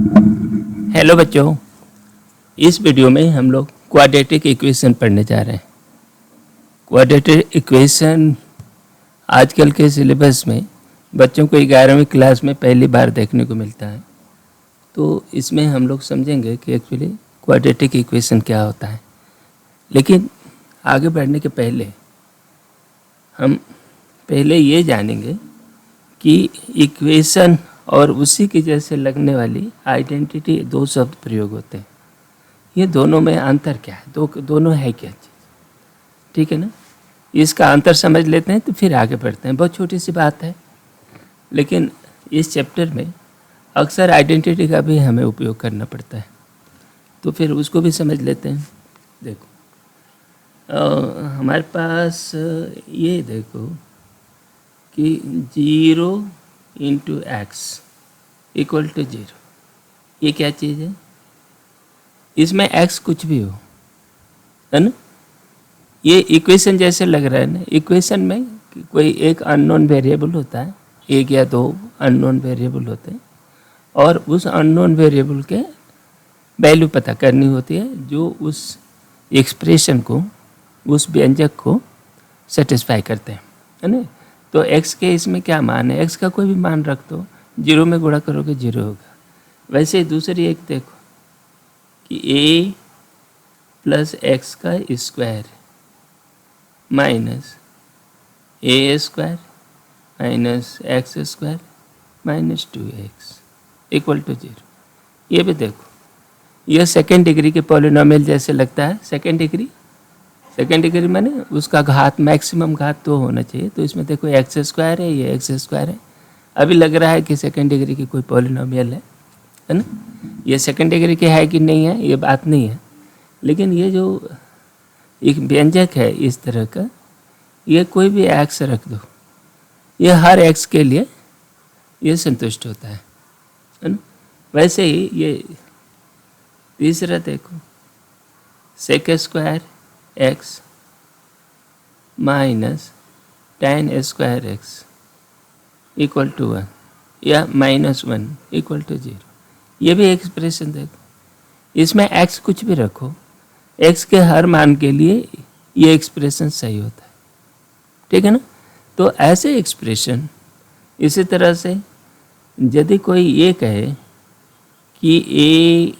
Hello बच्चों, इस video में हम लोग क्वाड्रेटिक इक्वेशन पढ़ने जा रहे हैं। क्वाड्रेटिक इक्वेशन आजकल के सिलेबस में बच्चों को 11वीं क्लास में पहली बार देखने को मिलता है। तो इसमें हम लोग समझेंगे कि एक्चुअली क्वाड्रेटिक इक्वेशन क्या होता है। लेकिन आगे बढ़ने के पहले हम पहले ये जानेंगे कि इक्वेशन और उसी के जैसे लगने वाली आइडेंटिटी दो शब्द प्रयोग होते हैं। ये दोनों में अंतर क्या है, दोनों है क्या चीज़, ठीक है ना। इसका अंतर समझ लेते हैं तो फिर आगे बढ़ते हैं। बहुत छोटी सी बात है, लेकिन इस चैप्टर में अक्सर आइडेंटिटी का भी हमें उपयोग करना पड़ता है, तो फिर उसको भी समझ लेते हैं। देखो हमारे पास ये देखो कि 0 × x = 0, ये क्या चीज़ है। इसमें x कुछ भी हो, है ना। ये इक्वेशन जैसे लग रहा है ना। इक्वेशन में कोई एक अननोन वेरिएबल होता है, एक या दो अननोन वेरिएबल होते हैं, और उस अननोन वेरिएबल के वैल्यू पता करनी होती है जो उस एक्सप्रेशन को, उस व्यंजक को सेटिस्फाई करते हैं, है ना। तो x के इसमें क्या मान है, x का कोई भी मान रख दो, 0 में गुणा करोगे 0 होगा। वैसे ही दूसरी एक देखो कि a + x² minus a² minus x² minus 2x = 0। ये भी देखो, यह सेकेंड डिग्री के पॉलिनोमियल जैसे लगता है। सेकेंड डिग्री माने उसका घात, मैक्सिमम घात तो होना चाहिए। तो इसमें देखो x² है, ये x² है। अभी लग रहा है कि सेकेंड डिग्री की कोई पॉलिनोमियल है ना। ये सेकेंड डिग्री के है कि नहीं है ये बात नहीं है, लेकिन ये जो एक व्यंजक है इस तरह का, ये कोई भी x रख दो, ये हर x के लिए ये संतुष्ट होता है ना। वैसे ही ये तीसरा देखो, sec² x minus tan² x = 1 या -1 = 0। ये भी एक्सप्रेशन देखो, इसमें x कुछ भी रखो, x के हर मान के लिए ये एक्सप्रेशन सही होता है, ठीक है ना। तो ऐसे एक्सप्रेशन, इसी तरह से यदि कोई ये कहे कि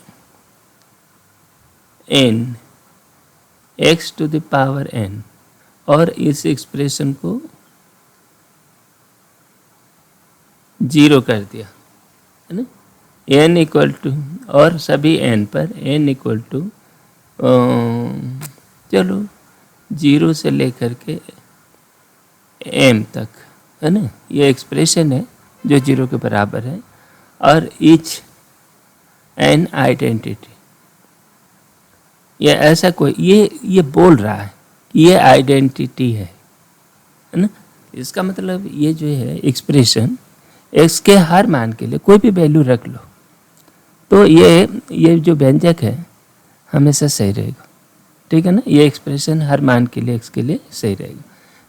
an x⁴n और इस एक्सप्रेशन को 0 कर दिया, है ना। n और सभी n पर n चलो 0 से लेकर के m तक, है ना। ये एक्सप्रेशन है जो 0 के बराबर है, और ईच n आइडेंटिटी, ये ऐसा कोई ये बोल रहा है कि ये आइडेंटिटी है ना। इसका मतलब ये जो है एक्सप्रेशन, x के हर मान के लिए कोई भी वैल्यू रख लो, तो ये जो व्यंजक है हमेशा सही रहेगा, ठीक है ना। ये एक्सप्रेशन हर मान के लिए x के लिए सही रहेगा।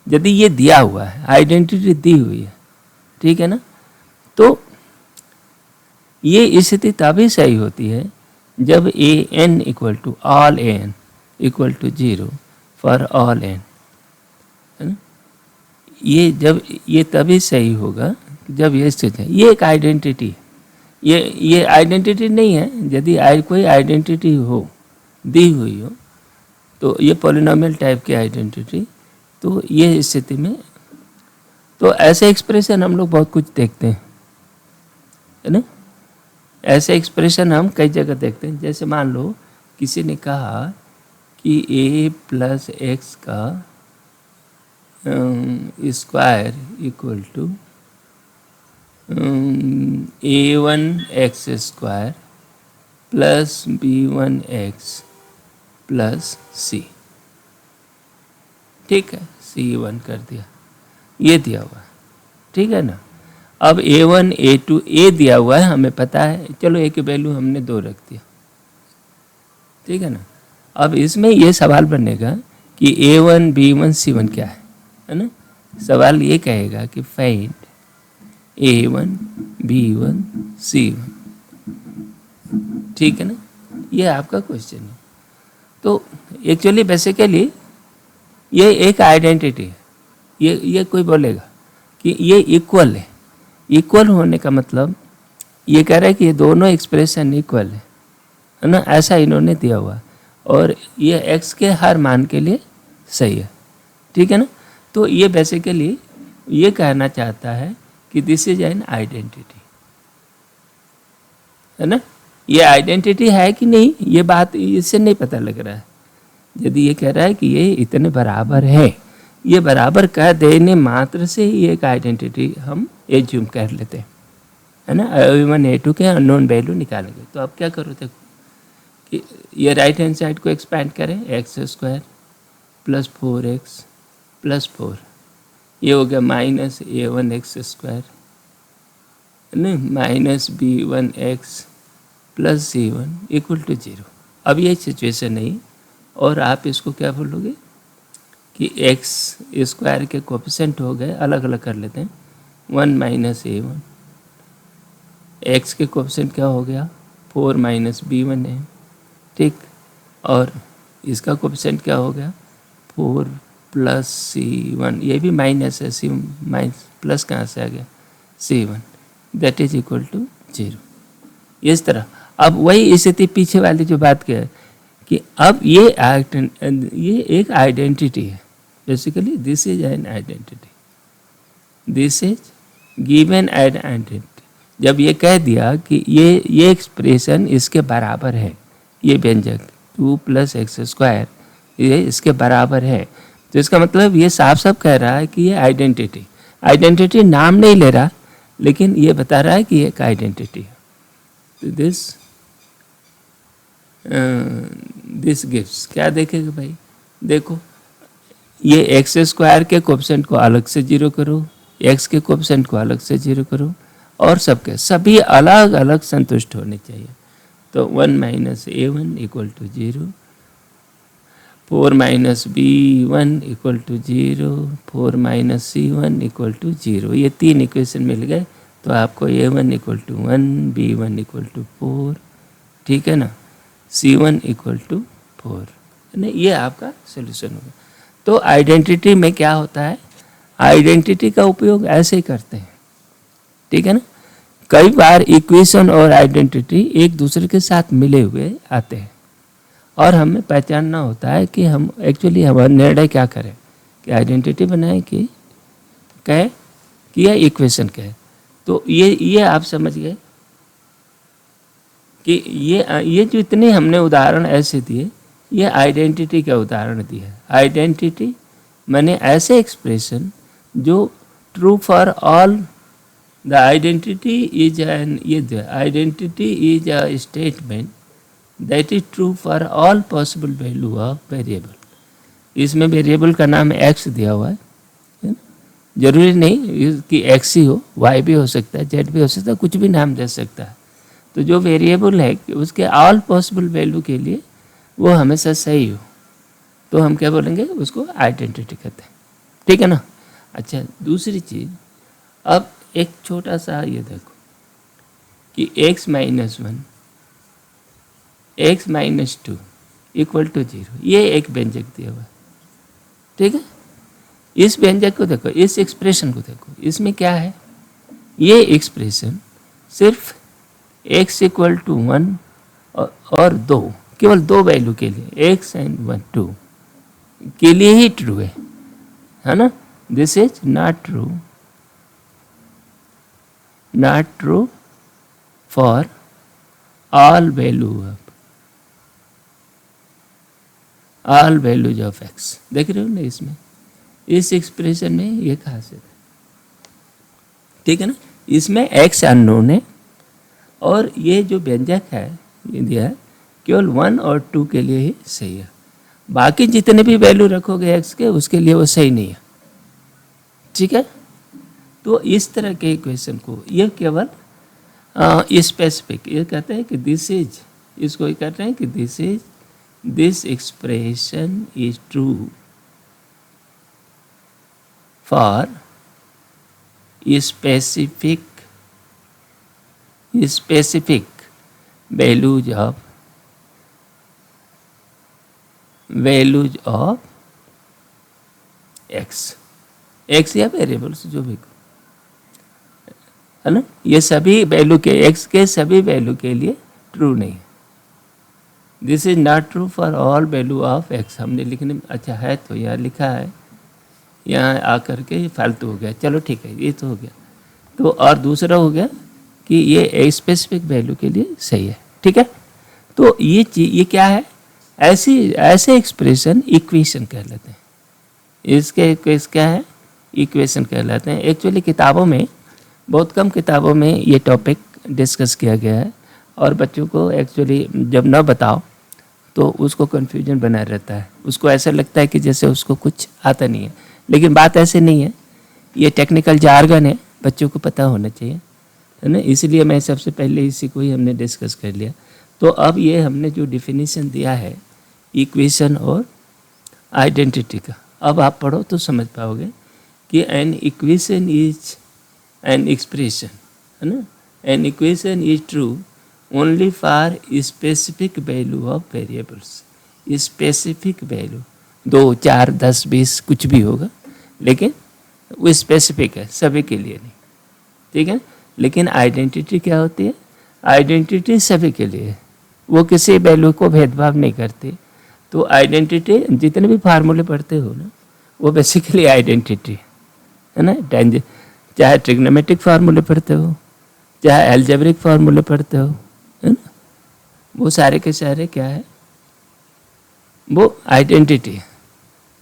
यदि ये दिया हुआ है, आइडेंटिटी दी हुई है, ठीक है ना, तो ये स्थिति तभी सही होती है जब an = all n = 0 for all n, है ना। ये जब ये तभी सही होगा जब ये स्थिति है। ये एक आइडेंटिटी है, ये आइडेंटिटी नहीं है। यदि कोई आइडेंटिटी हो, दी हुई हो, तो ये पॉलिनोमियल टाइप की आइडेंटिटी, तो ये स्थिति में, तो ऐसे एक्सप्रेशन हम लोग बहुत कुछ देखते हैं, है ना। ऐसे एक्सप्रेशन हम कई जगह देखते हैं। जैसे मान लो किसी ने कहा कि a + x का स्क्वायर = a1x² + b1x + c, ठीक है, c1 कर दिया, ये दिया हुआ है, ठीक है ना। अब a1 a2 a दिया हुआ है, हमें पता है, चलो a की वैल्यू हमने 2 रख दिया, ठीक है ना। अब इसमें ये सवाल बनेगा कि a1 b1 c1 क्या है ना। सवाल ये कहेगा कि फाइंड a1 b1 c1, ठीक है ना, ये आपका क्वेश्चन है। तो एक्चुअली बेसिकली ये एक आइडेंटिटी है। ये कोई बोलेगा कि ये इक्वल है, इक्वल होने का मतलब ये कह रहा है कि ये दोनों एक्सप्रेशन इक्वल है ना, ऐसा इन्होंने दिया हुआ, और ये x के हर मान के लिए सही है, ठीक है ना। तो ये बेसिकली ये कहना चाहता है कि दिस इज एन आइडेंटिटी, है ना। ये आइडेंटिटी है कि नहीं, ये बात इससे नहीं पता लग रहा है। यदि ये कह रहा है कि ये इतने बराबर है, ये बराबर कह देने मात्र से ही एक आइडेंटिटी हम एज्यूम कर लेते हैं, है ना। A1 A2 के अननोन वैल्यू निकालेंगे। तो अब क्या करो, देखो कि ये राइट हैंड साइड को एक्सपैंड करें, x² + 4x + 4, ये हो गया -A1x², नहीं -B1x + C1 = 0। अब ये सिचुएशन नहीं, और आप इसको क्या बोलोगे कि x² के कोफिशिएंट हो गए, अलग अलग कर लेते हैं, 1 - A1, x के कोफिशिएंट क्या हो गया 4 - B1 है, ठीक, और इसका कोफिशिएंट क्या हो गया 4 + C1, ये भी माइनस है, C माइनस प्लस कहाँ से आ गया C1, दैट इज = 0। इस तरह अब वही स्थिति पीछे वाली जो बात क्या है कि अब ये एक आइडेंटिटी है, basically this is an identity, this is given an identity. जब ये कह दिया कि ये एक्सप्रेशन इसके बराबर है, ये व्यंजक 2 + x² ये इसके बराबर है, तो इसका मतलब ये साफ साफ कह रहा है कि ये आइडेंटिटी नाम नहीं ले रहा, लेकिन ये बता रहा है कि ये एक आइडेंटिटी है। तो दिस गिव्स, क्या देखेगा भाई, देखो ये x² के कोफिशिएंट को अलग से 0 करो, x के कोफिशिएंट को अलग से 0 करो, और सबके सभी अलग अलग संतुष्ट होने चाहिए। तो 1 - A1 = 0, 4 - B1 = 0, 4 - C1 = 0, ये 3 इक्वेशन मिल गए। तो आपको A1 = 1, B1 = 4, ठीक है ना, C1 = 4, नहीं, ये आपका सोल्यूशन होगा। तो आइडेंटिटी में क्या होता है, आइडेंटिटी का उपयोग ऐसे ही करते हैं, ठीक है ना। कई बार इक्वेशन और आइडेंटिटी एक दूसरे के साथ मिले हुए आते हैं, और हमें पहचानना होता है कि हम एक्चुअली हमारा निर्णय क्या करें, कि आइडेंटिटी बनाएं कि कहे कि यह इक्वेशन कहे। तो ये आप समझ गए कि ये जो इतने हमने उदाहरण ऐसे दिए, ये आइडेंटिटी का उदाहरण दिया। आइडेंटिटी माने ऐसे एक्सप्रेशन जो true for all, the identity is an, ये identity is a statement that is true for all possible value of variable. इसमें वेरिएबल का नाम x दिया हुआ है ना? जरूरी नहीं कि x ही हो, y भी हो सकता है, z भी हो सकता है, कुछ भी नाम दे सकता है। तो जो वेरिएबल है उसके ऑल पॉसिबल वैल्यू के लिए वो हमेशा सही हो, तो हम क्या बोलेंगे, उसको आइडेंटिटी कहते हैं, ठीक है ना। अच्छा, दूसरी चीज़, अब एक छोटा सा ये देखो कि x - 1 x - 2 = 0, ये एक व्यंजक दिया हुआ है, ठीक है। इस व्यंजक को देखो, इस एक्सप्रेशन को देखो, इसमें क्या है, ये एक्सप्रेशन सिर्फ x = 1 और 2, केवल 2 वैल्यू के लिए, x and 1 2 के लिए ही ट्रू है ना। This is not true for all values of x। देख रहे हो ना, इसमें इस एक्सप्रेशन में ये खासियत है, ठीक है ना। इसमें x अननोन है, और ये जो व्यंजक है ये दिया है केवल 1 और 2 के लिए ही सही है, बाकी जितने भी वैल्यू रखोगे x के उसके लिए वो सही नहीं है, ठीक है। तो इस तरह के इक्वेशन को ये केवल स्पेसिफिक, ये कहते हैं कि दिस इज, इसको ये कहते हैं कि this expression is true for specific values of x या वेरिएबल्स जो भी है ना, ये सभी वैल्यू के एक्स के सभी वैल्यू के लिए ट्रू नहीं है। This is not true for all value of x. हमने लिखने में अच्छा है तो यहाँ लिखा है, यहाँ आकर के फालतू हो गया, चलो ठीक है ये तो हो गया। तो और दूसरा हो गया कि ये स्पेसिफिक वैल्यू के लिए सही है, ठीक है। तो ये क्या है, ऐसे एक्सप्रेशन इक्वेशन कहलाते हैं। इसके क्या है, इक्वेशन कहलाते हैं। एक्चुअली किताबों में, बहुत कम किताबों में ये टॉपिक डिस्कस किया गया है, और बच्चों को एक्चुअली जब न बताओ तो उसको कन्फ्यूजन बना रहता है, उसको ऐसा लगता है कि जैसे उसको कुछ आता नहीं है, लेकिन बात ऐसे नहीं है। ये टेक्निकल जार्गन है, बच्चों को पता होना चाहिए, है ना। इसलिए मैं सबसे पहले इसी को ही हमने डिस्कस कर लिया। तो अब ये हमने जो डिफिनीशन दिया है इक्वेशन और आइडेंटिटी का, अब आप पढ़ो तो समझ पाओगे कि an equation is an expression, है ना। An equation is true only for specific value of variables. Specific value 2, 4, 10, 20 कुछ भी होगा, लेकिन वो स्पेसिफिक है, सभी के लिए नहीं, ठीक है। लेकिन आइडेंटिटी क्या होती है, आइडेंटिटी सभी के लिए है, वो किसी वैल्यू को भेदभाव नहीं करती। तो आइडेंटिटी जितने भी फार्मूले पढ़ते हो ना, वो बेसिकली आइडेंटिटी है ना। चाहे ट्रिग्नोमेट्रिक फार्मूले पढ़ते हो, चाहे एल्जेब्रिक फार्मूले पढ़ते हो, है ना, वो सारे के सारे क्या है, वो आइडेंटिटी है।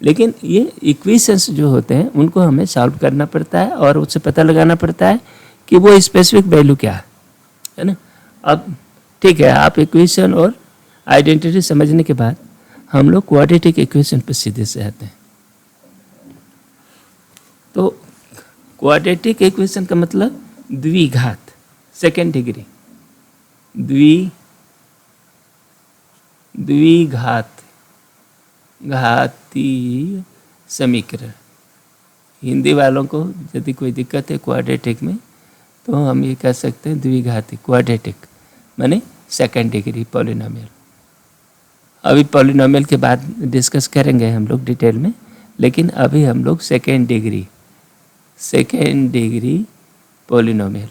लेकिन ये इक्वेशंस जो होते हैं उनको हमें सॉल्व करना पड़ता है और उससे पता लगाना पड़ता है कि वो स्पेसिफिक वैल्यू क्या है ना। अब ठीक है, आप इक्वेशन और आइडेंटिटी समझने के बाद हम लोग क्वाड्रेटिक इक्वेशन पर सीधे से आते हैं। तो क्वाड्रेटिक इक्वेशन का मतलब द्विघात, सेकेंड डिग्री, घातीय समीकरण। हिंदी वालों को यदि कोई दिक्कत है क्वाड्रेटिक में, तो हम ये कह सकते हैं द्विघाती, क्वाड्रेटिक माने सेकेंड डिग्री पॉलिनोमियल। अभी पॉलिनोमियल के बाद डिस्कस करेंगे हम लोग डिटेल में, लेकिन अभी हम लोग सेकेंड डिग्री पॉलिनोमियल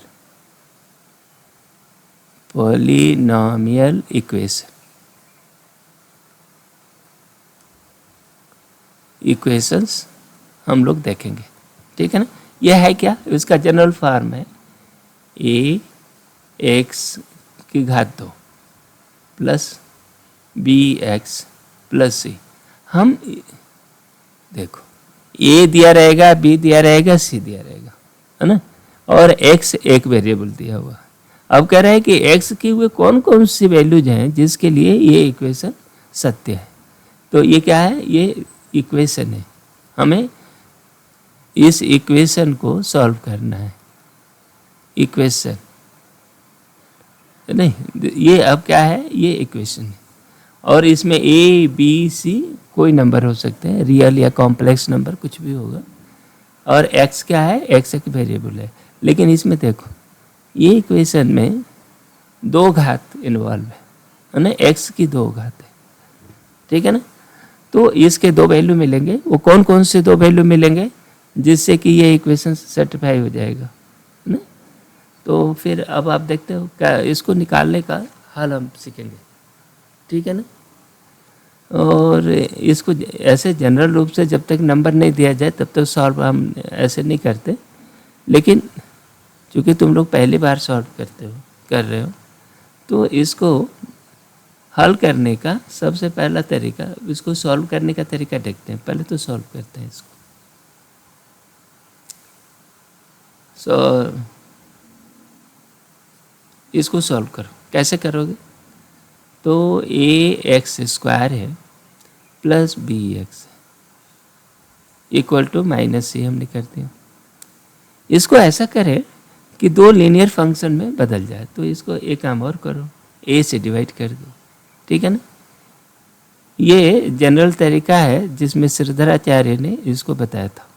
इक्वेशंस हम लोग देखेंगे, ठीक है ना। यह है क्या, इसका जनरल फॉर्म है ax² प्लस bx+c। हम देखो a दिया रहेगा, b दिया रहेगा, c दिया रहेगा, है ना, और x एक वेरिएबल दिया हुआ। अब कह रहा है कि x की वे कौन कौन सी वैल्यूज हैं जिसके लिए ये इक्वेशन सत्य है। तो ये क्या है, ये इक्वेशन है, हमें इस इक्वेशन को सॉल्व करना है। इक्वेशन नहीं, ये अब क्या है, ये इक्वेशन है, और इसमें a b c कोई नंबर हो सकते हैं, रियल या कॉम्प्लेक्स नंबर कुछ भी होगा, और x क्या है, x एक वेरिएबल है। लेकिन इसमें देखो ये इक्वेशन में 2 घात इन्वॉल्व है ना, x की 2 घात है, ठीक है ना। तो इसके 2 वैल्यू मिलेंगे, वो कौन कौन से 2 वैल्यू मिलेंगे जिससे कि ये इक्वेशन सेटिस्फाई हो जाएगा ना। तो फिर अब आप देखते हो क्या, इसको निकालने का हल हम सीखेंगे, ठीक है ना। और इसको ऐसे जनरल रूप से जब तक नंबर नहीं दिया जाए तब तक सॉल्व हम ऐसे नहीं करते, लेकिन चूँकि तुम लोग पहली बार सॉल्व कर रहे हो, तो इसको हल करने का सबसे पहला तरीका, इसको सॉल्व करने का तरीका देखते हैं। पहले तो सॉल्व करते हैं इसको। इसको सॉल्व करो, कैसे करोगे, तो ax² है प्लस bx = -c हमने कर दिया। इसको ऐसा करें कि 2 लीनियर फंक्शन में बदल जाए, तो इसको एक काम और करो, a से डिवाइड कर दो, ठीक है ना। ये जनरल तरीका है जिसमें श्रीधराचार्य ने इसको बताया था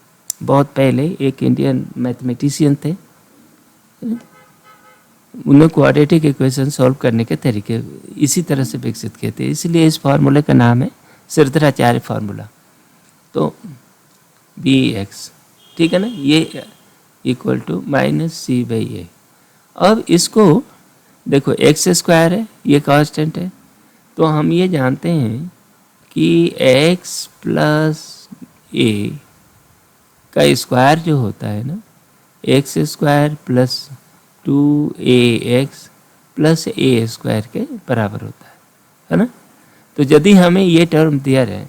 बहुत पहले, एक इंडियन मैथमेटिशियन थे, उन्हें क्वाड्रेटिक इक्वेशन सॉल्व करने के तरीके इसी तरह से विकसित किए थे, इसलिए इस फार्मूले का नाम है श्रीधराचार्य फार्मूला। तो बी एक्स, ठीक है ना, ये equal to minus C by A. अब इसको देखो एक्स स्क्वायर है, ये कांस्टेंट है, तो हम ये जानते हैं कि एक्स प्लस ए का स्क्वायर जो होता है ना, X square plus 2ax plus A square के बराबर होता है ना। तो यदि हमें ये टर्म दिया रहे,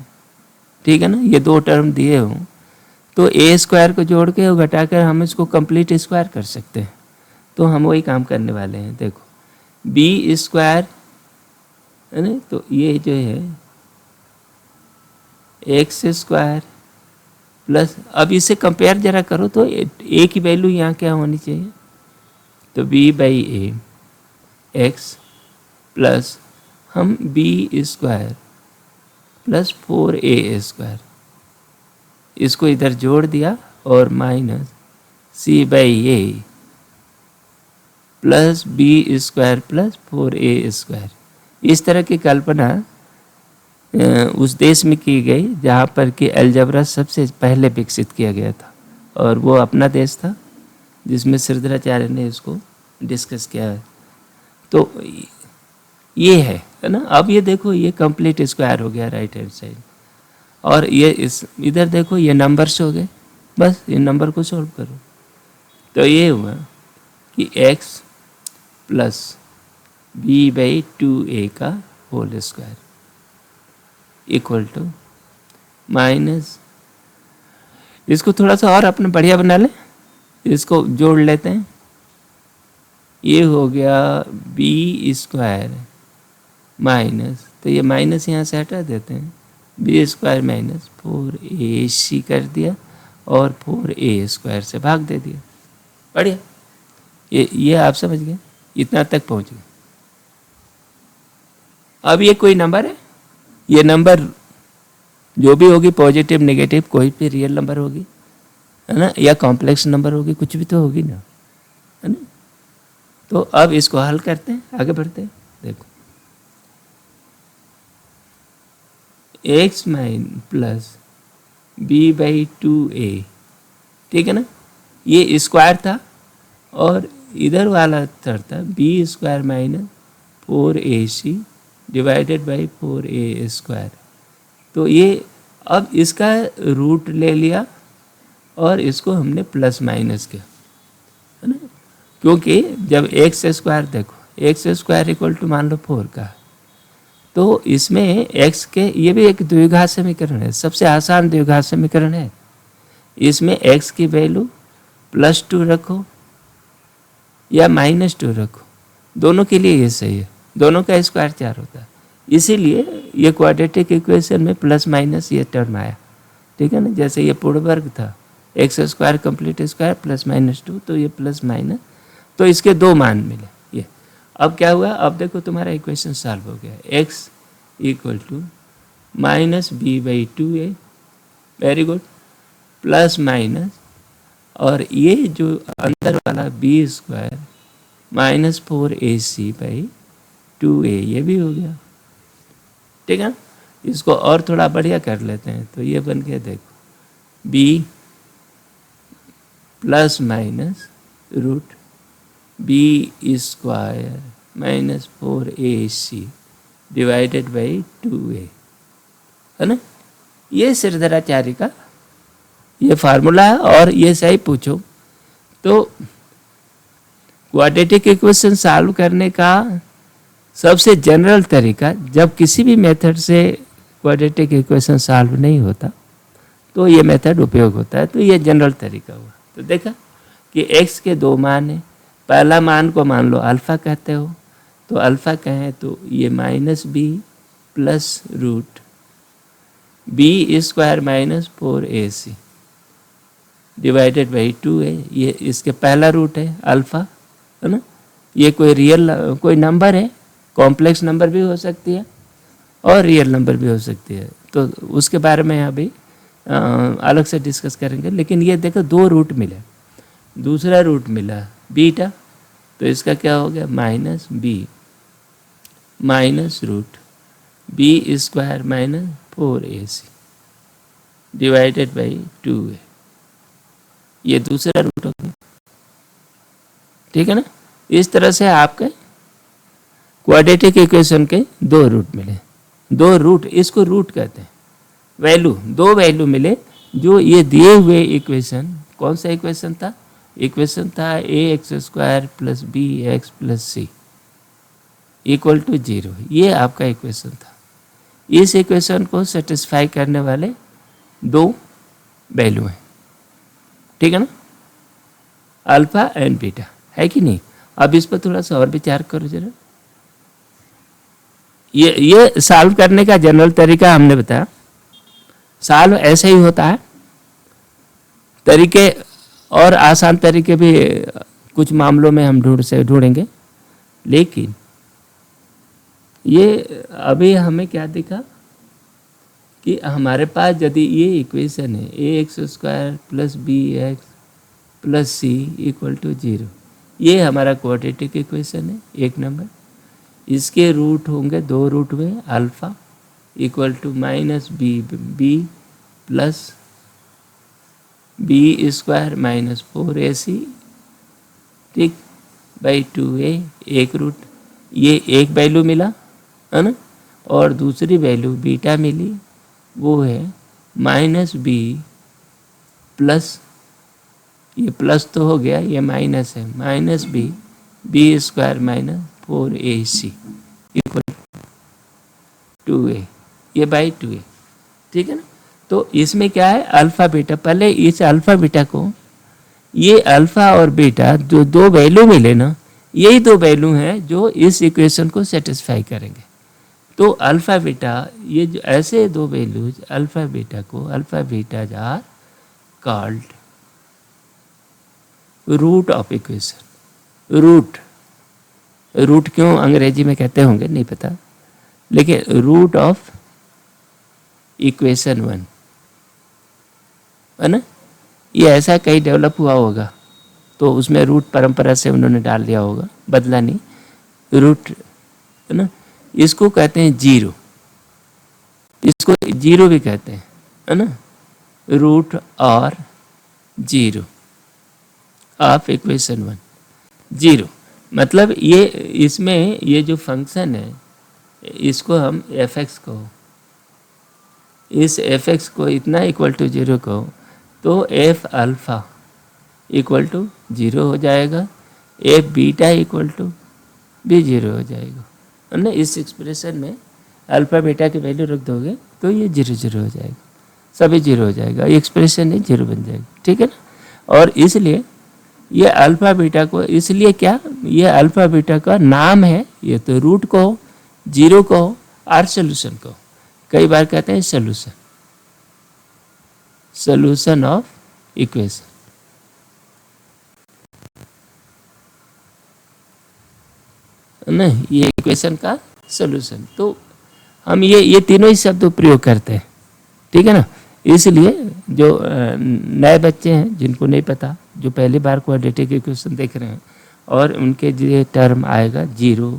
ठीक है ना, ये दो टर्म दिए हों, तो ए स्क्वायर को जोड़ के और घटाकर हम इसको कंप्लीट स्क्वायर कर सकते हैं। तो हम वही काम करने वाले हैं। देखो बी स्क्वायर है ना, तो ये जो है एक्स स्क्वायर प्लस, अब इसे कंपेयर जरा करो तो ए की वैल्यू यहाँ क्या होनी चाहिए, तो B by A X plus हम B square plus 4a square, इसको इधर जोड़ दिया और minus C by A plus B square plus 4a square. इस तरह की कल्पना उस देश में की गई जहाँ पर कि अलजेब्रा सबसे पहले विकसित किया गया था, और वो अपना देश था जिसमें श्रीधराचार्य ने इसको डिस्कस किया है। तो ये है ना। अब ये देखो ये कंप्लीट स्क्वायर हो गया राइट हैंड साइड, और ये इस इधर देखो ये नंबर्स हो गए, बस इन नंबर को सॉल्व करो। तो ये हुआ कि x plus B by 2a का whole square equal to minus, इसको थोड़ा सा और अपने बढ़िया बना लें, इसको जोड़ लेते हैं, ये हो गया बी स्क्वायर माइनस, तो ये माइनस यहाँ से हटा देते हैं, बी स्क्वायर माइनस 4ac कर दिया और 4a स्क्वायर से भाग दे दिया। बढ़िया, ये आप समझ गए, इतना तक पहुँच गए। अब ये कोई नंबर है, ये नंबर जो भी होगी पॉजिटिव नेगेटिव कोई भी रियल नंबर होगी, है ना, या कॉम्प्लेक्स नंबर होगी, कुछ भी तो होगी ना, है ना। तो अब इसको हल करते हैं, आगे बढ़ते हैं। देखो X minus plus B by 2a, ठीक है ना, ये स्क्वायर था और इधर वाला था B square minus 4ac divided by 4a square. तो ये अब इसका रूट ले लिया और इसको हमने प्लस माइनस किया, है ना, क्योंकि जब एक्स स्क्वायर देखो एक्स स्क्वायर इक्वल टू मान लो 4 का, तो इसमें x के ये भी एक द्विघात समीकरण है, सबसे आसान द्विघात समीकरण है। इसमें x की वैल्यू +2 रखो या -2 रखो, दोनों के लिए ये सही है, दोनों का स्क्वायर 4 होता है, इसीलिए ये क्वाड्रेटिक इक्वेशन में प्लस माइनस ये टर्म आया, ठीक है ना। जैसे ये पूर्ण वर्ग था x square complete square plus minus 2, तो ये प्लस माइनस, तो इसके दो मान मिले। ये अब क्या हुआ, अब देखो तुम्हारा इक्वेशन सॉल्व हो गया, x equal to minus B by 2a, very good, plus minus, और ये जो अंदर वाला B square minus 4ac by 2a, ये भी हो गया, ठीक है। इसको और थोड़ा बढ़िया कर लेते हैं, तो ये बन गया देखो b plus minus root B square minus 4ac divided by 2a, है ना। ये श्रीधराचार्य का ये फार्मूला है, और ये सही पूछो तो क्वाड्रेटिक इक्वेशन सॉल्व करने का सबसे जनरल तरीका, जब किसी भी मेथड से क्वाड्रेटिक इक्वेशन सॉल्व नहीं होता तो ये मेथड उपयोग होता है। तो ये जनरल तरीका हुआ। तो देखा कि x के दो मान हैं, पहला मान को मान लो अल्फ़ा कहते हो, तो अल्फ़ा कहें तो ये minus B plus root B square minus 4ac divided by 2a, ये इसके पहला रूट है अल्फ़ा, है ना। ये कोई रियल कोई नंबर है, कॉम्प्लेक्स नंबर भी हो सकती है और रियल नंबर भी हो सकती है, तो उसके बारे में अभी अलग से डिस्कस करेंगे। लेकिन ये देखो दो रूट मिले, दूसरा रूट मिला बीटा, तो इसका क्या हो गया, minus B minus root B square minus 4ac divided by 2a। ये दूसरा रूट हो गया, ठीक है ना। इस तरह से आपके क्वाड्रेटिक इक्वेशन के दो रूट मिले। दो रूट, इसको रूट कहते हैं। वैल्यू, दो वैल्यू मिले जो ये दिए हुए इक्वेशन, कौन सा इक्वेशन था, इक्वेशन था ax² plus B x plus C equal to 0। ये आपका इक्वेशन था। इस इक्वेशन को सेटिस्फाई करने वाले दो वैल्यू हैं, ठीक है ना, अल्फा एंड बीटा, है कि नहीं। अब इस पर थोड़ा सा और विचार करो जरा। ये सॉल्व करने का जनरल तरीका हमने बताया। सॉल्व ऐसे ही होता है, तरीके और आसान तरीके भी कुछ मामलों में हम ढूंढेंगे, लेकिन ये अभी हमें क्या दिखा कि हमारे पास यदि ये इक्वेशन है ax² plus B x plus C equal to 0, ये हमारा क्वाड्रेटिक इक्वेशन है 1 नंबर। इसके रूट होंगे, दो रूट में alpha equal to minus B plus B square minus 4ac, ठीक, बाई 2a, एक रूट, ये एक वैल्यू मिला है ना, और दूसरी वैल्यू बीटा मिली, वो है माइनस बी प्लस, ये प्लस तो हो गया, ये माइनस है, minus B square minus 4ac equal 2a, ये बाई 2a, ठीक है ना। तो इसमें क्या है, अल्फ़ा बीटा, पहले इस अल्फ़ा बीटा को, ये अल्फ़ा और बीटा जो दो वैल्यू मिले ना, यही दो वैल्यू हैं जो इस इक्वेशन को सेटिस्फाई करेंगे। तो अल्फ़ा बीटा, ये जो ऐसे दो वैल्यूज अल्फ़ा बीटा को, alpha beta are called root of equation. Root क्यों अंग्रेजी में कहते होंगे नहीं पता, लेकिन रूट ऑफ इक्वेशन 1 है ना। ये ऐसा कहीं डेवलप हुआ होगा तो उसमें रूट परंपरा से उन्होंने डाल दिया होगा, बदला नहीं, रूट है ना। इसको कहते हैं जीरो, इसको जीरो भी कहते हैं, है ना, रूट और जीरो ऑफ इक्वेशन 1। जीरो मतलब ये, इसमें ये जो फंक्शन है इसको हम fx को, इस fx को इतना इक्वल टू 0 को, तो f अल्फ़ा इक्वल टू 0 हो जाएगा, f बीटा इक्वल टू भी 0 हो जाएगा, है ना। इस एक्सप्रेशन में अल्फ़ा बीटा की वैल्यू रख दोगे तो ये 0 हो जाएगा, सभी 0 हो जाएगा, एक्सप्रेशन ही 0 बन जाएगी, ठीक है ना। और इसलिए ये अल्फ़ा बीटा को, इसलिए क्या, ये अल्फ़ा बीटा का नाम है, ये तो रूट को, 0 को और सोल्यूशन को, कई बार कहते हैं सोल्यूशन, सोल्यूशन ऑफ इक्वेशन, ना, ये इक्वेशन का सोल्यूशन। तो हम ये तीनों ही शब्द प्रयोग करते हैं, ठीक है ना। इसलिए जो नए बच्चे हैं जिनको नहीं पता, जो पहली बार क्वाड्रेटिक इक्वेशन देख रहे हैं और उनके जो टर्म आएगा 0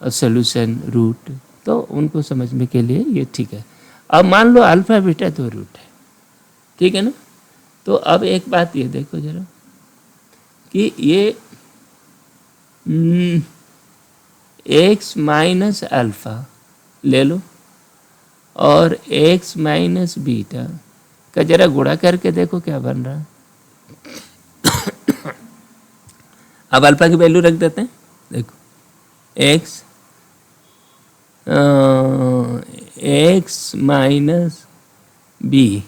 और सोल्यूशन रूट, तो उनको समझने के लिए ये ठीक है। अब मान लो अल्फ़ा बीटा दो रूट है, ठीक है ना। तो अब एक बात ये देखो जरा कि ये x माइनस अल्फ़ा ले लो और x माइनस बीटा का जरा गुणा करके देखो क्या बन रहा है। अब अल्फ़ा की वैल्यू रख देते हैं, देखो x minus B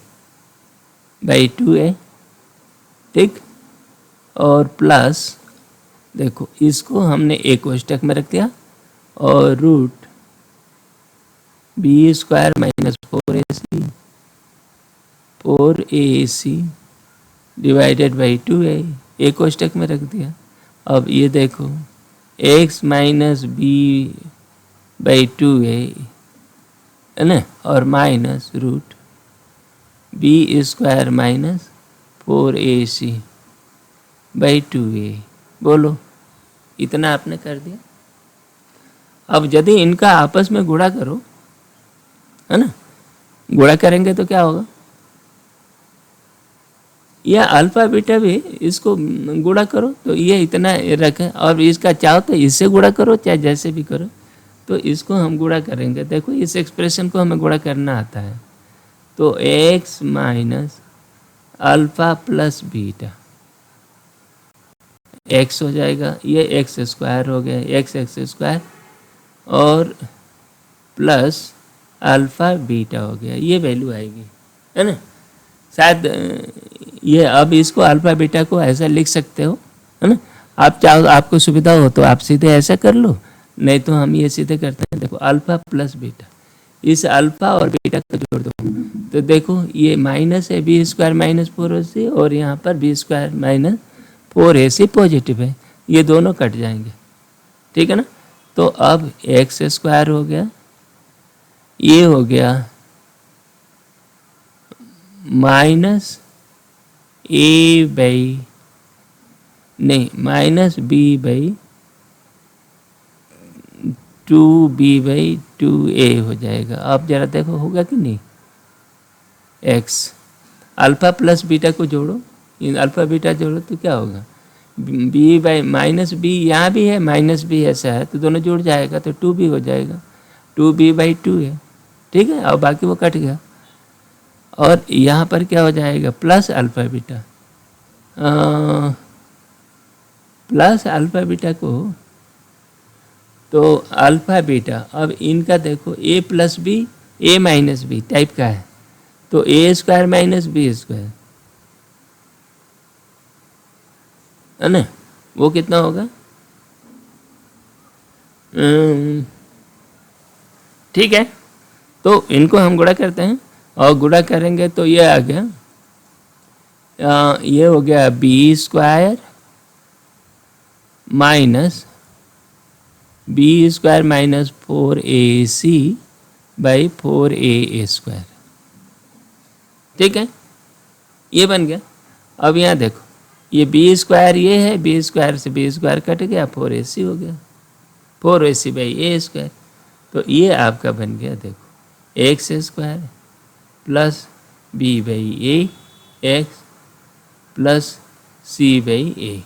by 2a, ठीक, और प्लस, देखो इसको हमने a कोष्टक में रख दिया और root B square minus 4ac divided by 2a, a कोष्टक में रख दिया। अब ये देखो x minus B by 2a, है ना, और minus root B square minus 4ac by 2a, बोलो इतना आपने कर दिया। अब यदि इनका आपस में गुणा करो, है ना, गुणा करेंगे तो क्या होगा, या अल्फा बीटा भी इसको गुणा करो तो ये इतना रखें, और इसका चाहो तो इससे गुणा करो, चाहे जैसे भी करो। तो इसको हम गुणा करेंगे, देखो इस एक्सप्रेशन को हमें गुणा करना आता है। तो x minus alpha plus beta x हो जाएगा, ये एक्स स्क्वायर हो गया, एक्स स्क्वायर, और प्लस अल्फा बीटा हो गया, ये वैल्यू आएगी, है ना। शायद ये, अब इसको अल्फा बीटा को ऐसा लिख सकते हो, है ना। आप चाहो, आपको सुविधा हो तो आप सीधे ऐसा कर लो, नहीं तो हम ये सीधे करते हैं। देखो अल्फा प्लस बीटा, इस अल्फा और बीटा को जोड़ दो तो देखो ये माइनस है, बी स्क्वायर माइनस 4ac, और यहाँ पर B square minus 4ac positive है, ये दोनों कट जाएंगे, ठीक है ना। तो अब एक्स स्क्वायर हो गया, ये हो गया माइनस ए बाई, नहीं, माइनस बी बाई 2b/2a हो जाएगा। अब जरा देखो होगा कि नहीं, x अल्फा प्लस बीटा को जोड़ो, इन अल्फा बीटा जोड़ो तो क्या होगा, b बाई माइनस बी, यहाँ भी है माइनस बी ऐसा है तो दोनों जुड़ जाएगा तो 2b हो जाएगा, 2b/2 है, ठीक है। और बाकी वो कट गया, और यहाँ पर क्या हो जाएगा, plus alpha beta, plus alpha beta को, तो अल्फा बीटा, अब इनका देखो a plus b, a minus b type का है, तो a square minus B square, है ना, वो कितना होगा, ठीक है। तो इनको हम गुणा करते हैं, और गुणा करेंगे तो ये आ गया, ये हो गया b square minus B square minus 4ac/4a square, ठीक है, ये बन गया। अब यहाँ देखो ये बी स्क्वायर ये है, बी स्क्वायर से बी स्क्वायर कट गया, 4ac हो गया, 4ac/a स्क्वायर। तो ये आपका बन गया, देखो x square plus b/a x plus c/a,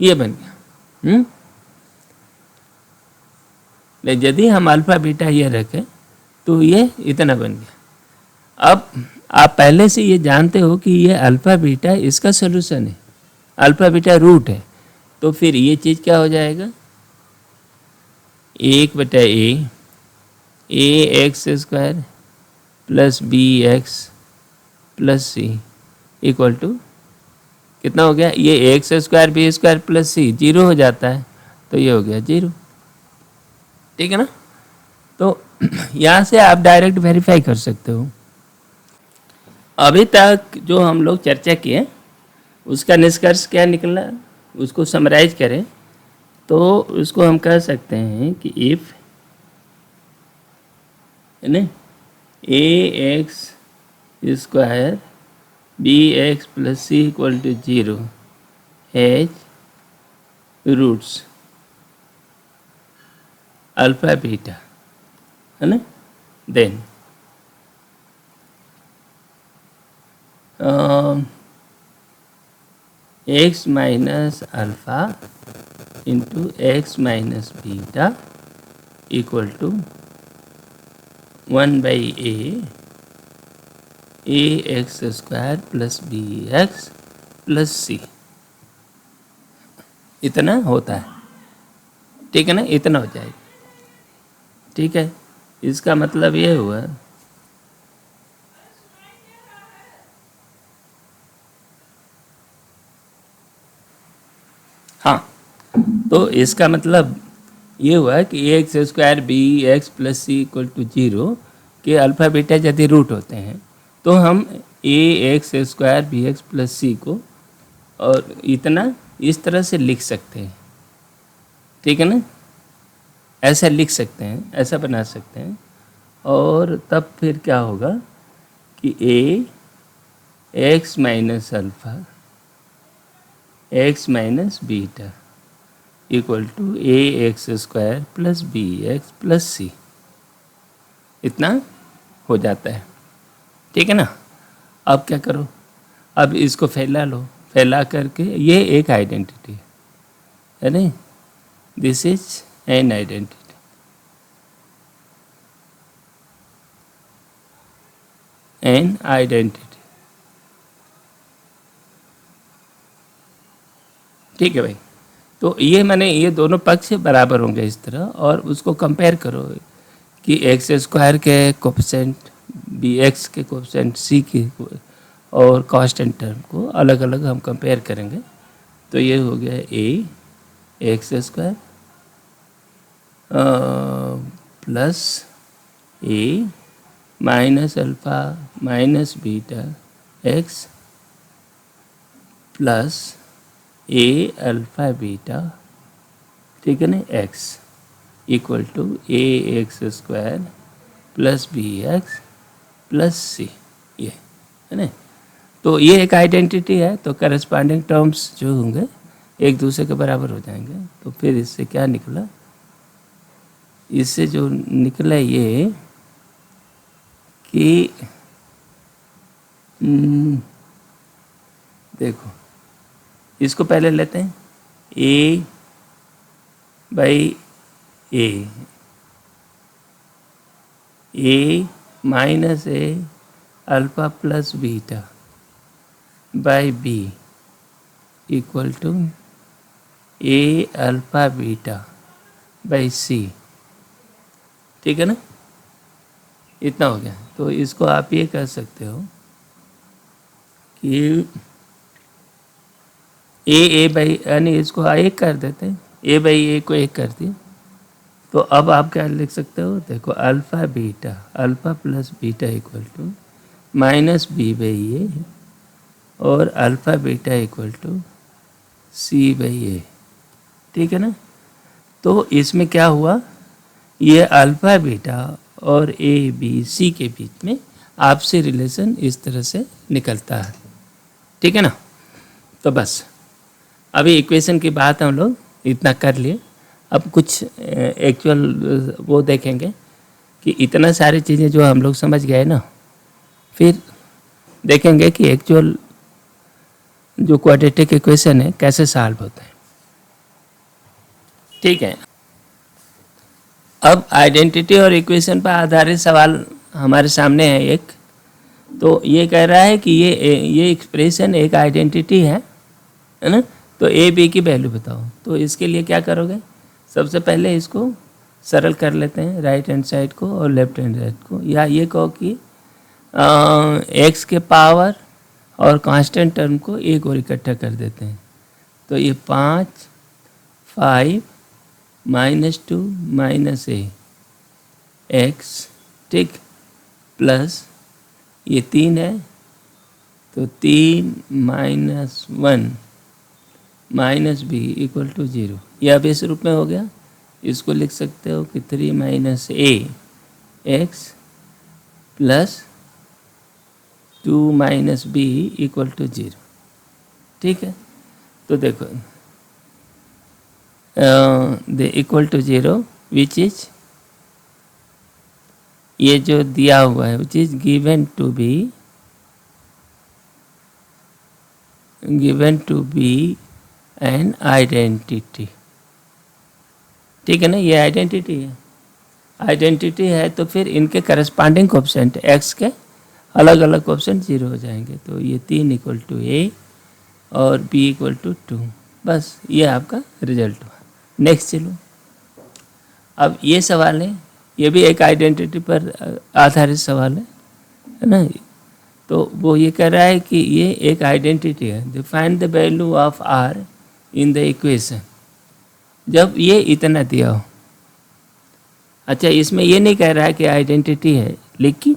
ये बन गया। यदि हम अल्फा बीटा ये रखें तो ये इतना बन गया। अब आप पहले से ये जानते हो कि ये अल्फा बीटा इसका सॉल्यूशन है, अल्फा बीटा रूट है, तो फिर ये चीज़ क्या हो जाएगा, 1/a X square plus B x plus C equal to कितना हो गया, ये X square B square plus C 0 हो जाता है, तो ये हो गया 0, ठीक है ना। तो यहाँ से आप डायरेक्ट वेरीफाई कर सकते हो। अभी तक जो हम लोग चर्चा किए उसका निष्कर्ष क्या निकला, उसको समराइज करें तो उसको हम कह सकते हैं कि इफ, है ना, A x square B x plus C equal to 0 has roots alpha beta, है ना, then X minus alpha into X minus beta equal to 1/a X square plus B x plus C, इतना होता है, ठीक है ना, इतना हो जाएगा, ठीक है। इसका मतलब ये हुआ हाँ, तो इसका मतलब ये हुआ कि x square B x plus C equal to 0 के अल्फा बीटा यदि रूट होते हैं तो हम A x square B x plus C को और इतना इस तरह से लिख सकते हैं, ठीक है ना, ऐसा लिख सकते हैं, ऐसा बना सकते हैं। और तब फिर क्या होगा कि A X minus alpha X minus beta equal to A x square plus B x plus C, इतना हो जाता है। ठीक है ना। अब क्या करो, अब इसको फैला लो, फैला करके ये एक आइडेंटिटी है नहीं, this is an identity. N identity, ठीक है भाई। तो ये मैंने ये दोनों पक्ष बराबर होंगे इस तरह, और उसको कंपेयर करो कि एक्स स्क्वायर के कोफिशिएंट, बी एक्स के कोफिशिएंट, सी के और कांस्टेंट टर्म को अलग अलग हम कंपेयर करेंगे। तो ये हो गया A x square plus A minus alpha minus beta X plus A alpha beta, ठीक है ना, X equal to A x square plus B x plus C, ये है ना। तो ये एक आइडेंटिटी है, तो करस्पॉन्डिंग टर्म्स जो होंगे एक दूसरे के बराबर हो जाएंगे। तो फिर इससे क्या निकला, इससे जो निकला ये कि देखो, इसको पहले लेते हैं, A by A minus A alpha plus beta by B equal to A alpha beta by C, ठीक है ना। इतना हो गया। तो इसको आप ये कह सकते हो कि ए बाई, यानी इसको एक कर देते हैं, ए बाई ए को एक कर दिया। तो अब आप क्या लिख सकते हो, देखो alpha beta, alpha plus beta equal to minus B by A और alpha beta equal to C by A, ठीक है ना। तो इसमें क्या हुआ, ये अल्फ़ा बीटा और ए बी सी के बीच में आपसी रिलेशन इस तरह से निकलता है, ठीक है ना। तो बस अभी इक्वेशन की बात हम लोग इतना कर लिए। अब कुछ एक्चुअल वो देखेंगे कि इतना सारी चीज़ें जो हम लोग समझ गए ना, फिर देखेंगे कि एक्चुअल जो क्वाड्रेटिक इक्वेशन है कैसे सॉल्व होता है, ठीक है। अब आइडेंटिटी और इक्वेशन पर आधारित सवाल हमारे सामने है एक। तो ये कह रहा है कि ये एक्सप्रेशन एक आइडेंटिटी है ना। तो ए बी की वैल्यू बताओ। तो इसके लिए क्या करोगे, सबसे पहले इसको सरल कर लेते हैं, राइट हैंड साइड को और लेफ्ट हैंड साइड को, या ये कहो कि एक्स के पावर और कांस्टेंट टर्म को एक और इकट्ठा कर देते हैं। तो ये 5 5 -2 माइनस ए एक्स, ठीक, प्लस ये 3 है, तो 3 - 1 माइनस बी इक्वल टू 0। यह अब इस रूप में हो गया। इसको लिख सकते हो कि 3 - A X plus 2 minus B equal to 0, ठीक है। तो देखो the equal to 0 which is, ये जो दिया हुआ है which is given to be an identity, ठीक है ना। ये आइडेंटिटी है, आइडेंटिटी है, तो फिर इनके करस्पॉन्डिंग कोएफिशिएंट एक्स के अलग अलग कोएफिशिएंट 0 हो जाएंगे। तो ये 3 इक्वल टू ए और बी इक्वल टू 2, बस ये आपका रिजल्ट हुआ। नेक्स्ट चलो, अब ये सवाल है, ये भी एक आइडेंटिटी पर आधारित सवाल है ना। तो वो ये कह रहा है कि ये एक आइडेंटिटी है, find the value of r in the equation, जब ये इतना दिया हो। अच्छा, इसमें ये नहीं कह रहा है कि आइडेंटिटी है, लेकिन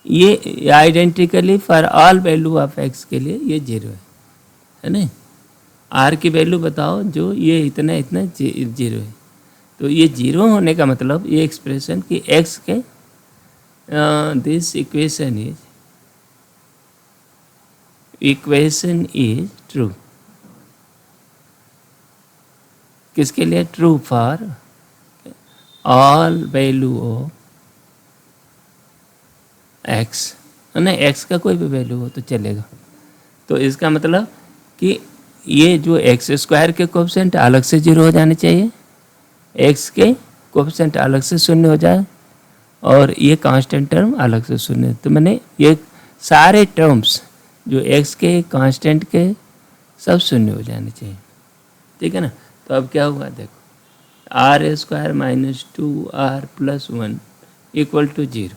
ये identically for all value of x के लिए ये 0 है ना। आर की वैल्यू बताओ जो ये इतना 0 है। तो ये 0 होने का मतलब ये एक्सप्रेशन कि एक्स के दिस इक्वेशन इज ट्रू। किसके लिए? True for all value of x, है ना, एक्स का कोई भी वैल्यू हो तो चलेगा। तो इसका मतलब कि ये जो एक्स स्क्वायर के कोएफिशिएंट अलग से 0 हो जाने चाहिए, एक्स के कोएफिशिएंट अलग से 0 हो जाए, और ये कांस्टेंट टर्म अलग से 0। तो मैंने ये सारे टर्म्स जो एक्स के कांस्टेंट के सब 0 हो जाने चाहिए, ठीक है ना। तो अब क्या हुआ देखो, r square minus 2r plus 1 equal to 0।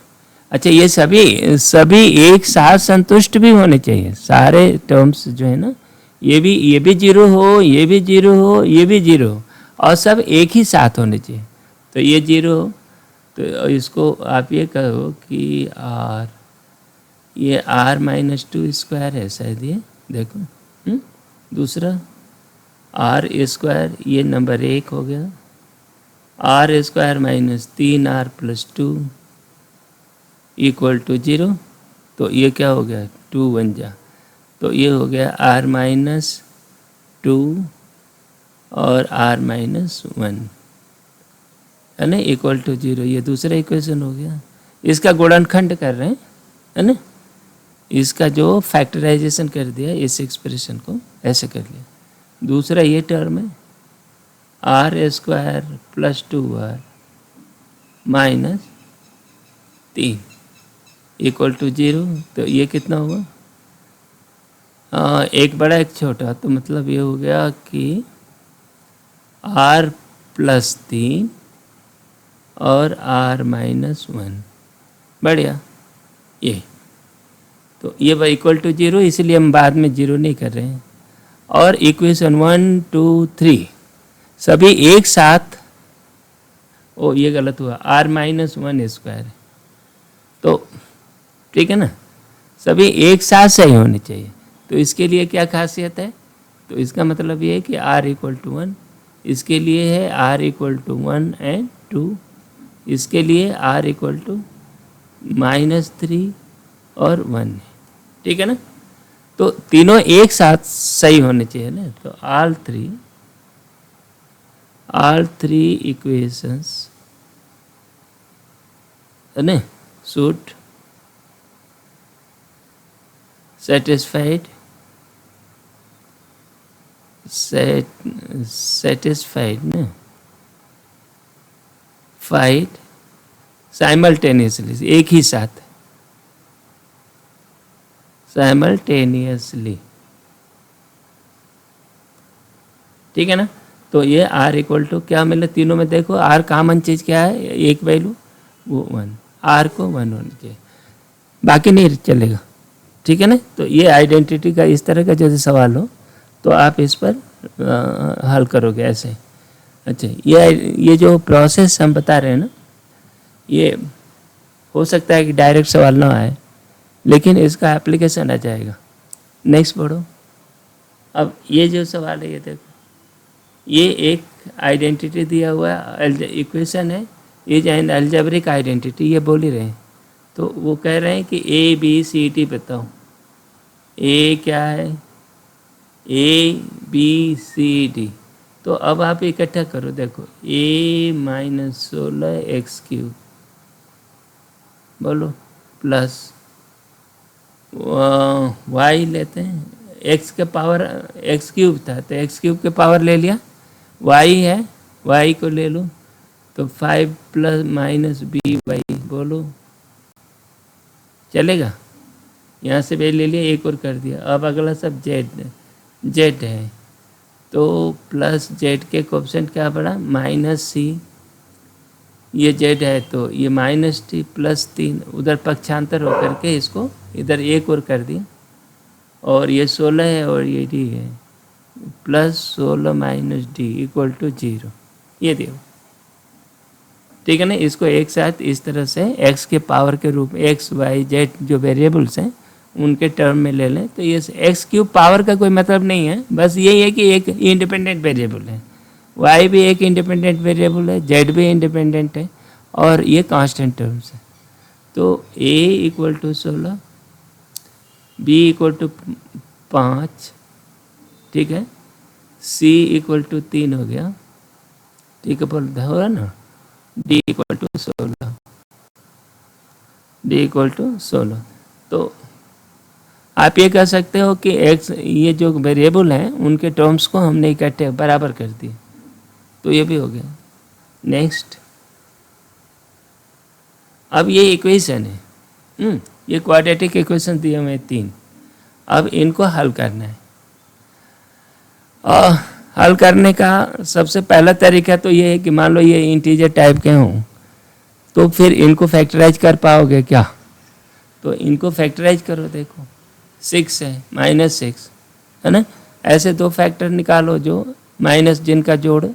अच्छा, ये सभी एक साथ संतुष्ट भी होने चाहिए, सारे टर्म्स जो है ना, ये भी 0 हो, ये भी 0 हो, ये भी 0 हो, और सब एक ही साथ होने चाहिए। तो ये 0 हो, तो इसको आप ये कहो कि आर, ये r माइनस 2 स्क्वायर है शायद, ये देखो। दूसरा आर स्क्वायर, ये नंबर 1 हो गया, r square minus 3r plus 2 equal to 0। तो ये क्या हो गया, 2 बन जा, तो ये हो गया r माइनस 2 और r माइनस 1, है ना, इक्वल टू 0। ये दूसरा इक्वेशन हो गया। इसका गुणनखंड कर रहे हैं, है ना, इसका जो फैक्टराइजेशन कर दिया, इस एक्सप्रेशन को ऐसे कर लिया। दूसरा ये टर्म है r square plus 2r minus 3 equal to 0। तो ये कितना हुआ, एक बड़ा एक छोटा, तो मतलब ये हो गया कि r प्लस 3 और r माइनस 1, बढ़िया। ये तो ये इक्वल टू 0, इसलिए हम बाद में 0 नहीं कर रहे हैं। और इक्वेशन 1 2 3 सभी एक साथ, ओ ये गलत हुआ, r माइनस 1 स्क्वायर, तो ठीक है ना, सभी एक साथ सही होने चाहिए। तो इसके लिए क्या खासियत है, तो इसका मतलब ये है कि r इक्वल टू 1, इसके लिए है r इक्वल टू 1 एंड 2, इसके लिए r इक्वल टू माइनस 3 और 1 है, ठीक है ना। तो तीनों एक साथ सही होने चाहिए ना। तो ऑल थ्री इक्वेशंस, है ना, शुड satisfied ना, फाइड साइमल्टेनियसली, एक ही साथ साइमल्टेनियसली, ठीक है ना। तो ये r इक्वल टू क्या मिले, तीनों में देखो r कॉमन चीज क्या है, एक वैल्यू वो 1, r को 1 होनी चाहिए, बाकी नहीं चलेगा, ठीक है ना। तो ये आइडेंटिटी का इस तरह का जैसे सवाल हो तो आप इस पर हल करोगे ऐसे। अच्छा, ये जो प्रोसेस हम बता रहे हैं ना, ये हो सकता है कि डायरेक्ट सवाल ना आए, लेकिन इसका एप्लीकेशन आ जाएगा। नेक्स्ट पढ़ो। अब ये जो सवाल है, ये देखो, ये एक आइडेंटिटी दिया हुआ इक्वेशन है, ये जो अलजेब्रिक आइडेंटिटी, ये बोल ही रहे हैं। तो वो कह रहे हैं कि ए बी सी डी बताओ। ए क्या है, ए बी सी डी। तो अब आप इकट्ठा करो, देखो ए माइनस 16 एक्स क्यूब, बोलो, प्लस वाई लेते हैं, एक्स के पावर एक्स क्यूब था तो एक्स क्यूब के पावर ले लिया, वाई है, वाई को ले लो, तो 5 प्लस माइनस बी वाई, बोलो, चलेगा। यहाँ से भी ले लिया, एक और कर दिया। अब अगला सब जेड है, तो प्लस जेड के कोएफिशिएंट क्या पड़ा, माइनस सी, ये जेड है तो ये माइनस टी प्लस 3, उधर पक्षांतर होकर के इसको इधर एक और कर दिया, और ये 16 है और ये डी है, plus 16 minus d equal to 0, ये देखो, ठीक है ना। इसको एक साथ इस तरह से एक्स के पावर के रूप में, एक्स वाई जेड जो वेरिएबल्स हैं उनके टर्म में ले लें, तो ये एक्स क्यूब पावर का कोई मतलब नहीं है, बस यही है कि एक इंडिपेंडेंट वेरिएबल है, वाई भी एक इंडिपेंडेंट वेरिएबल है, जेड भी इंडिपेंडेंट है, और ये कांस्टेंट टर्म्स है। तो A equal to 16, B equal to 5, ठीक है, सी इक्वल टू 3 हो गया, ठीक है, बोलते हो रहा ना, d equal to 16, d equal to 16। तो आप ये कह सकते हो कि एक्स, ये जो वेरिएबल हैं उनके टर्म्स को हमने इकट्ठे बराबर कर दिए, तो ये भी हो गया। नेक्स्ट, अब ये इक्वेशन है, ये क्वाड्रेटिक इक्वेशन दिए हुए 3, अब इनको हल करना है। और हल करने का सबसे पहला तरीका तो ये है कि मान लो ये इंटीजर टाइप के हों, तो फिर इनको फैक्टराइज कर पाओगे क्या? तो इनको फैक्टराइज करो, देखो 6 है, -6 है ना, ऐसे दो फैक्टर निकालो जो माइनस, जिनका जोड़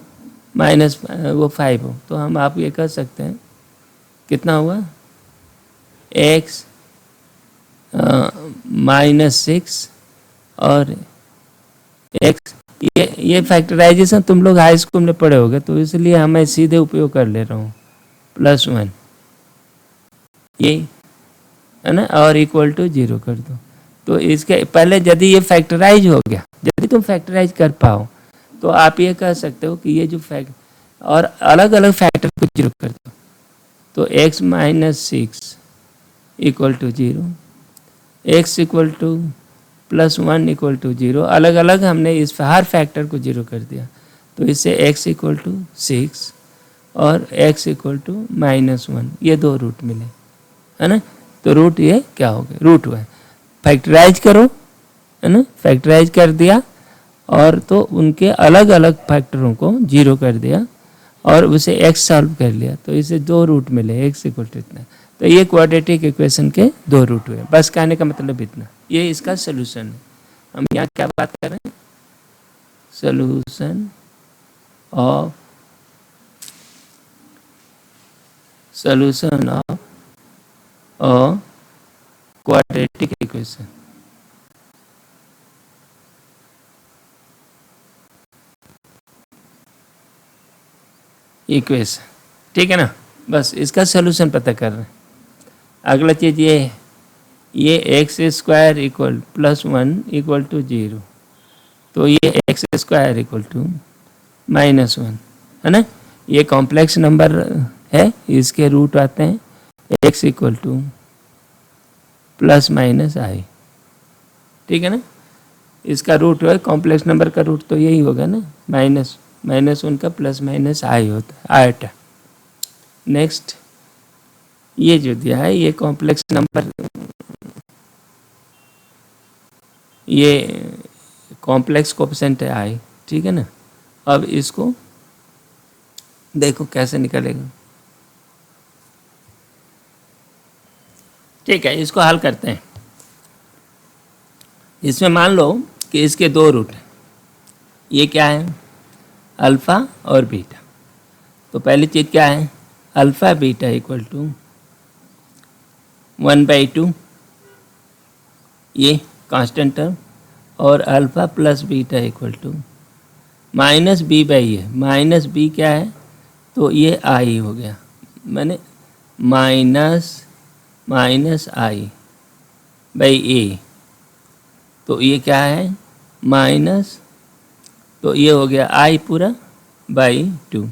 माइनस वो 5 हो। तो हम आप ये कर सकते हैं, कितना हुआ, x -6 और x, ये फैक्टराइजेशन तुम लोग हाई स्कूल में पढ़े होगे, तो इसलिए मैं सीधे उपयोग कर ले रहा हूँ, +1 ये है ना, और इक्वल टू 0 कर दो। तो इसके पहले यदि ये फैक्टराइज हो गया, यदि तुम फैक्टराइज कर पाओ, तो आप ये कह सकते हो कि ये जो फैक्ट और अलग अलग फैक्टर को 0 कर दो, तो x -6 equal to 0, x equal to +1 equal to 0, अलग अलग हमने इस हर फैक्टर को 0 कर दिया। तो इससे x इक्वल टू 6 और x इक्वल टू -1, ये दो रूट मिले, है ना। तो रूट ये क्या हो गया, रूट हुआ, फैक्टराइज करो, है ना, फैक्टराइज कर दिया और तो उनके अलग अलग फैक्टरों को 0 कर दिया और उसे x सॉल्व कर लिया, तो इसे दो रूट मिले, x इक्वल टू इतना। तो ये क्वाड्रेटिक इक्वेशन के दो रूट हुए। बस कहने का मतलब इतना, ये इसका सोल्यूशन है। हम यहाँ क्या बात कर रहे हैं, सोल्यूशन ऑफ क्वाड्रेटिक इक्वेशन। ठीक है ना, बस इसका सोल्यूशन पता कर रहे हैं। अगला चीज़ ये है, ये x² इक्वल +1 इक्वल टू 0, तो ये x² इक्वल टू -1 है ना, ये कॉम्प्लेक्स नंबर है, इसके रूट आते हैं x इक्वल टू ±i, ठीक है ना। इसका रूट है कॉम्प्लेक्स नंबर का रूट, तो यही होगा ना, -1 का ±i होता है, आयटा। नेक्स्ट, ये जो दिया है ये कॉम्प्लेक्स नंबर, ये कॉम्प्लेक्स कोएफिशिएंट है i, ठीक है ना। अब इसको देखो कैसे निकलेगा, ठीक है, इसको हल करते हैं। इसमें मान लो कि इसके दो रूट हैं, ये क्या है, अल्फ़ा और बीटा। तो पहली चीज़ क्या है, अल्फ़ा बीटा इक्वल टू 1/2, ये कांस्टेंट टर्म, और alpha plus beta equal to -b/a, -b क्या है, तो ये i हो गया, मैंने -i/a, तो ये क्या है माइनस, तो ये हो गया i पूरा /2,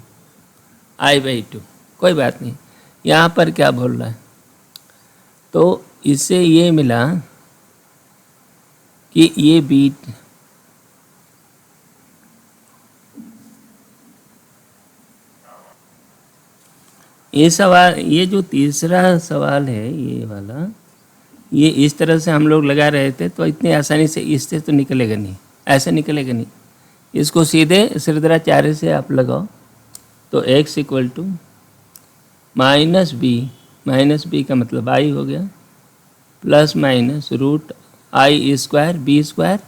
i/2, कोई बात नहीं। यहाँ पर क्या बोल रहा है, तो इससे ये मिला कि ये बीट, ये सवाल, ये जो तीसरा सवाल है ये वाला, ये इस तरह से हम लोग लगा रहे थे, तो इतनी आसानी से इससे तो निकलेगा नहीं, ऐसे निकलेगा नहीं। इसको सीधे सिरदराचार्य से आप लगाओ, तो x इक्वल टू -b का मतलब i हो गया, plus minus root i² b²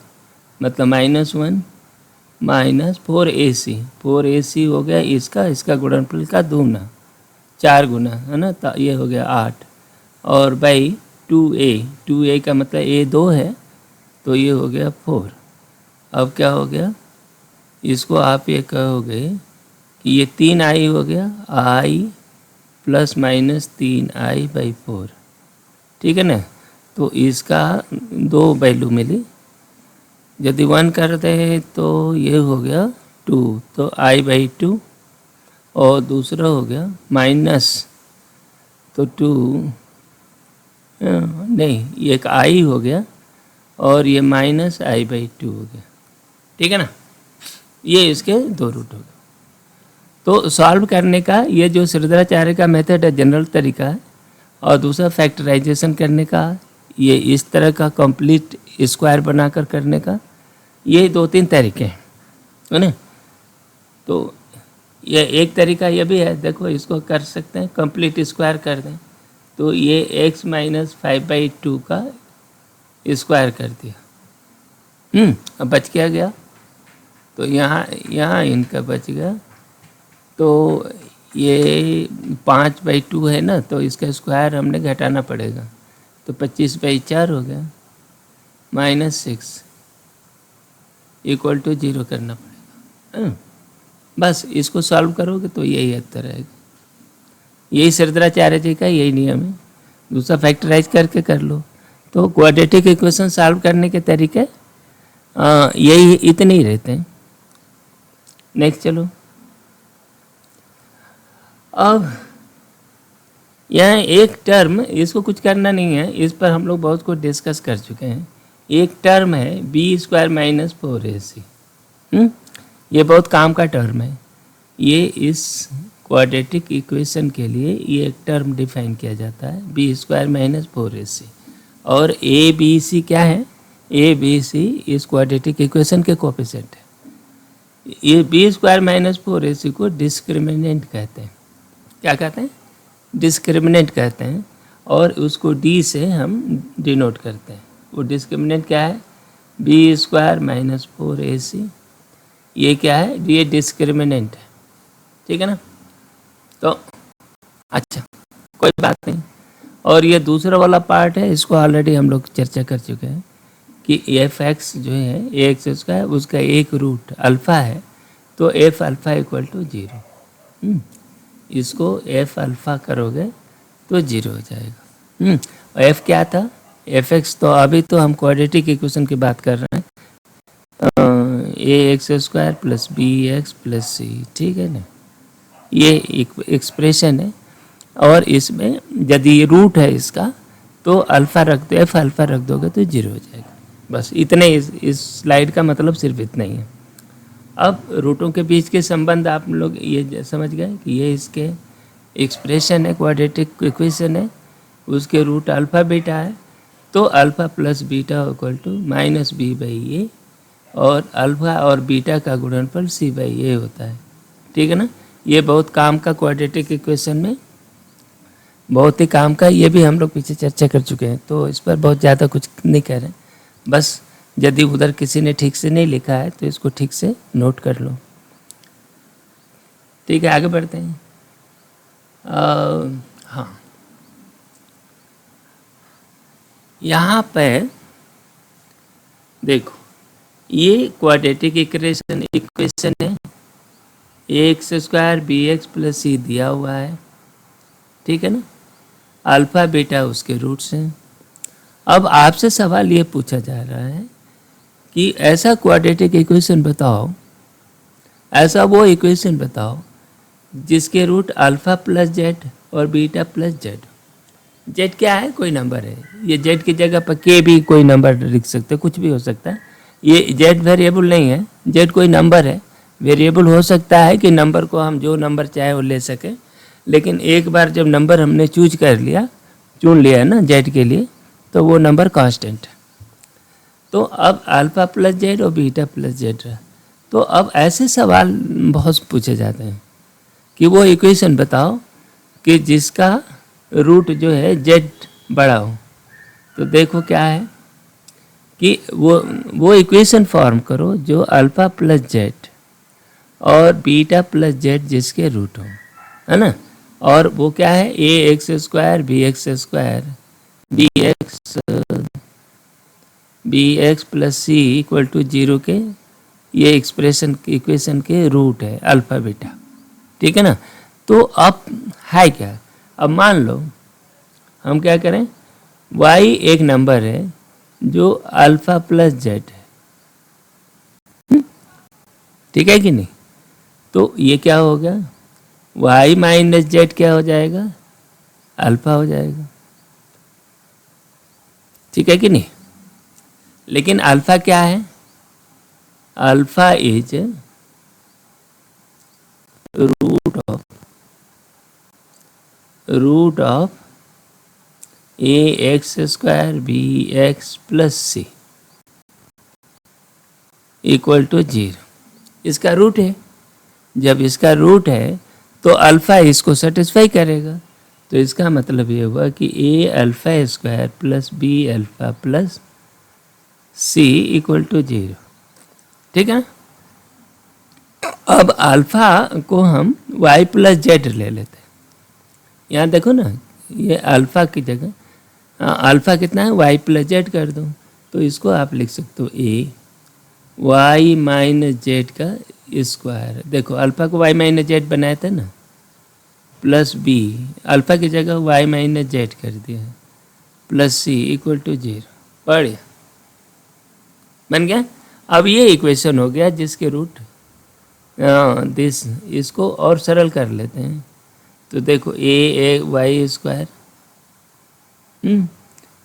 मतलब -1 माइनस 4ac हो गया इसका गुणनफल का दूना, 4 गुना, है ना, तो ये हो गया 8, और बाई 2a का मतलब a 2 है, तो ये हो गया 4। अब क्या हो गया, इसको आप ये कहोगे कि ये 3i हो गया, i ± 3i/4, ठीक है ना। तो इसका दो वैल्यू मिली, यदि 1 कर दे तो ये हो गया 2, तो i/2 और दूसरा हो गया माइनस, तो 2 नहीं, ये एक आई हो गया और ये माइनस i/2 हो गया, ठीक है ना। ये इसके 2 रूट हो गए। तो सॉल्व करने का ये जो श्रीधराचार्य का मेथड है, जनरल तरीका है, और दूसरा फैक्टराइजेशन करने का, ये इस तरह का कंप्लीट स्क्वायर बनाकर करने का, ये 2-3 तरीके हैं, है ना। तो ये एक तरीका ये भी है, देखो इसको कर सकते हैं, कंप्लीट स्क्वायर कर दें, तो ये x माइनस 5/2 का स्क्वायर कर दिया, अब बच क्या गया, तो यहाँ इनका बच गया, तो ये 5/2 है ना, तो इसका स्क्वायर हमने घटाना पड़ेगा, तो 25/4 हो गया, -6 = 0 करना पड़ेगा। बस इसको सॉल्व करोगे तो यही उत्तर रहेगा। यही श्रीधराचार्य जी का यही नियम है। दूसरा फैक्टराइज करके कर लो। तो क्वाड्रेटिक इक्वेशन सॉल्व करने के तरीके यही इतने ही रहते हैं। नेक्स्ट चलो। अब यहाँ एक टर्म, इसको कुछ करना नहीं है, इस पर हम लोग बहुत कुछ डिस्कस कर चुके हैं। एक टर्म है b² - 4ac। ये बहुत काम का टर्म है। ये इस क्वाड्रेटिक इक्वेशन के लिए ये एक टर्म डिफाइन किया जाता है, b² - 4ac। और a b c क्या है? a b c इस क्वाड्रेटिक इक्वेशन के कोएफिशिएंट है। ये b² - 4ac को डिस्क्रिमिनेंट कहते हैं। क्या कहते हैं? डिस्क्रिमिनेंट कहते हैं। और उसको d से हम डिनोट करते हैं। वो डिस्क्रिमिनेंट क्या है? b² - 4ac। ये क्या है? ये डिस्क्रिमिनेंट है, ठीक है ना। तो अच्छा, कोई बात नहीं। और ये दूसरा वाला पार्ट है, इसको ऑलरेडी हम लोग चर्चा कर चुके हैं कि f(x) जो है ax², उसका एक रूट अल्फ़ा है, तो f अल्फ़ा = 0। इसको f अल्फ़ा करोगे तो 0 हो जाएगा। और f क्या था? f(x), तो अभी तो हम क्वाड्रेटिक इक्वेशन की बात कर रहे हैं, ax² + bx + c, ठीक है ना। ये एक्सप्रेशन है। और इसमें यदि ये रूट है इसका, तो अल्फ़ा रख दो, f अल्फ़ा रख दोगे तो 0 हो जाएगा। बस इतने, इस स्लाइड का मतलब सिर्फ इतना ही है। अब रूटों के बीच के संबंध आप लोग ये समझ गए कि ये इसके एक्सप्रेशन है, क्वाड्रेटिक इक्वेशन है, उसके रूट अल्फ़ा बीटा है, तो अल्फ़ा + बीटा = -b/a, और अल्फ़ा और बीटा का गुणनफल c/a होता है, ठीक है ना। ये बहुत काम का क्वाड्रेटिक इक्वेशन में बहुत ही काम का, ये भी हम लोग पीछे चर्चा कर चुके हैं, तो इस पर बहुत ज़्यादा कुछ नहीं कह रहे। बस यदि उधर किसी ने ठीक से नहीं लिखा है तो इसको ठीक से नोट कर लो, ठीक है। आगे बढ़ते हैं। हाँ, यहाँ पे देखो, ये क्वाड्रेटिक इक्वेशन है, ax² bx + c दिया हुआ है, ठीक है ना। अल्फ़ा बीटा उसके रूट्स हैं। अब आपसे सवाल ये पूछा जा रहा है कि ऐसा क्वाड्रेटिक इक्वेशन बताओ, ऐसा वो इक्वेशन बताओ जिसके रूट अल्फ़ा + z और बीटा + z। z क्या है? कोई नंबर है। ये z की जगह पर k भी कोई नंबर लिख सकते, कुछ भी हो सकता है। ये z वेरिएबल नहीं है, z कोई नंबर है। वेरिएबल हो सकता है कि नंबर को हम जो नंबर चाहे वो ले सकें, लेकिन एक बार जब नंबर हमने चुन लिया ना z के लिए, तो वो नंबर कांस्टेंट है। तो अब अल्फ़ा + z और बीटा + z रहा। तो अब ऐसे सवाल बहुत पूछे जाते हैं कि वो इक्वेशन बताओ कि जिसका रूट जो है z बड़ा हो। तो देखो क्या है कि वो इक्वेशन फॉर्म करो जो अल्फ़ा + z और बीटा + z जिसके रूट हो, है ना। और वो क्या है? ax² bx + c = 0 के ये इक्वेशन के रूट है अल्फ़ा बीटा, ठीक है ना। तो अब है क्या? अब मान लो हम क्या करें, y एक नंबर है जो अल्फ़ा + z है, ठीक है कि नहीं। तो ये क्या हो गया? वाई माइनस जेड क्या हो जाएगा, अल्फा हो जाएगा। ठीक है कि नहीं? लेकिन अल्फा क्या है, alpha is root of A x square B x plus C equal to 0। इसका रूट है। जब इसका रूट है तो अल्फा इसको सेटिस्फाई करेगा। तो इसका मतलब ये हुआ कि A alpha squared plus B alpha plus C equal to 0। ठीक है। अब अल्फा को हम y प्लस जेड ले लेते हैं। यहाँ देखो ना, ये अल्फा की जगह अल्फा कितना है, y प्लस जेड कर दो, तो इसको आप लिख सकते हो ए वाई माइनस जेड का स्क्वायर। देखो अल्फा को y माइनस जेड बनाया था ना, प्लस बी, अल्फा की जगह y माइनस जेड कर दिया, प्लस सी इक्वल टू 0। बढ़िया, बन गया। अब ये इक्वेशन हो गया जिसके रूट दिस, इसको और सरल कर लेते हैं। तो देखो ए वाई स्क्वायर,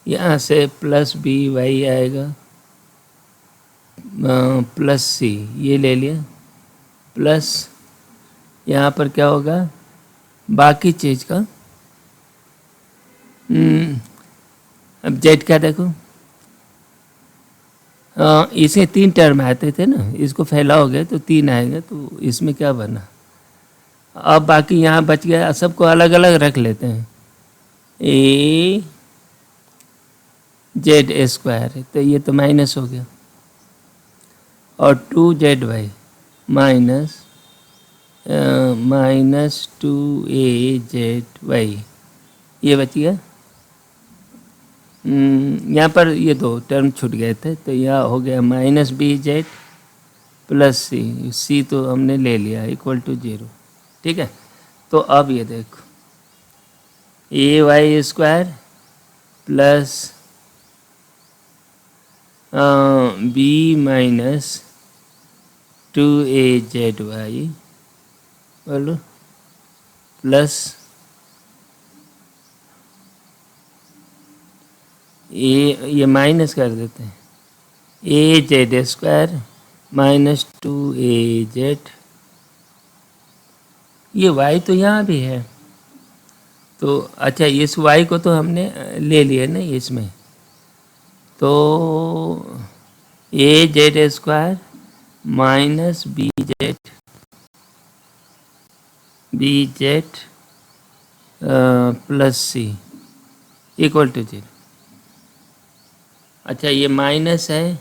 यहाँ से प्लस बी वाई आएगा, प्लस सी ये ले लिया, प्लस यहाँ पर क्या होगा, बाकी चीज़ का अब जेड का देखो, इसे 3 टर्म आते थे ना, इसको फैलाओगे तो 3 आएगा, तो इसमें क्या बना। अब बाकी यहाँ बच गया, सबको अलग अलग रख लेते हैं। ए जेड स्क्वायर, तो ये तो माइनस हो गया, और 2ZY माइनस 2AZY ये बच गया। यहाँ पर ये 2 टर्म छूट गए थे, तो यह हो गया माइनस BZ प्लस सी तो हमने ले लिया इक्वल टू 0। ठीक है। तो अब ये देखो AY square plus B minus 2AZY बोलो प्लस ये माइनस कर देते हैं, AZ स्क्वायर माइनस 2AZ, ये y तो यहाँ भी है, तो अच्छा इस y को तो हमने ले लिया ना इसमें, तो AZ square minus BZ plus C equal to 0। अच्छा ये माइनस है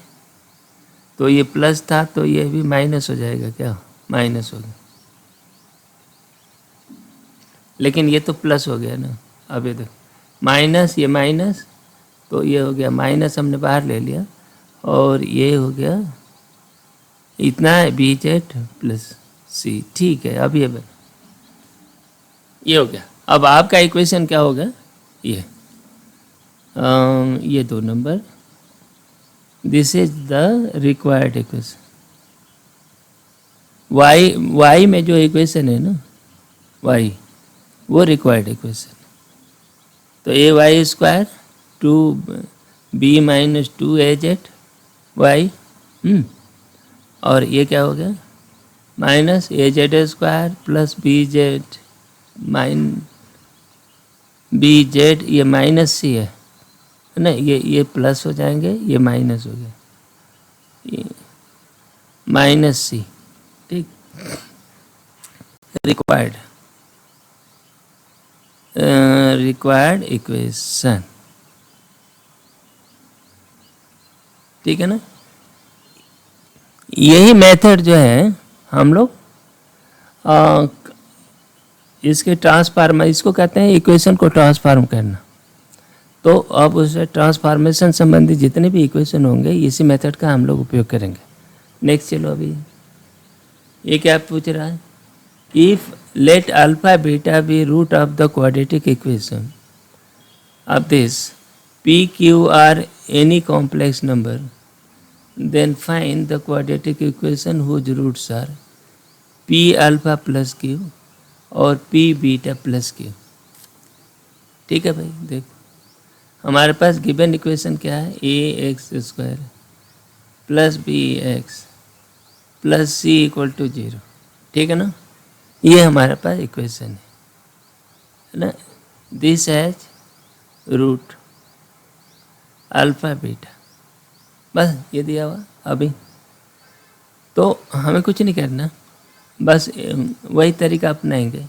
तो ये प्लस था, तो ये भी माइनस हो जाएगा, क्या माइनस हो गया, लेकिन ये तो प्लस हो गया ना। अब ये देखो माइनस, ये माइनस, तो ये हो गया माइनस, हमने बाहर ले लिया, और ये हो गया इतना है BZ प्लस सी। ठीक है, अब ये हो गया। अब आपका इक्वेशन क्या होगा, ये 2 number, this is the required equation. y में जो इक्वेशन है ना, y वो रिक्वायर्ड इक्वेशन। तो AY square 2B minus 2AZ y, और ये क्या हो गया minus AZ square plus BZ BZ, ये माइनस सी है ना, ये प्लस हो जाएंगे, ये माइनस हो गया, ये माइनस सी। ठीक, रिक्वायर्ड इक्वेशन। ठीक है ना। यही मेथड जो है हम लोग इसके ट्रांसफार्मर, इसको कहते हैं इक्वेशन को ट्रांसफार्म करना। तो अब उस ट्रांसफॉर्मेशन संबंधी जितने भी इक्वेशन होंगे इसी मेथड का हम लोग उपयोग करेंगे। नेक्स्ट चलो, अभी ये क्या पूछ रहा है, if let alpha beta be root of the quadratic equation of this p q r any complex number, then find the quadratic equation whose roots are p alpha plus q और p beta plus q. ठीक है भाई, देखो हमारे पास given equation क्या है, A x square plus B x plus C equal to 0। ठीक है ना, ये हमारे पास इक्वेशन है ना। This has root alpha beta, बस ये दिया हुआ। अभी तो हमें कुछ नहीं करना, बस वही तरीका अपनाएंगे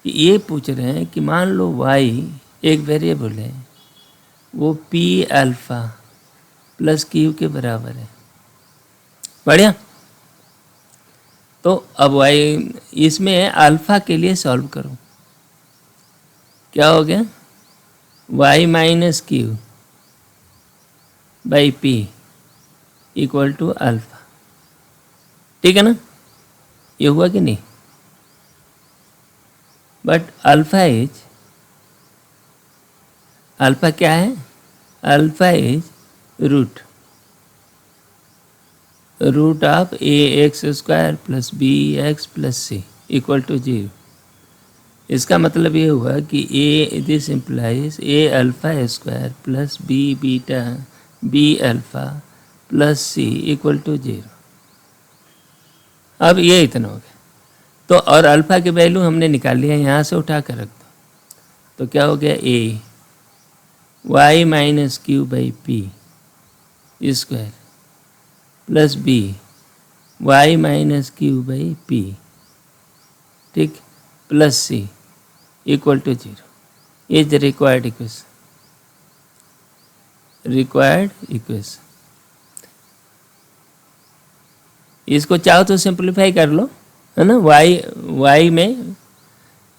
कि ये पूछ रहे हैं कि मान लो y एक वेरिएबल है, वो p अल्फ़ा प्लस क्यू के बराबर है। बढ़िया। तो अब y इसमें अल्फ़ा के लिए सॉल्व करो, क्या हो गया, y minus Q by p equal to alpha. ठीक है ना, ये हुआ कि नहीं। बट अल्फ़ा क्या है, alpha is root of A x square plus B x plus C equal to 0। इसका मतलब ये हुआ कि ए this implies A alpha square plus B beta B alpha plus C equal to 0। अब ये इतना हो गया। तो और अल्फ़ा की वैल्यू हमने निकाल लिया, यहाँ से उठा कर रख दो, तो क्या हो गया, A Y minus Q by P squared plus B Y minus Q by P, ठीक, plus C equal to 0 is the required equation. इसको चाहो तो सिंप्लीफाई कर लो, है ना। वाई में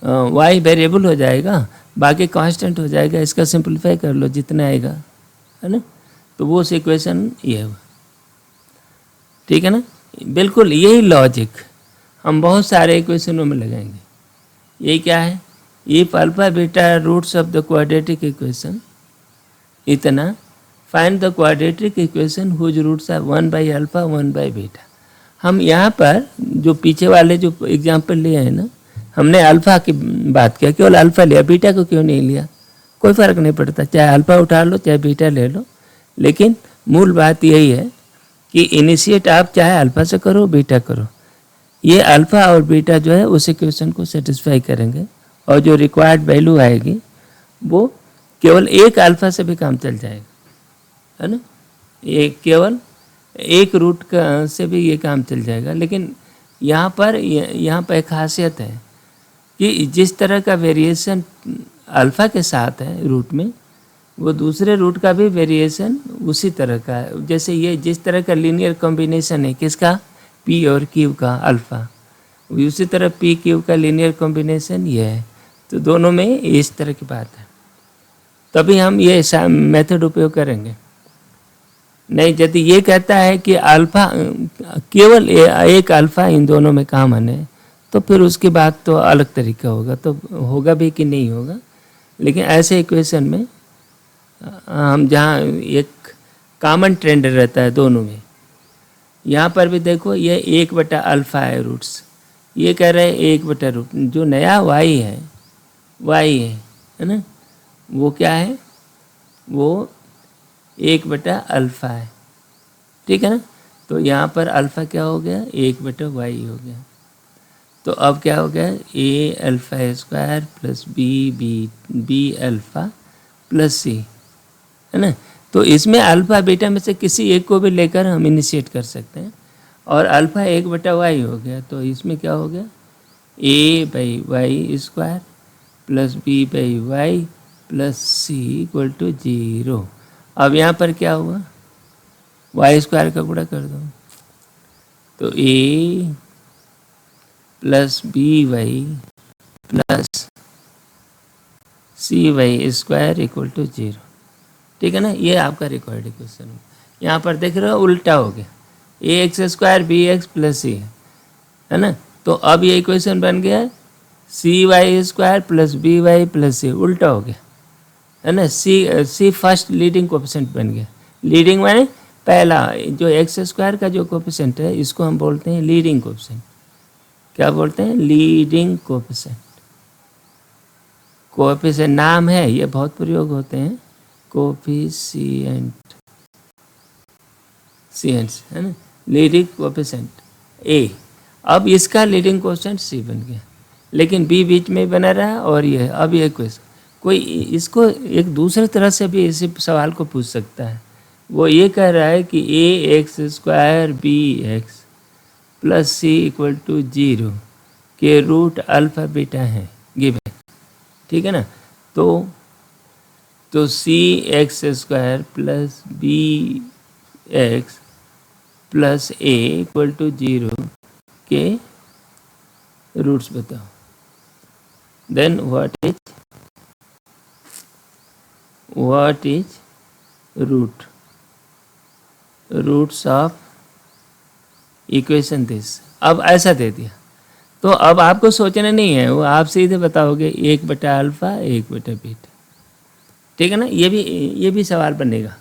वाई वेरिएबल हो जाएगा, बाकी कांस्टेंट हो जाएगा। इसका सिंप्लीफाई कर लो जितना आएगा, है ना। तो वो इक्वेशन ये हुआ। ठीक है ना, बिल्कुल यही लॉजिक हम बहुत सारे इक्वेशनों में लगाएंगे। ये क्या है, if alpha beta roots of the quadratic equation इतना, find the quadratic equation whose roots are 1 by alpha 1 by beta. हम यहाँ पर जो पीछे वाले जो एग्जाम्पल लिए हैं ना, हमने अल्फ़ा की बात किया, केवल अल्फ़ा लिया, बीटा को क्यों नहीं लिया, कोई फ़र्क नहीं पड़ता, चाहे अल्फ़ा उठा लो चाहे बीटा ले लो। लेकिन मूल बात यही है कि इनिशिएट आप चाहे अल्फ़ा से करो बीटा करो, ये अल्फ़ा और बीटा जो है उस इक्वेशन को सेटिस्फाई करेंगे, और जो रिक्वायर्ड वैल्यू आएगी वो केवल एक अल्फ़ा से भी काम चल जाएगा, है ना। ये केवल एक रूट का से भी ये काम चल जाएगा। लेकिन यहाँ पर एक खासियत है कि जिस तरह का वेरिएशन अल्फ़ा के साथ है रूट में, वो दूसरे रूट का भी वेरिएशन उसी तरह का है। जैसे ये जिस तरह का लीनियर कॉम्बिनेशन है किसका, पी और क्यू का अल्फ़ा, उसी तरह पी क्यू का लीनियर कॉम्बिनेशन ये है। तो दोनों में इस तरह की बात है, तभी हम ये मेथड उपयोग करेंगे। नहीं, यदि ये कहता है कि अल्फ़ा केवल एक अल्फ़ा इन दोनों में कॉमन है, तो फिर उसकी बात तो अलग तरीका होगा, तो होगा भी कि नहीं होगा। लेकिन ऐसे इक्वेशन में हम जहाँ एक कॉमन ट्रेंड रहता है दोनों में, यहाँ पर भी देखो ये 1/अल्फ़ा है रूट्स, ये कह रहे हैं 1/रूट, जो नया वाई है ना, वो क्या है, वो 1/अल्फ़ा है। ठीक है ना, तो यहाँ पर अल्फ़ा क्या हो गया, 1/वाई हो गया। तो अब क्या हो गया, A alpha square plus B alpha plus C, है ना। तो इसमें अल्फ़ा बीटा में से किसी एक को भी लेकर हम इनिशिएट कर सकते हैं, और अल्फ़ा 1/वाई हो गया। तो इसमें क्या हो गया, A by Y squared plus B by Y plus C equal to 0। अब यहाँ पर क्या हुआ, वाई स्क्वायर का गुणा कर दो, तो A plus B Y plus C Y squared equal to 0। ठीक है ना, ये आपका रिक्वायर्ड इक्वेशन है। यहाँ पर देख रहे हो उल्टा हो गया, A x square B x plus C है ना। तो अब ये इक्वेशन बन गया C Y squared plus B Y plus C, उल्टा हो गया, है ना। सी फर्स्ट लीडिंग कोफिशिएंट बन गया। लीडिंग माने पहला, जो एक्स स्क्वायर का जो कोफिशिएंट है इसको हम बोलते हैं लीडिंग कोफिशिएंट। क्या बोलते हैं, लीडिंग कोफिशिएंट। कोएफिशिएंट नाम है, ये बहुत प्रयोग होते हैं, कोएफिशिएंट है ना, लीडिंग कोएफिशिएंट ए। अब इसका लीडिंग कोएफिशिएंट सी बन गया, लेकिन बी बीच में बना रहा और ये अब ये क्वेश्चन कोई इसको एक दूसरे तरह से भी इसी सवाल को पूछ सकता है। वो ये कह रहा है कि A x square B x plus C equal to 0 के रूट अल्फा बीटा हैं गिवन, ठीक है ना। तो C X square plus B x plus A equal to 0 के रूट्स बताओ। Then what is roots of equation this. अब ऐसा दे दिया तो अब आपको सोचना नहीं है, वो आप सीधे बताओगे 1/अल्फा 1/बीटा, ठीक है ना। ये भी सवाल बनेगा।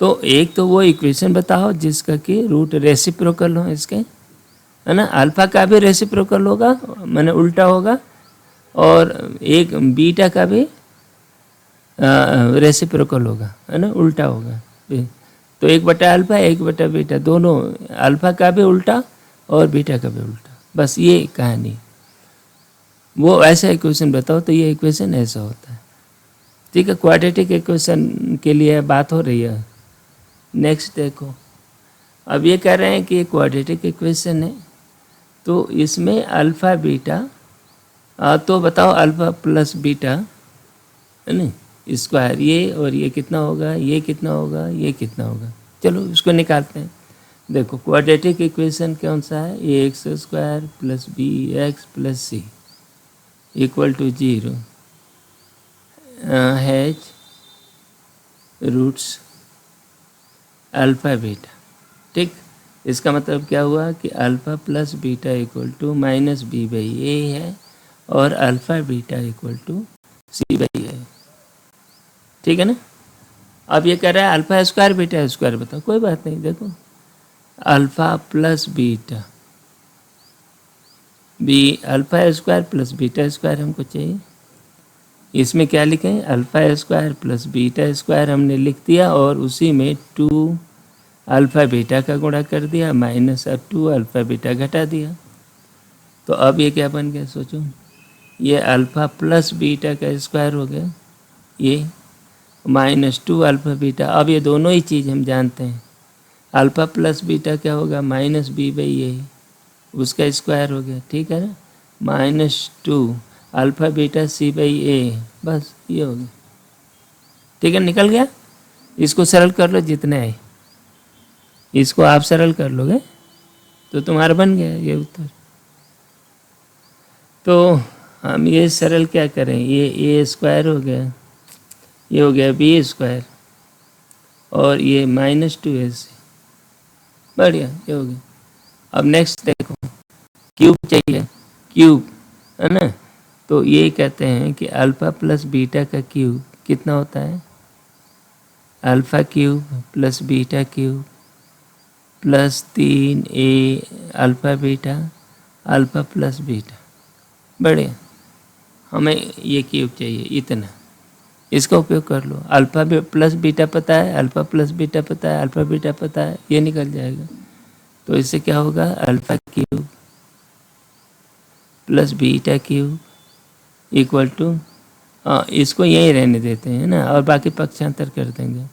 तो एक तो वो इक्वेशन बताओ जिसका कि रूट रेसिप्रोकल हो इसके, है ना। अल्फा का भी रेसिप्रोकल होगा, माने उल्टा होगा, और एक बीटा का भी रेसिप्रोकल होगा, है ना, उल्टा होगा। तो 1/अल्फा 1/बीटा, दोनों अल्फा का भी उल्टा और बीटा का भी उल्टा, बस ये कहानी। वो ऐसा इक्वेशन बताओ तो ये इक्वेशन ऐसा होता है, ठीक है। क्वाड्रेटिक इक्वेशन के लिए बात हो रही है। नेक्स्ट देखो, अब ये कह रहे हैं कि क्वाड्रेटिक इक्वेशन है, तो इसमें अल्फा बीटा, तो बताओ अल्फा प्लस बीटा, है ना, स्क्वायर, ये और ये कितना होगा, ये कितना होगा, ये कितना होगा। चलो इसको निकालते हैं। देखो क्वाड्रेटिक इक्वेशन कौन सा है, A x square plus B x plus C equal to 0 has roots alpha beta, ठीक। इसका मतलब क्या हुआ कि alpha plus beta equal to minus B by A है, और alpha beta equal to C by A, ठीक है ना। अब ये कह रहा है अल्फा स्क्वायर बीटा स्क्वायर बताओ, कोई बात नहीं। देखो alpha plus beta, alpha squared plus beta square हमको चाहिए। इसमें क्या लिखें, alpha squared plus beta square हमने लिख दिया, और उसी में 2 अल्फा बीटा का गुणा कर दिया, माइनस 2 अल्फा बीटा घटा दिया। तो अब ये क्या बन गया सोचो, ये अल्फा प्लस बीटा का स्क्वायर हो गया, ये माइनस 2 अल्फा बीटा। अब ये दोनों ही चीज़ हम जानते हैं, अल्फा प्लस बीटा क्या होगा, माइनस बी बाई ए, उसका स्क्वायर हो गया, ठीक है ना, minus 2 alpha beta C by A, बस ये हो गया, ठीक है, निकल गया। इसको सरल कर लो जितने है, इसको आप सरल कर लोगे तो तुम्हारा बन गया ये उत्तर। तो हम ये सरल क्या करें, ये ए स्क्वायर हो गया, ये हो गया बी स्क्वायर, और ये माइनस 2ac, बढ़िया, ये हो गया। अब नेक्स्ट देखो, क्यूब चाहिए, क्यूब, है ना। तो ये कहते हैं कि अल्फा प्लस बीटा का क्यूब कितना होता है, alpha cube plus beta cube plus 3a alpha beta alpha plus beta, बढ़िया। हमें ये क्यूब चाहिए इतना, इसका उपयोग कर लो। अल्फा प्लस बीटा पता है, अल्फा प्लस बीटा पता है, अल्फा बीटा पता है, ये निकल जाएगा। तो इससे क्या होगा, alpha cube plus beta cube equal to, इसको यहीं रहने देते हैं ना, और बाकी पक्षांतर कर देंगे।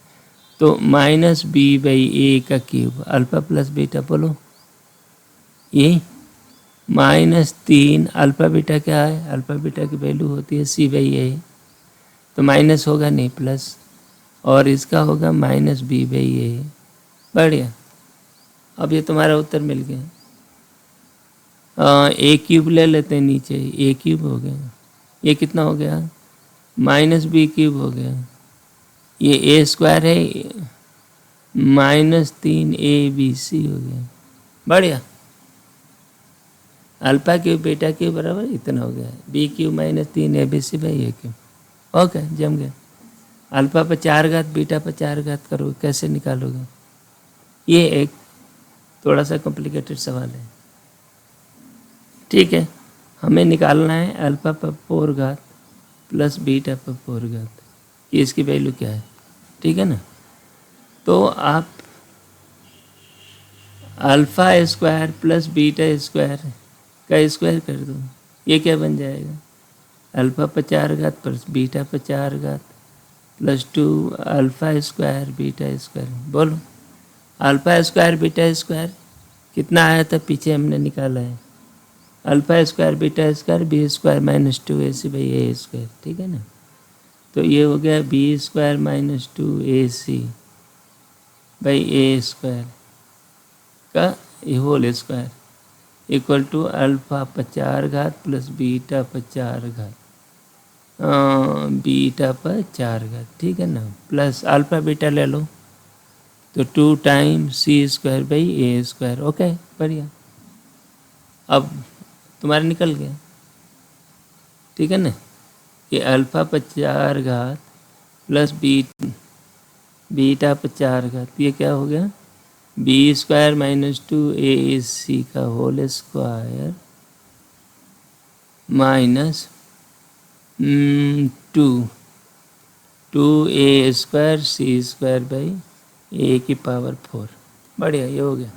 तो माइनस बी बाई ए का क्यूब, अल्फा प्लस बीटा बोलो, ये माइनस 3 अल्फा बीटा क्या है, अल्फा बीटा की वैल्यू होती है सी बाई ए, तो माइनस होगा नहीं प्लस, और इसका होगा माइनस बी बाई ए, बढ़िया। अब ये तुम्हारा उत्तर मिल गया। ए क्यूब ले लेते हैं नीचे, ए क्यूब हो गया, ये कितना हो गया, माइनस बी क्यूब हो गया, ये ए स्क्वायर है, माइनस 3abc हो गया, बढ़िया। अल्फा क्यूब बीटा क्यूब बराबर इतना हो गया, b cube minus 3abc by a cube, okay, जम गया। अल्फा पर 4 घात बीटा पर 4 घात करो, कैसे निकालोगे, ये एक थोड़ा सा कॉम्प्लिकेटेड सवाल है, ठीक है। हमें निकालना है अल्फा पर 4 घात प्लस बीटा पर 4 घात, ये इसकी वैल्यू क्या है, ठीक है ना। तो आप alpha square plus beta square का स्क्वायर कर दो, ये क्या बन जाएगा, अल्फ़ा पर 4 घात प्लस बीटा पर 4 घात plus 2 alpha square beta square. बोलो अल्फ़ा स्क्वायर बीटा स्क्वायर कितना आया था, पीछे हमने निकाला है, alpha square beta square B square minus 2ac/a², ठीक है ना। तो ये हो गया बी स्क्वायर माइनस 2ac/a² का whole square equal to alpha पर 4 घात प्लस बीटा पर 4 घात, बीटा पर 4 घात, ठीक है ना, प्लस अल्फ़ा बीटा ले लो तो 2 टाइम्स c²/a²। ओके बढ़िया, अब तुम्हारा निकल गया, ठीक है ना, कि अल्फ़ा पर 4 घात प्लस बीटा पर 4 घात, ये क्या हो गया, बी स्क्वायर माइनस 2ac का whole square minus 2a² c²/a की पावर 4। बढ़िया, ये हो गया,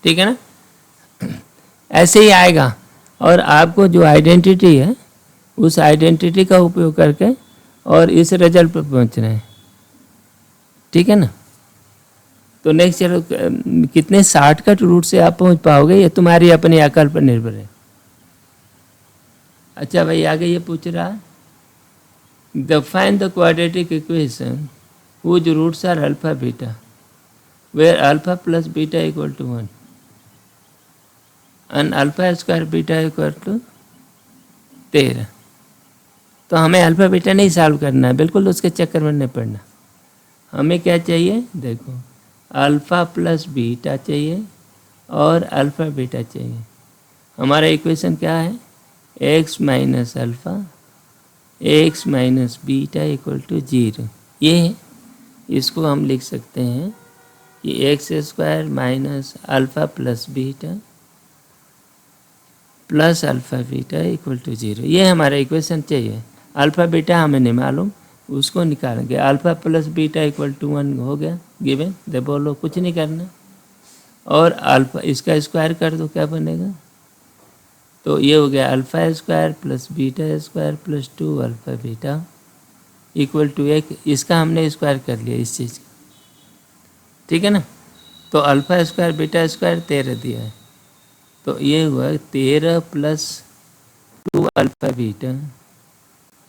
ठीक है ना। ऐसे ही आएगा, और आपको जो आइडेंटिटी है उस आइडेंटिटी का उपयोग करके और इस रिजल्ट पर पहुंचना है, ठीक है ना। तो नेक्स्ट चलो, कितने शॉर्टकट रूट से आप पहुंच पाओगे ये तुम्हारी अपनी अकल पर निर्भर है। अच्छा भाई, आगे ये पूछ रहा है, the find the quadratic equation whose roots are alpha beta where alpha plus beta equal to 1 and alpha square beta equal to 13। तो हमें अल्फा बीटा नहीं सॉल्व करना है, बिल्कुल उसके चक्कर में नहीं पड़ना। हमें क्या चाहिए, देखो अल्फ़ा प्लस बीटा चाहिए और अल्फ़ा बीटा चाहिए। हमारा इक्वेशन क्या है, x minus alpha x minus beta equal to 0। ये है, इसको हम लिख सकते हैं कि x² minus alpha plus beta plus alpha beta equal to 0। ये हमारा इक्वेशन चाहिए। अल्फ़ा बीटा हमें नहीं मालूम, उसको निकालेंगे। Alpha plus beta equal to 1 हो गया गिवन, दे बोलो कुछ नहीं करना, और अल्फ़ा इसका स्क्वायर कर दो, क्या बनेगा, तो ये हो गया alpha square plus beta square plus 2 alpha beta equal to 1। इसका हमने स्क्वायर कर लिया इस चीज़ का, ठीक है ना। तो अल्फ़ा स्क्वायर बीटा स्क्वायर 13 दिया है, तो ये हुआ 13 plus 2 alpha beta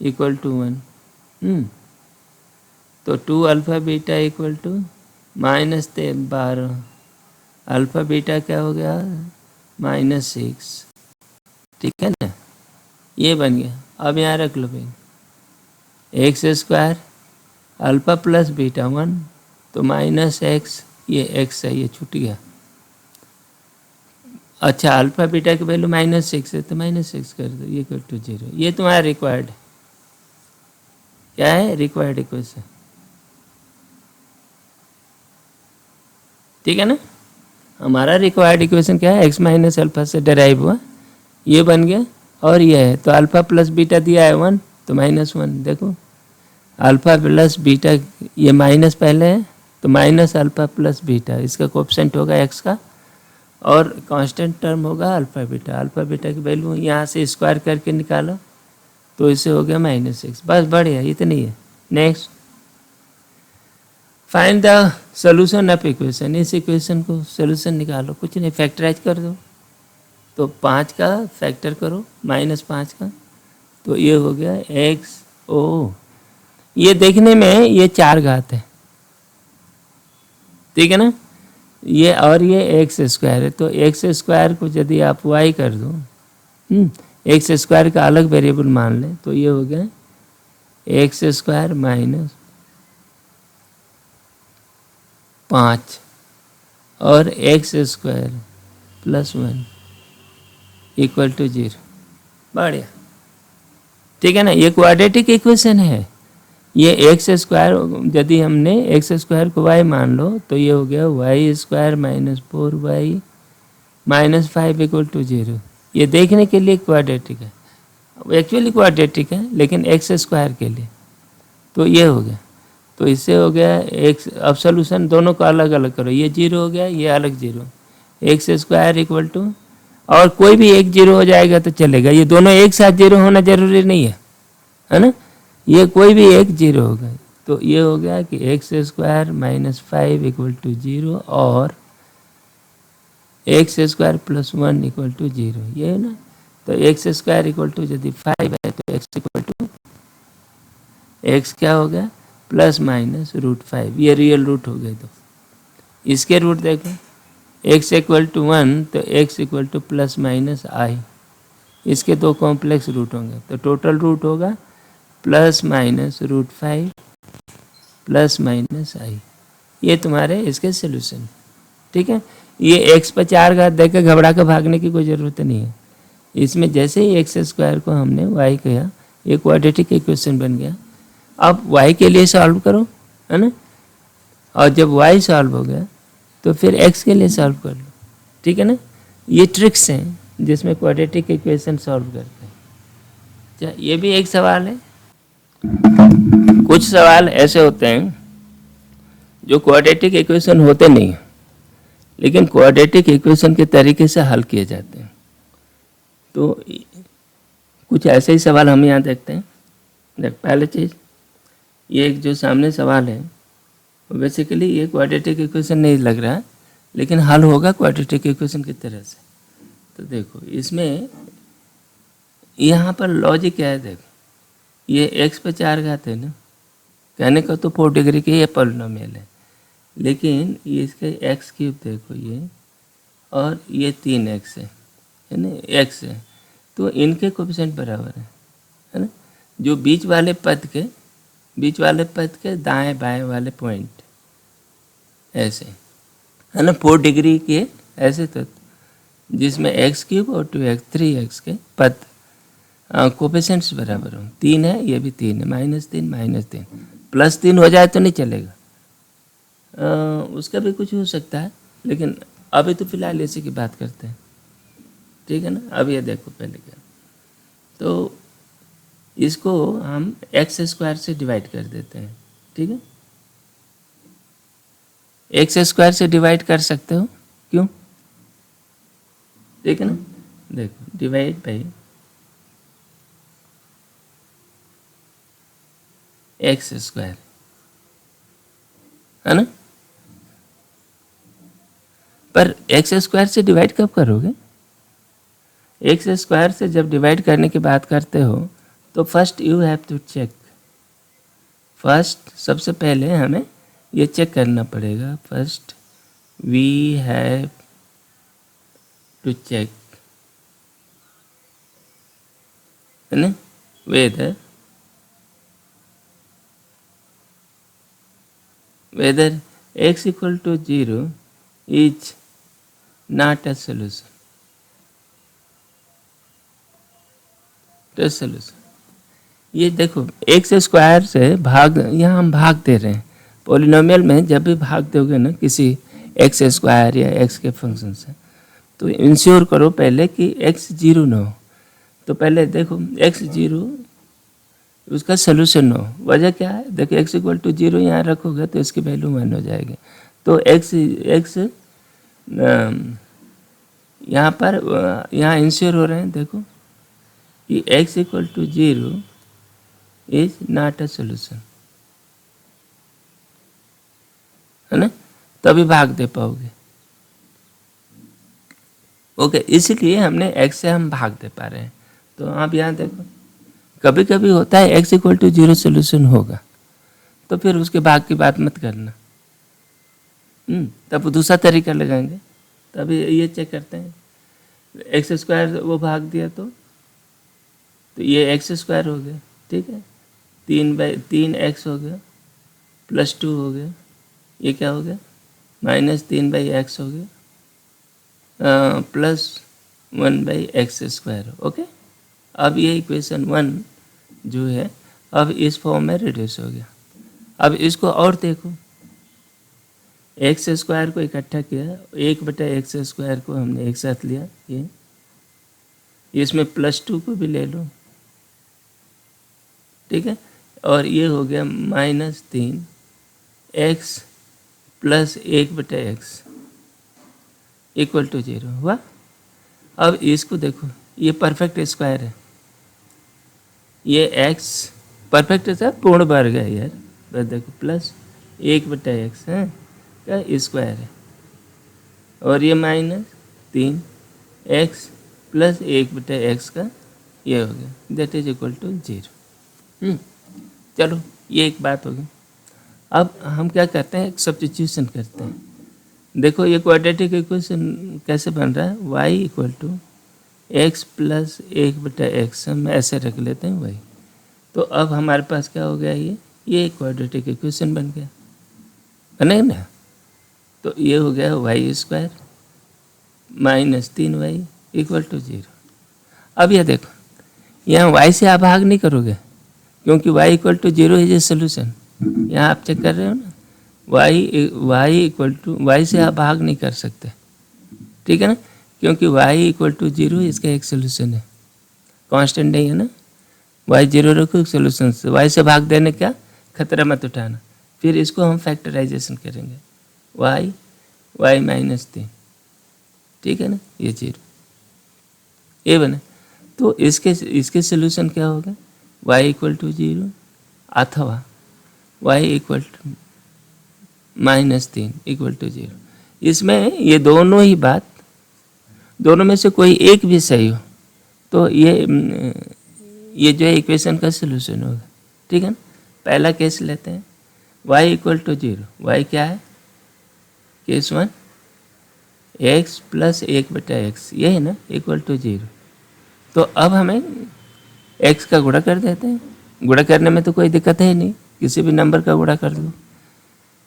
equal to 1। तो 2 alpha beta equal to minus 12, alpha beta क्या हो गया, -6, ठीक है ना, ये बन गया। अब यहाँ रख लो भाई, x² अल्फ़ा प्लस बीटा 1 तो -x, ये x है, ये छूट गया। अच्छा, अल्फ़ा बीटा की वैल्यू -6 है तो -6 कर दो, ये इक्वल टू 0। ये तुम्हारा रिक्वायर्ड क्या है, रिक्वायर्ड इक्वेशन, ठीक है ना। हमारा रिक्वायर्ड इक्वेशन क्या है, x माइनस अल्फ़ा से डेराइव हुआ, ये बन गया, और ये है तो अल्फ़ा प्लस बीटा दिया है 1 तो -1। देखो अल्फ़ा प्लस बीटा, ये माइनस पहले है तो माइनस अल्फ़ा प्लस बीटा, इसका कोएफिशिएंट होगा x का, और कांस्टेंट टर्म होगा अल्फ़ा बीटा। अल्फ़ा बीटा की वैल्यू यहाँ से स्क्वायर करके निकालो तो इसे हो गया -6। बस बढ़िया, इतनी है। Next, find the solution of equation. इस इक्वेशन को सोल्यूशन निकालो, कुछ नहीं, फैक्टराइज कर दो। तो 5 का फैक्टर करो -5 का, तो ये हो गया x। ये देखने में ये 4 घात है, ठीक है ना, ये और ये x² है, तो x² को यदि आप y कर दो, x² का अलग वेरिएबल मान लें, तो ये हो गया x² माइनस 5 और x² प्लस 1 इक्वल टू 0। बढ़िया, ठीक है ना, ये क्वाड्रेटिक इक्वेशन है। ये x² यदि हमने x² को y मान लो तो ये हो गया y² minus 4y minus 5 equal to 0। ये देखने के लिए क्वाड्रेटिक है। एक्चुअली क्वाड्रेटिक है लेकिन एक्स स्क्वायर के लिए, तो ये हो गया। तो इससे हो गया एक्स। अब सोल्यूशन दोनों को अलग अलग करो, ये जीरो हो गया, ये अलग zero, x square equal to, और कोई भी एक जीरो हो जाएगा तो चलेगा, ये दोनों एक साथ जीरो होना जरूरी नहीं है ना, ये कोई भी एक जीरो होगा। तो ये हो गया कि x squared minus 5 equal to zero और X square plus 1 equal to zero, ये है ना। तो एक्स स्क्वायर इक्वल टू यदि 5 है तो एक्स इक्वल टू एक्स क्या हो गया प्लस माइनस √5, ये रियल रूट हो गए। तो इसके रूट देखो, एक्स इक्वल टू 1 तो X equal to plus minus I, इसके दो कॉम्प्लेक्स रूट होंगे, तो टोटल रूट होगा plus minus √5 plus minus I. ये तुम्हारे इसके सोल्यूशन, ठीक है। ये एक्स पर 4 घात देकर घबरा कर भागने की कोई ज़रूरत नहीं है। इसमें जैसे ही एक्स स्क्वायर को हमने वाई किया, ये क्वाड्रेटिक इक्वेशन बन गया। अब वाई के लिए सॉल्व करो, है ना, और जब वाई सॉल्व हो गया तो फिर एक्स के लिए सॉल्व कर लो, ठीक है ना। ये ट्रिक्स हैं जिसमें क्वाड्रेटिक इक्वेशन सॉल्व करते हैं। अच्छा, ये भी एक सवाल है। कुछ सवाल ऐसे होते हैं जो क्वाड्रेटिक इक्वेशन होते नहीं लेकिन क्वाड्रेटिक इक्वेशन के तरीके से हल किए जाते हैं। तो कुछ ऐसे ही सवाल हम यहाँ देखते हैं। देख, पहले चीज़, ये एक जो सामने सवाल है बेसिकली ये क्वाड्रेटिक इक्वेशन नहीं लग रहा है, लेकिन हल होगा क्वाड्रेटिक इक्वेशन की तरह से। तो देखो इसमें यहाँ पर लॉजिक क्या है, देखो ये एक्स पर 4 घात है ना, कहने का तो 4 डिग्री के ये पॉलिनोमियल है, लेकिन ये इसके एक्स क्यूब देखो ये, और ये 3x है ना, एक्स है, तो इनके कोफिशिएंट बराबर है ना। जो बीच वाले पद के दाएं बाएं वाले पॉइंट ऐसे है ना, 4 डिग्री के ऐसे तत्व जिसमें एक्स क्यूब और 2x 3x के पद कोफिशिएंट्स बराबर हो। 3 है, ये भी 3 है, -3 -3 +3 हो जाए तो नहीं चलेगा, उसका भी कुछ हो सकता है, लेकिन अभी तो फिलहाल इसी की बात करते हैं, ठीक है ना। अब ये देखो पहले क्या, तो इसको हम एक्स स्क्वायर से डिवाइड कर देते हैं, ठीक है। एक्स स्क्वायर से डिवाइड कर सकते हो, क्यों, ठीक है ना। देखो डिवाइड बाई एक्स स्क्वायर, है ना। पर एक्स स्क्वायर से डिवाइड कब करोगे, एक्स स्क्वायर से जब डिवाइड करने की बात करते हो तो first you have to check, first सबसे पहले हमें ये चेक करना पड़ेगा, first we have to check, है ना, whether x equal to 0 is not a solution, ये देखो एक्स स्क्वायर से भाग, यहाँ हम भाग दे रहे हैं पॉलिनोमियल में, जब भी भाग दोगे ना किसी एक्स स्क्वायर या एक्स के फंक्शन से, तो इंश्योर करो पहले कि एक्स 0 ना हो। तो पहले देखो एक्स 0 उसका सोल्यूशन हो, वजह क्या है, देखो x इक्वल टू 0 यहाँ रखोगे तो इसकी वैल्यू 1 हो जाएगी। तो x यहाँ पर यहाँ इंश्योर हो रहे हैं, देखो कि x equal to 0 is not a solution, है ना, तभी भाग दे पाओगे। ओके, इसलिए हमने x से हम भाग दे पा रहे हैं। तो आप यहाँ देखो कभी कभी होता है x इक्वल टू 0 सोल्यूशन होगा, तो फिर उसके भाग की बात मत करना, तब दूसरा तरीका लगाएंगे। तब ये चेक करते हैं, एक्स स्क्वायर वो भाग दिया तो ये एक्स स्क्वायर हो गया, ठीक है, 3/3x हो गया, +2 हो गया, ये क्या हो गया -3/x हो गया, +1/x²। ओके, अब ये इक्वेशन 1 जो है अब इस फॉर्म में रिड्यूस हो गया। अब इसको और देखो, एक्स स्क्वायर को इकट्ठा किया, 1/x² को हमने एक साथ लिया, ये इसमें +2 को भी ले लो, ठीक है। और ये हो गया -3x plus 1/x equal to 0 हुआ। अब इसको देखो, ये परफेक्ट स्क्वायर है, ये x परफेक्ट था, पूर्ण वर्ग है यार, बस देखो प्लस 1/x है का स्क्वायर है, और ये -3x प्लस 1/x का ये हो गया, दैट इज इक्वल टू 0। चलो ये एक बात होगी। अब हम क्या करते हैं, एक सब्स्टिट्यूशन करते हैं। देखो ये क्वाड्रेटिक इक्वेशन कैसे बन रहा है, y equal to x plus 1/x, हम ऐसे रख लेते हैं y। तो अब हमारे पास क्या हो गया, ये क्वाड्रेटिक इक्वेशन बन गया, बनेगा ना। तो ये हो गया y² -3y इक्वल टू 0। अब ये देखो, यहाँ y से आप भाग नहीं करोगे, क्योंकि y equal to 0 is a solution. यहाँ आप चेक कर रहे हो ना, y इक्वल टू y से आप भाग नहीं कर सकते, ठीक है ना, क्योंकि y इक्वल टू 0 इसका एक सोल्यूशन है, कांस्टेंट नहीं है ना। y 0 रखो सोल्यूशन से, y से भाग देने का खतरा मत उठाना। फिर इसको हम फैक्टराइजेशन करेंगे, y -3, ठीक है ना, ये 0 ये बने। तो इसके सोल्यूशन क्या होगा, y इक्वल टू 0 अथवा y equal to -3 equal to 0। इसमें ये दोनों ही बात, दोनों में से कोई एक भी सही हो तो ये जो है इक्वेशन का सोल्यूशन होगा, ठीक है ना। पहला केस लेते हैं, y इक्वल टू 0, y क्या है, केस 1 x प्लस 1/x, ये है ना, इक्वल टू 0। तो अब हमें x का गुणा कर देते हैं, गुणा करने में तो कोई दिक्कत है नहीं, किसी भी नंबर का गुणा कर दो,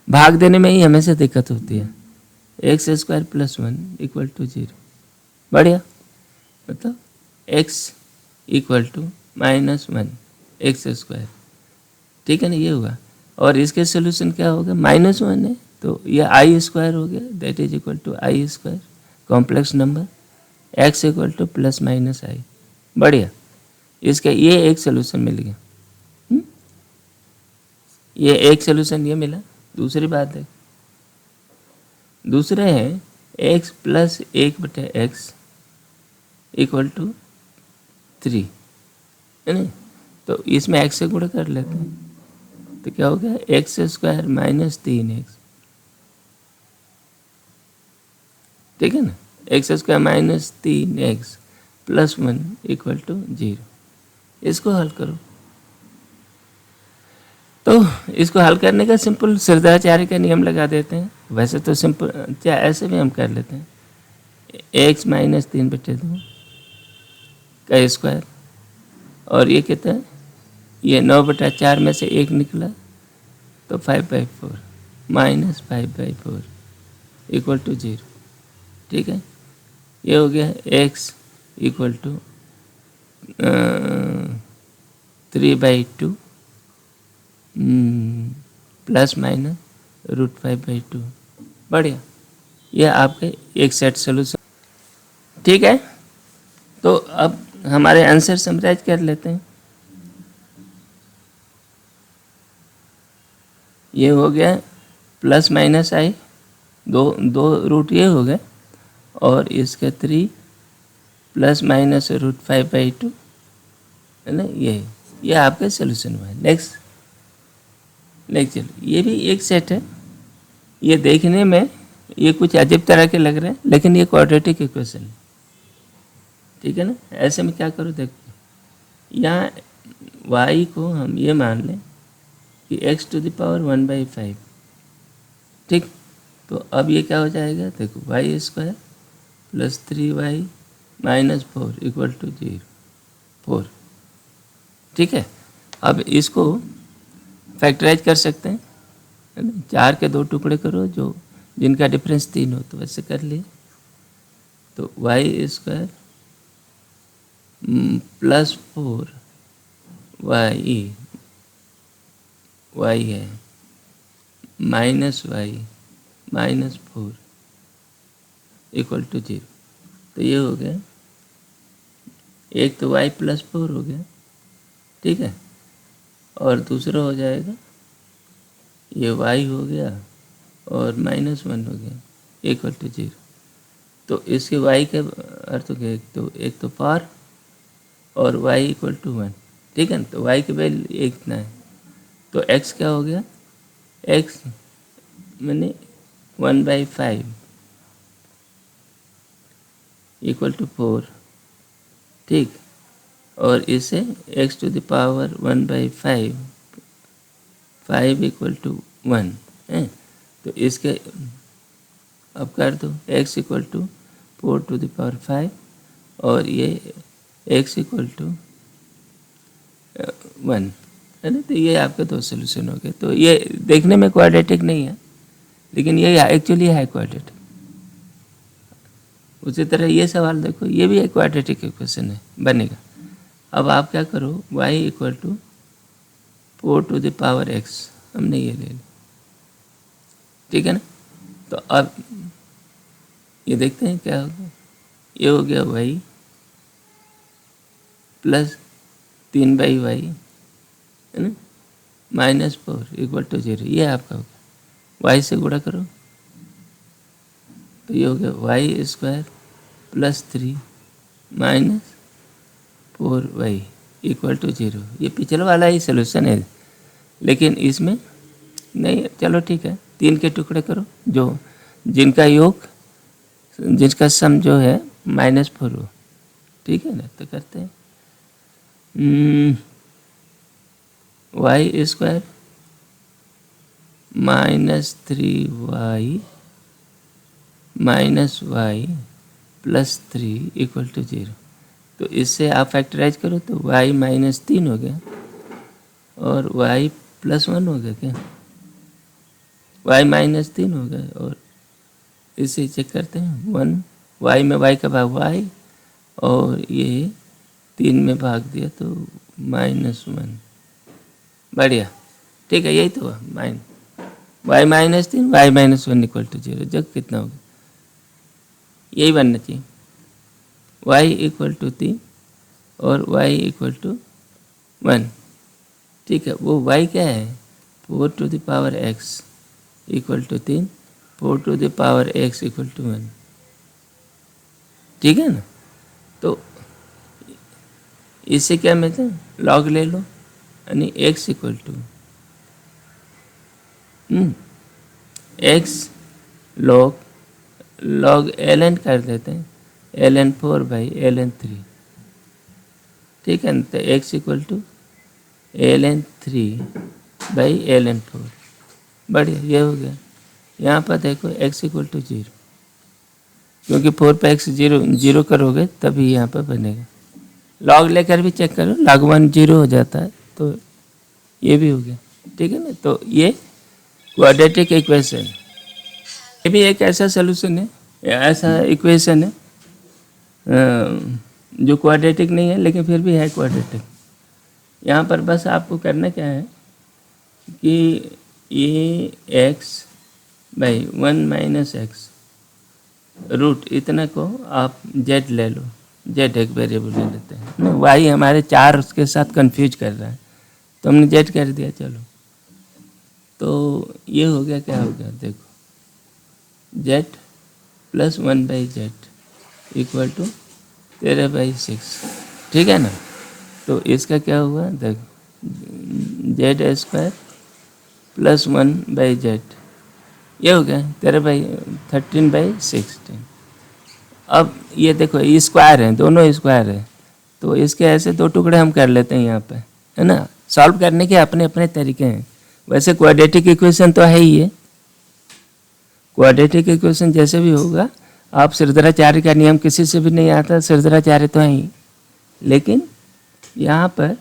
भाग देने में ही हमेशा दिक्कत होती है। x² प्लस 1 इक्वल टू 0, बढ़िया, मतलब x इक्वल टू -1 x², ठीक है ना, ये हुआ। और इसके सोल्यूशन क्या होगा, -1 है तो ये i² हो गया, that is equal to i², complex number, x equal to plus minus i, बढ़िया। इसका ये एक सोल्यूशन मिल गया, ये एक सोल्यूशन ये मिला। दूसरी बात है, दूसरे हैं x plus 1/x equal to 3, है ना। तो इसमें x से गुणा कर लेते हैं, तो क्या हो गया, x² -3x, ठीक है ना, x² -3x plus 1 equal to 0। इसको हल करो, तो इसको हल करने का सिंपल सिद्धाचार्य का नियम लगा देते हैं। वैसे तो सिंपल क्या, ऐसे भी हम कर लेते हैं, x -3/2 का स्क्वायर, और ये कितना है, ये 9/4 में से 1 निकला तो 5/4 -5/4 इक्वल टू 0, ठीक है। ये हो गया x equal to 3/2 plus minus √5/2, बढ़िया। यह आपके एक सेट सोल्यूशन, ठीक है। तो अब हमारे आंसर समराइज कर लेते हैं। ये हो गया प्लस माइनस i, दो रूट ये हो गए, और इसका 3 प्लस माइनस √5/2, है ना, ये आपका सोल्यूशन हुआ है। नेक्स्ट चलो, ये भी एक सेट है, ये देखने में ये कुछ अजीब तरह के लग रहे हैं, लेकिन ये क्वाड्रेटिक इक्वेशन है, ठीक है ना। ऐसे में क्या करो, देखो यहाँ y को हम ये मान लें कि x⁵ ठीक। तो अब ये क्या हो जाएगा, देखो y² plus 3y - 4 equal to 0, 4, ठीक है। अब इसको फैक्टराइज कर सकते हैं, है ना, 4 के 2 टुकड़े करो जो जिनका डिफरेंस 3 हो, तो वैसे कर लिए। तो y² प्लस 4 y है माइनस y -4 इक्वल टू 0। तो ये हो गया, एक तो y +4 हो गया, ठीक है, और दूसरा हो जाएगा ये y हो गया और -1 हो गया इक्वल टू 0। तो इसके y के अर्थ हो गया एक तो पार और y इक्वल टू 1, ठीक है ना। तो y की वैल्यू एक इतना है, तो x क्या हो गया, x मैंने 1/5 इक्वल टू 4, ठीक। और इसे x to the power 1/5 5 equal to 1 है। तो इसके अब कर दो x equal to 4 to the power 5 और ये x इक्वल टू 1 है ना। तो ये आपके दो सोल्यूशन हो गए। तो ये देखने में क्वाड्रेटिक नहीं है, लेकिन ये एक्चुअली है क्वाड्रेटिक। उसी तरह ये सवाल देखो, ये भी एक क्वाड्रेटिक इक्वेशन है, बनेगा। अब आप क्या करो, y equal to 4 to the power x, हमने ये ले लिया, ठीक है ना। तो अब ये देखते हैं क्या होगा। ये हो गया y प्लस 3/y है ना -4 इक्वल टू 0। ये आपका हो गया, y से गुणा करो तो ये हो गया y² plus 3 -4y equal to 0। ये पिछले वाला ही सोल्यूशन है, लेकिन इसमें नहीं। चलो ठीक है, 3 के टुकड़े करो जो जिनका योग, जिसका सम जो है -4 हो, ठीक है ना। तो करते हैं y² -3y -y plus 3 equal to 0। तो इससे आप फैक्टराइज करो तो y -3 हो गया और y प्लस 1 हो गया, क्या y -3 हो गया। और इसे चेक करते हैं 1, y में y का भाग y और ये 3 में भाग दिया तो -1, बढ़िया, ठीक है। यही तो हुआ y -3 y -1 इक्वल टू 0। जब कितना होगा, यही बनना चाहिए, y इक्वल टू 3 और y इक्वल टू 1, ठीक है। वो y क्या है, 4 to the power x equal to 3, 4 to the power x equal to 1, ठीक है ना। तो इससे क्या मिलता है, लॉग ले लो, यानी x equal to x log ln कर देते हैं, ln 4/ln 3, ठीक है ना। तो x equal to ln 3/ln 4, बढ़िया, ये हो गया। यहाँ पर देखो x इक्वल टू 0, क्योंकि 4 पे x 0 करोगे तभी यहाँ पर बनेगा। लॉग लेकर भी चेक करो, log 1 0 हो जाता है, तो ये भी हो गया, ठीक है ना। तो ये क्वाड्रेटिक इक्वेशन, ये भी एक ऐसा सोल्यूशन है, ऐसा इक्वेशन है जो क्वाड्रेटिक नहीं है लेकिन फिर भी है क्वाड्रेटिक। यहाँ पर बस आपको करना क्या है कि ये x/1 - x रूट इतना को आप z ले लो, z एक वेरिएबल ले लेते हैं ना। y हमारे 4 उसके साथ कंफ्यूज कर रहा है, तो हमने z कर दिया। चलो, तो ये हो गया, क्या हो गया देखो, z plus 1/z equal to 13/6, ठीक है ना। तो इसका क्या हुआ देखो, z² प्लस 1/z, ये हो गया 13/16। अब ये देखो, ये स्क्वायर है, दोनों स्क्वायर है, तो इसके ऐसे दो टुकड़े हम कर लेते हैं यहाँ पे, है ना। सॉल्व करने के अपने अपने तरीके हैं। वैसे क्वाड्रेटिक इक्वेशन तो है ही है, क्वाड्रेटिक इक्वेशन जैसे भी होगा, आप श्रीधराचार्य का नियम किसी से भी नहीं आता, श्रीधराचार्य तो है ही। लेकिन यहाँ पर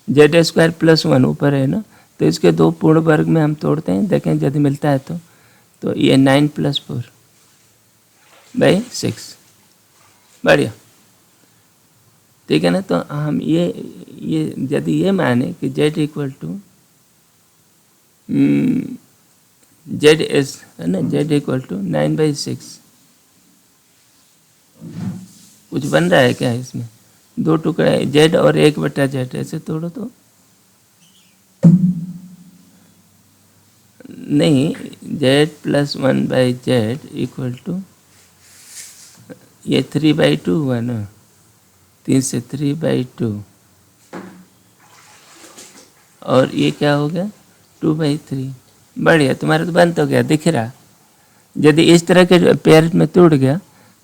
z² प्लस 1 ऊपर है ना, तो इसके दो पूर्ण वर्ग में हम तोड़ते हैं, देखें यदि मिलता है तो ये 9 + 4/6, बढ़िया, ठीक है ना। तो हम ये यदि ये माने कि z इक्वल टू ZS है ना, z इक्वल टू 9/6, कुछ बन रहा है क्या इसमें, दो टुकड़े z और 1/z ऐसे तोड़ो तो नहीं, z+1/z इक्वल टू ये 3/2 हुआ ना, 3 से 3/2 और ये क्या हो गया 2/3। बढ़िया, तुम्हारा तो बंद हो गया, दिख रहा। यदि इस तरह के पेयर में टूट गया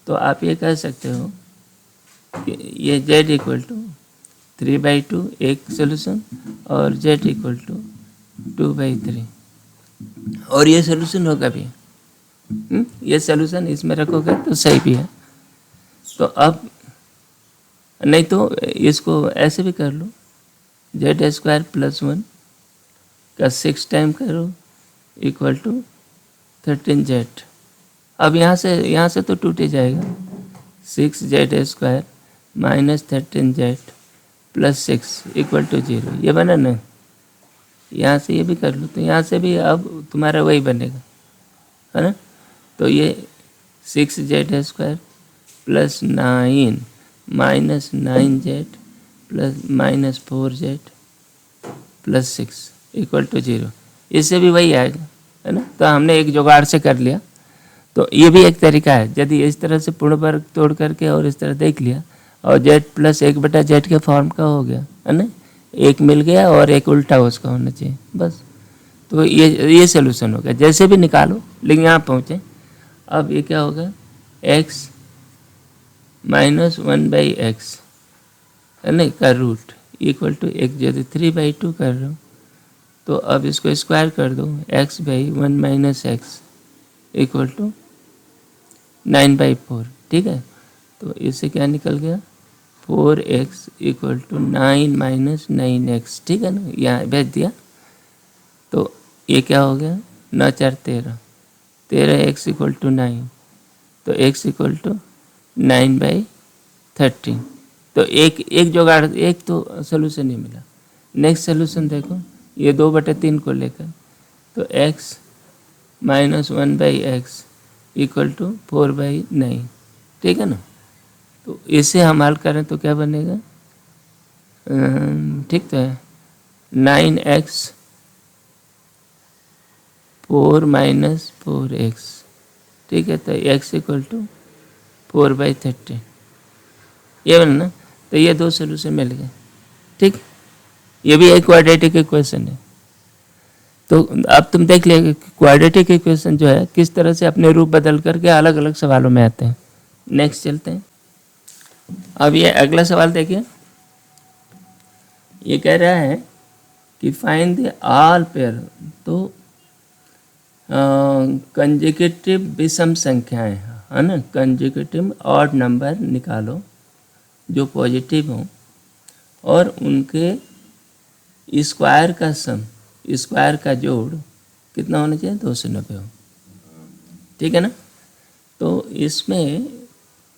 तो आप ये कह सकते हो कि ये z इक्वल टू 3/2 एक सोल्यूशन और z इक्वल टू 2/3 और ये सोल्यूशन होगा भी। ये सोल्यूशन इसमें रखोगे तो सही भी है। तो अब नहीं तो इसको ऐसे भी कर लो, z² + 1 का 6 टाइम करो इक्वल टू 13z। अब यहाँ से तो टूट ही जाएगा, 6z² - 13z + 6 इक्वल टू 0। ये बना ना, यहाँ से ये भी कर लो तो यहाँ से भी अब तुम्हारा वही बनेगा, है ना। तो ये 6z² + 9 - 9z + -4z + 6 equal to 0। इससे भी वही आएगा, है ना। तो हमने एक जुगाड़ से कर लिया। तो ये भी एक तरीका है, यदि इस तरह से पूर्ण वर्ग तोड़ करके और इस तरह देख लिया और z + 1/z के फॉर्म का हो गया, है ना। एक मिल गया और एक उल्टा उसका होना चाहिए, बस। तो ये सोल्यूशन होगा, जैसे भी निकालो, लेकिन यहाँ पहुँचे। अब ये क्या होगा, x - 1/x, है ना, का रूट इक्वल टू एक, यदि 3/2 कर रहा हूँ तो अब इसको स्क्वायर कर दो, x/1 - x इक्वल टू 9/4। ठीक है, तो इससे क्या निकल गया, 4x इक्वल टू 9 - 9x। ठीक है ना, यहाँ भेज दिया। तो ये क्या हो गया, 9 × 4 = 13 x इक्वल टू 9, तो x इक्वल टू 9/13। तो एक जुगाड़, एक तो सोल्यूशन ही मिला। नेक्स्ट सोल्यूशन देखो, ये 2/3 को लेकर, तो x - 1/x इक्वल टू 4/9। ठीक है ना। तो इसे हम हल करें तो क्या बनेगा, ठीक तो है, 9x 4 - 4x। ठीक है, तो x इक्वल टू 4/13, ये बना ना। तो ये दो सोल्यूशन मिल गए। ठीक, ये भी एक क्वाड्रेटिक इक्वेशन है। तो अब तुम देख लिया क्वाड्रेटिक इक्वेशन जो है किस तरह से अपने रूप बदल करके अलग अलग सवालों में आते हैं। नेक्स्ट चलते हैं। अब ये अगला सवाल देखिए, ये कह रहा है कि फाइंड द ऑल पेयर। तो कंसेक्यूटिव विषम संख्याएं, है ना, कंसेक्यूटिव ऑड नंबर निकालो जो पॉजिटिव हो और उनके स्क्वायर का सम, स्क्वायर का जोड़ कितना होना चाहिए, 290 हो। ठीक है ना। तो इसमें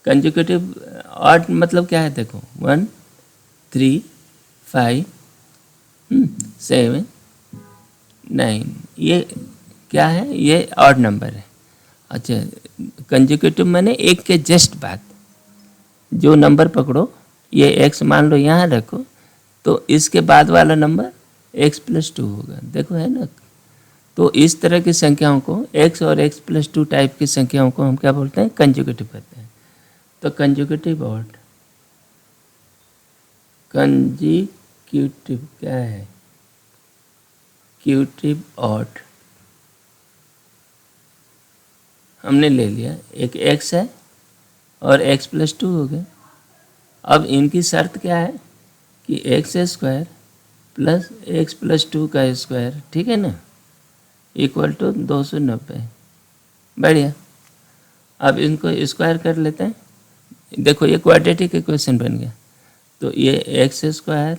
कंसेक्यूटिव ऑड मतलब क्या है, देखो 1 3 5 7 9, ये क्या है, ये ऑड नंबर है। अच्छा, कंसेक्यूटिव माने एक के जस्ट बाद जो नंबर पकड़ो, ये x मान लो यहाँ रखो, तो इसके बाद वाला नंबर x + 2 होगा। देखो है ना। तो इस तरह की संख्याओं को, x और x + 2 टाइप की संख्याओं को हम क्या बोलते हैं, कंसेक्यूटिव कहते हैं। तो कंसेक्यूटिव ऑड, कंसेक्यूटिव क्या है, क्यूटिव ऑड हमने ले लिया, एक x है और x + 2 हो गया। अब इनकी शर्त क्या है कि x² + x + 2 का स्क्वायर, ठीक है ना, इक्वल टू 290। बढ़िया, अब इनको स्क्वायर कर लेते हैं। देखो ये क्वाड्रेटिक इक्वेशन बन गया। तो ये x²,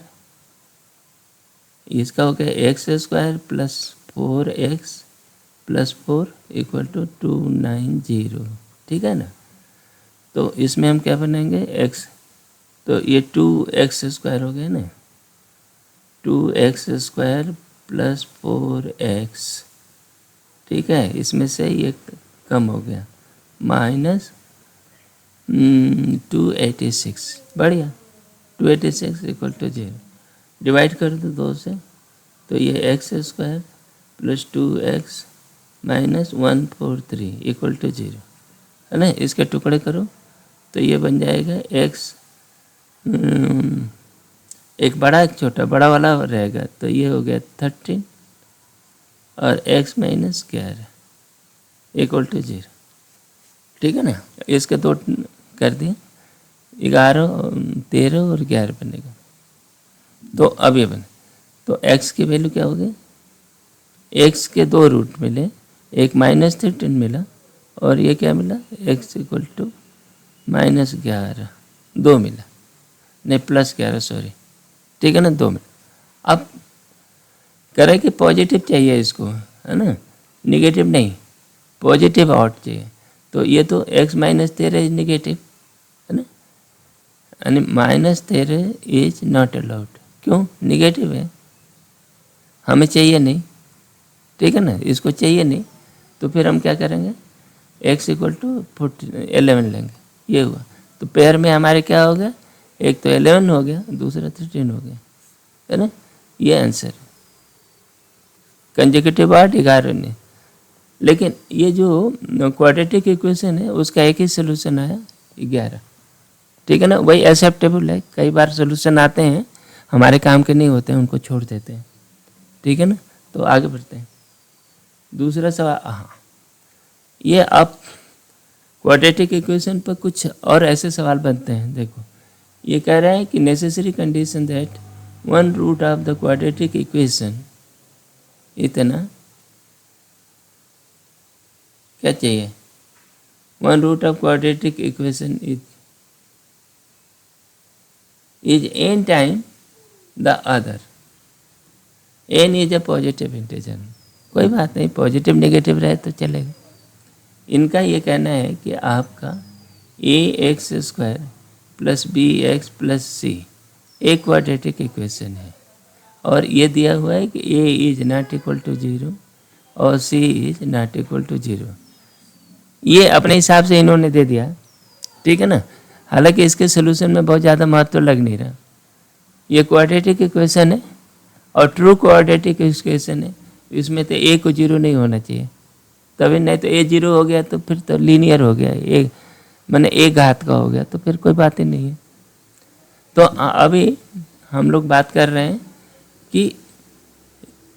इसका हो गया x² + 4x + 4 इक्वल टू 290। ठीक है ना। तो इसमें हम क्या बनाएंगे, x, तो ये 2x² हो गया ना, 2x² + 4x। ठीक है, इसमें से ये कम हो गया, -286। बढ़िया, 286 इक्वल टू 0। डिवाइड कर दो 2 से, तो ये x² + 2x -143 इक्वल टू 0 है ना। इसके टुकड़े करो तो ये बन जाएगा x, एक बड़ा एक छोटा, बड़ा वाला रहेगा तो ये हो गया 13 और x माइनस 11 इक्वल टू 0। ठीक है ना। इसके दो कर दिए, 11, 13 और 11 बनेगा। तो अब ये बने, तो x की वैल्यू क्या हो गई, x के दो रूट मिले, एक -13 मिला और ये क्या मिला, x इक्वल टू -11 2 मिला, नहीं +11 सॉरी, ठीक है ना, 2 मिला। अब करें कि पॉजिटिव चाहिए इसको, है ना, निगेटिव नहीं, पॉजिटिव आउट चाहिए। तो ये तो x -13 इज निगेटिव, है ना, यानी -13 इज नॉट अलाउड। क्यों, निगेटिव है, हमें चाहिए नहीं, ठीक है ना, इसको चाहिए नहीं। तो फिर हम क्या करेंगे, x इक्वल टू 11 लेंगे, ये हुआ। तो पेयर में हमारे क्या हो गया, एक तो 11 हो गया, दूसरा 13 हो गया, है ना, ये आंसर है। कंसेक्यूटिव आर्ट 11 नहीं, लेकिन ये जो क्वाड्रेटिक इक्वेशन है उसका एक ही सोल्यूशन आया 11, ठीक है ना, वही एक्सेप्टेबल है। कई बार सोल्यूशन आते हैं हमारे काम के नहीं होते हैं, उनको छोड़ देते हैं, ठीक है ना। तो आगे बढ़ते हैं, दूसरा सवाल। हाँ, ये अब क्वाड्रेटिक इक्वेशन पर कुछ और ऐसे सवाल बनते हैं। देखो, ये कह रहा है कि necessary condition that one root of the quadratic equation, इतना क्या चाहिए, one root of quadratic equation is n time the other, n is a positive integer. कोई बात नहीं, पॉजिटिव नेगेटिव रहे तो चलेगा। इनका ये कहना है कि आपका ax² + bx + c एक क्वाड्रेटिक इक्वेशन है, और ये दिया हुआ है कि a is not equal to 0 और c is not equal to 0। ये अपने हिसाब से इन्होंने दे दिया, ठीक है ना। हालांकि इसके सोल्यूशन में बहुत ज़्यादा महत्व लग नहीं रहा। ये क्वाड्रेटिक इक्वेशन है और ट्रू क्वाड्रेटिक इक्वेशन है, इसमें तो a को 0 नहीं होना चाहिए, तभी, नहीं तो a 0 हो गया तो फिर तो लीनियर हो गया, एक मैंने एक घात का हो गया, तो फिर कोई बात ही नहीं है। तो अभी हम लोग बात कर रहे हैं कि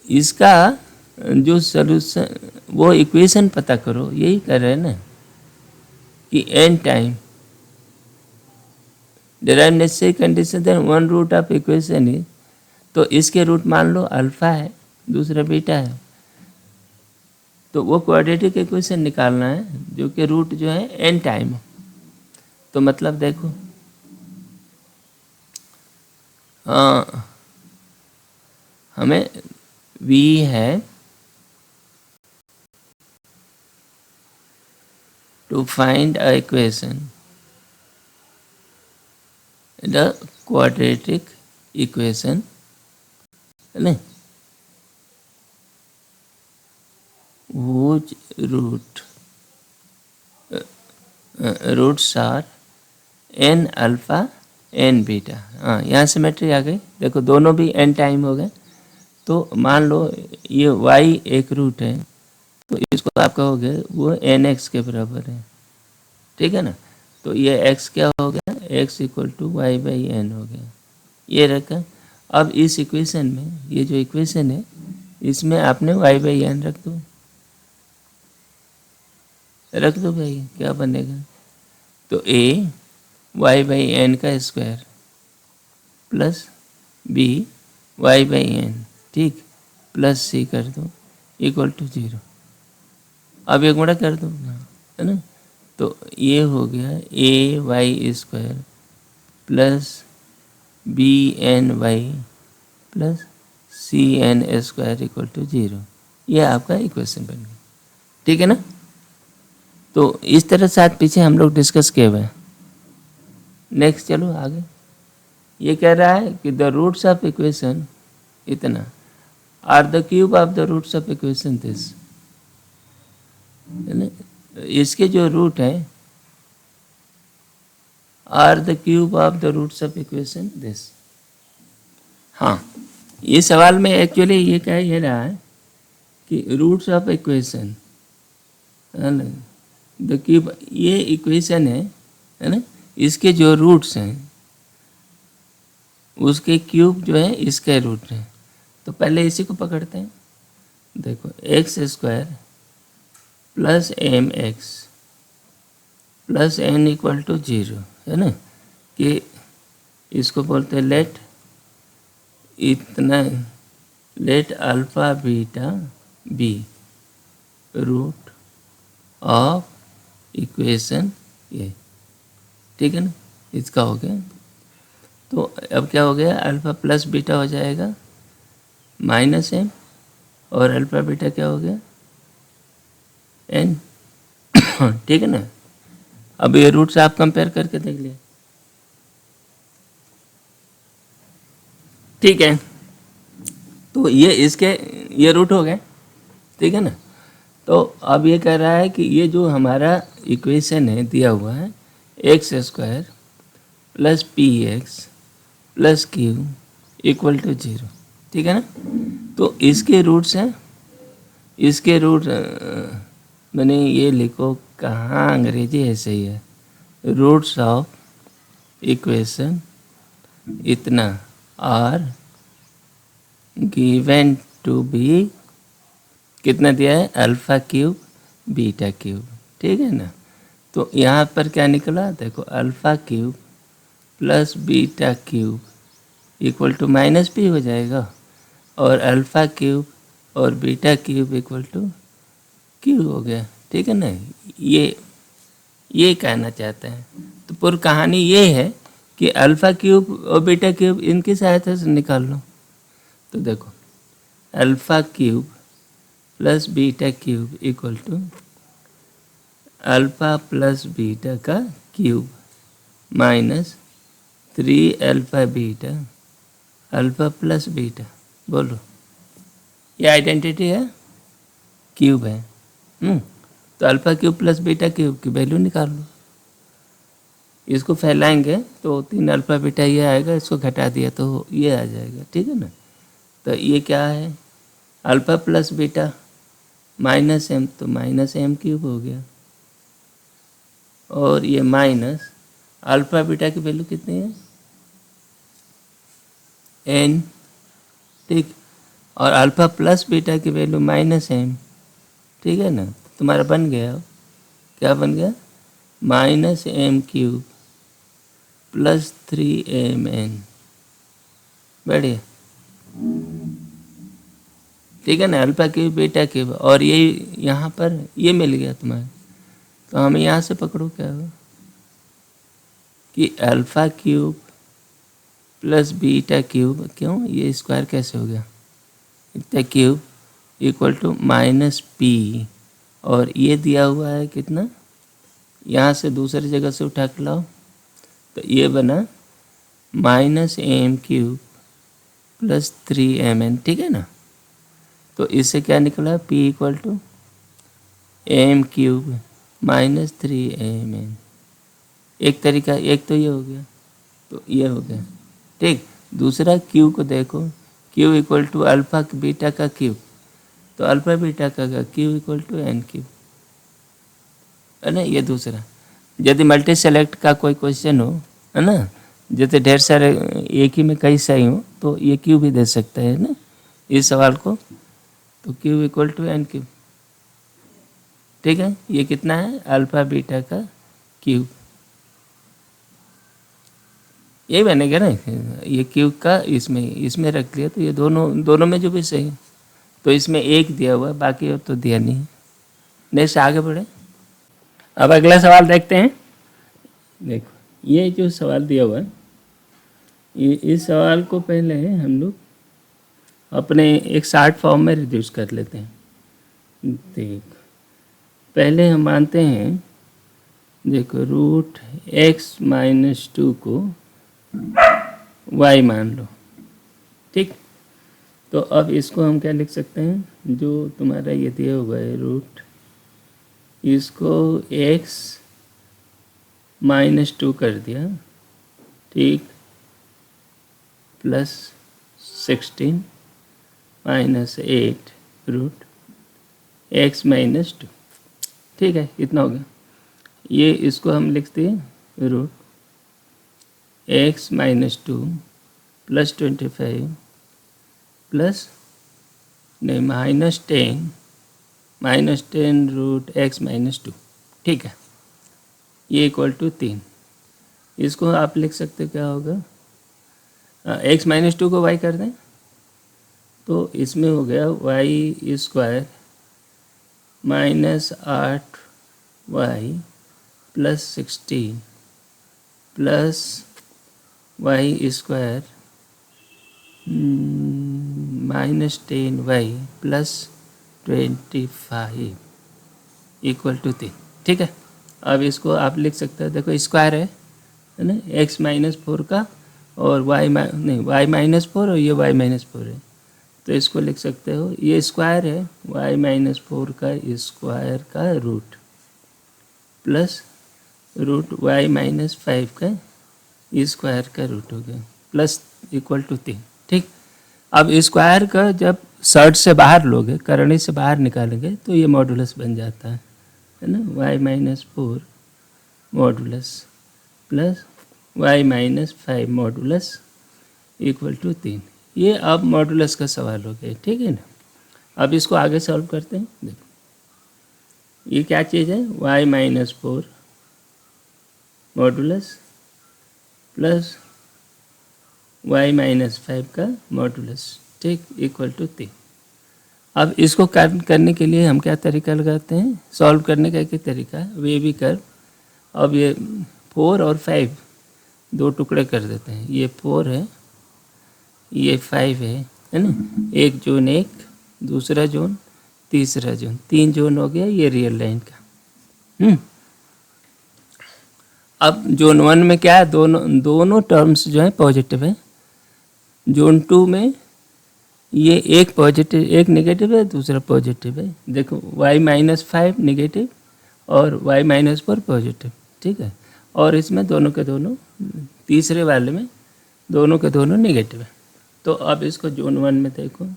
इसका जो सॉल्यूशन, वो इक्वेशन पता करो, यही कर रहे हैं ना, कि n time derive necessary condition then one root of equation है। तो इसके रूट मान लो अल्फा है, दूसरा बीटा है, तो वो क्वाड्रेटिक इक्वेशन निकालना है जो कि रूट जो है n टाइम। तो मतलब देखो, हमें v है to find a equation, the quadratic equation, है ना, whose roots are n alpha n beta. हाँ, यहाँ सिमेट्री आ गई। देखो, दोनों भी n टाइम हो गए। तो मान लो ये y एक रूट है, तो इसको आप कहोगे वो nx के बराबर है, ठीक है ना। तो ये x क्या हो गया, x इक्वल टू y/n हो गया, ये रखा। अब इस इक्वेशन में, ये जो इक्वेशन है इसमें आपने y/n रख दो भाई, क्या बनेगा, तो a y/n का स्क्वायर प्लस b y/n, ठीक, प्लस c कर दो इक्वल टू 0। अब एक बड़ा कर दो, है ना। तो ये हो गया ay² plus bny plus cn² equal to 0। ये आपका इक्वेशन बन गया, ठीक है ना। तो इस तरह से आज पीछे हम लोग डिस्कस किए हुए हैं। नेक्स्ट चलो आगे, ये कह रहा है कि द रूट्स ऑफ इक्वेशन, इतना, are the cube of the roots of equation this, इसके जो रूट है are the cube of the roots of equation this. हाँ, ये सवाल में एक्चुअली ये कह ये रहा है कि रूट्स ऑफ इक्वेशन है ना। द क्यूब, ये इक्वेशन है ना, इसके जो रूट्स हैं उसके क्यूब जो है इसके रूट हैं। तो पहले इसी को पकड़ते हैं। देखो x square plus m x plus n equal to 0, है ना, कि इसको बोलते हैं लेट इतना, let alpha beta be root of equation ये, ठीक है ना। इसका हो गया। तो अब क्या हो गया, अल्फ़ा प्लस बीटा हो जाएगा माइनस एम, और अल्फ़ा बीटा क्या हो गया एन, ठीक है ना। अब ये रूट्स आप कंपेयर करके देख लिए, ठीक है। तो ये इसके ये रूट हो गए, ठीक है ना। तो अब ये कह रहा है कि ये जो हमारा इक्वेशन है दिया हुआ है x square plus p x plus q equal to 0, ठीक है ना। तो इसके रूट्स हैं, इसके रूट मैंने ये लिखो कहाँ, अंग्रेजी ऐसे ही है, रूट्स ऑफ इक्वेशन इतना आर गिवन टू बी, कितना दिया है अल्फ़ा क्यूब बीटा क्यूब, ठीक है ना। तो यहाँ पर क्या निकला, देखो alpha cube plus beta cube equal to minus भी हो जाएगा, और अल्फ़ा क्यूब और beta cube equal to q हो गया, ठीक है ना। ये कहना चाहते हैं। तो पूरी कहानी ये है कि अल्फ़ा क्यूब और बीटा क्यूब इनकी सहायता से निकाल लो। तो देखो alpha cube plus beta cube equal to alpha plus beta का cube minus 3 alpha beta alpha plus beta, बोलो ये आइडेंटिटी है, क्यूब है। तो alpha cube plus beta cube की वैल्यू निकाल लो। इसको फैलाएंगे तो 3 अल्फ़ा बीटा ये आएगा, इसको घटा दिया तो ये आ जाएगा, ठीक है ना। तो ये क्या है alpha plus beta minus m, तो माइनस एम क्यूब हो गया, और ये माइनस अल्फ़ा बीटा की वैल्यू कितनी है एन, ठीक, और अल्फ़ा प्लस बीटा की वैल्यू माइनस एम, ठीक है ना। तुम्हारा बन गया, क्या बन गया minus m cube plus 3mn, बढ़िया, ठीक है ना। अल्फ़ा क्यूब बीटा क्यूब, और ये यहाँ पर ये मिल गया तुम्हारे। तो हमें यहाँ से पकड़ो क्या होगा कि alpha cube plus beta cube, क्यों ये स्क्वायर कैसे हो गया, इतना cube equal to minus p, और ये दिया हुआ है कितना, यहाँ से दूसरी जगह से उठा के लाओ, तो ये बना minus m cube plus 3mn, ठीक है ना। तो इससे क्या निकला p equal to m cube minus 3mn। एक तरीका, एक तो ये हो गया, तो ये हो गया, ठीक। दूसरा q को देखो, q equal to alpha beta का क्यूब, तो अल्फ़ा बीटा का q equal to n cube, है ना। ये दूसरा, यदि मल्टी सेलेक्ट का कोई क्वेश्चन हो, है ना, जैसे ढेर सारे एक ही में कई सही हो, तो ये क्यू भी दे सकता है ना इस सवाल को। तो q equal to n cube, ठीक है। ये कितना है अल्फ़ा बीटा का क्यूब, यही बनेगा ना। ये क्यूब का इसमें रख लिया, तो ये दोनों में जो भी सही, तो इसमें एक दिया हुआ है, बाकी और तो दिया नहीं। नेक्स्ट आगे बढ़े, अब अगला सवाल देखते हैं। देखो ये जो सवाल दिया हुआ है, इस सवाल को पहले हम लोग अपने एक शार्ट फॉर्म में रिड्यूस कर लेते हैं। देख पहले हम मानते हैं, देखो रूट x माइनस 2 को y मान लो, ठीक। तो अब इसको हम क्या लिख सकते हैं, जो तुम्हारा ये दिया हुआ है रूट, इसको x माइनस 2 कर दिया, ठीक, plus 16 minus 8 root x minus 2, ठीक है, इतना हो गया। ये इसको हम लिखते हैं रूट x-2 प्लस 25 प्लस नहीं -10 रूट x-2, ठीक है। ये इक्वल टू 3। इसको आप लिख सकते क्या होगा, x-2 को y कर दें तो इसमें हो गया y² -8y plus 16 plus y² -10y plus 25 equal to 3, ठीक है। अब इसको आप लिख सकते हैं, देखो स्क्वायर है ना, x-4 का और y-4 और ये y-4 है, तो इसको लिख सकते हो, ये स्क्वायर है y-4 का स्क्वायर का रूट प्लस रूट y-5 का स्क्वायर का रूट हो गया प्लस इक्वल टू 3, ठीक। अब स्क्वायर का जब शर्ट से बाहर लोगे, करणी से बाहर निकालेंगे तो ये मॉडुलस बन जाता है ना, y-4 modulus plus y-5 modulus equal to 3। ये अब मॉडुलस का सवाल हो गया, ठीक है ना। अब इसको आगे सॉल्व करते हैं। देखो ये क्या चीज़ है, y-4 मॉडुलस प्लस y-5 का मॉडुलस, ठीक, इक्वल टू 3। अब इसको करने के लिए हम क्या तरीका लगाते हैं, सॉल्व करने का एक ही तरीका है, वे भी कर्व। अब ये 4 और 5 दो टुकड़े कर देते हैं, ये 4 है ये 5 है ना, एक जोन, एक दूसरा जोन, तीसरा जोन, 3 जोन हो गया ये रियल लाइन का। अब जोन 1 में क्या है, दोनों टर्म्स जो है पॉजिटिव है। जोन 2 में ये एक पॉजिटिव एक नेगेटिव है, दूसरा पॉजिटिव है। देखो y-5 नेगेटिव और y-4 पॉजिटिव, ठीक है। और इसमें दोनों के दोनों, तीसरे वाले में दोनों के दोनों नेगेटिव है। तो अब इसको जोन 1 में देखो,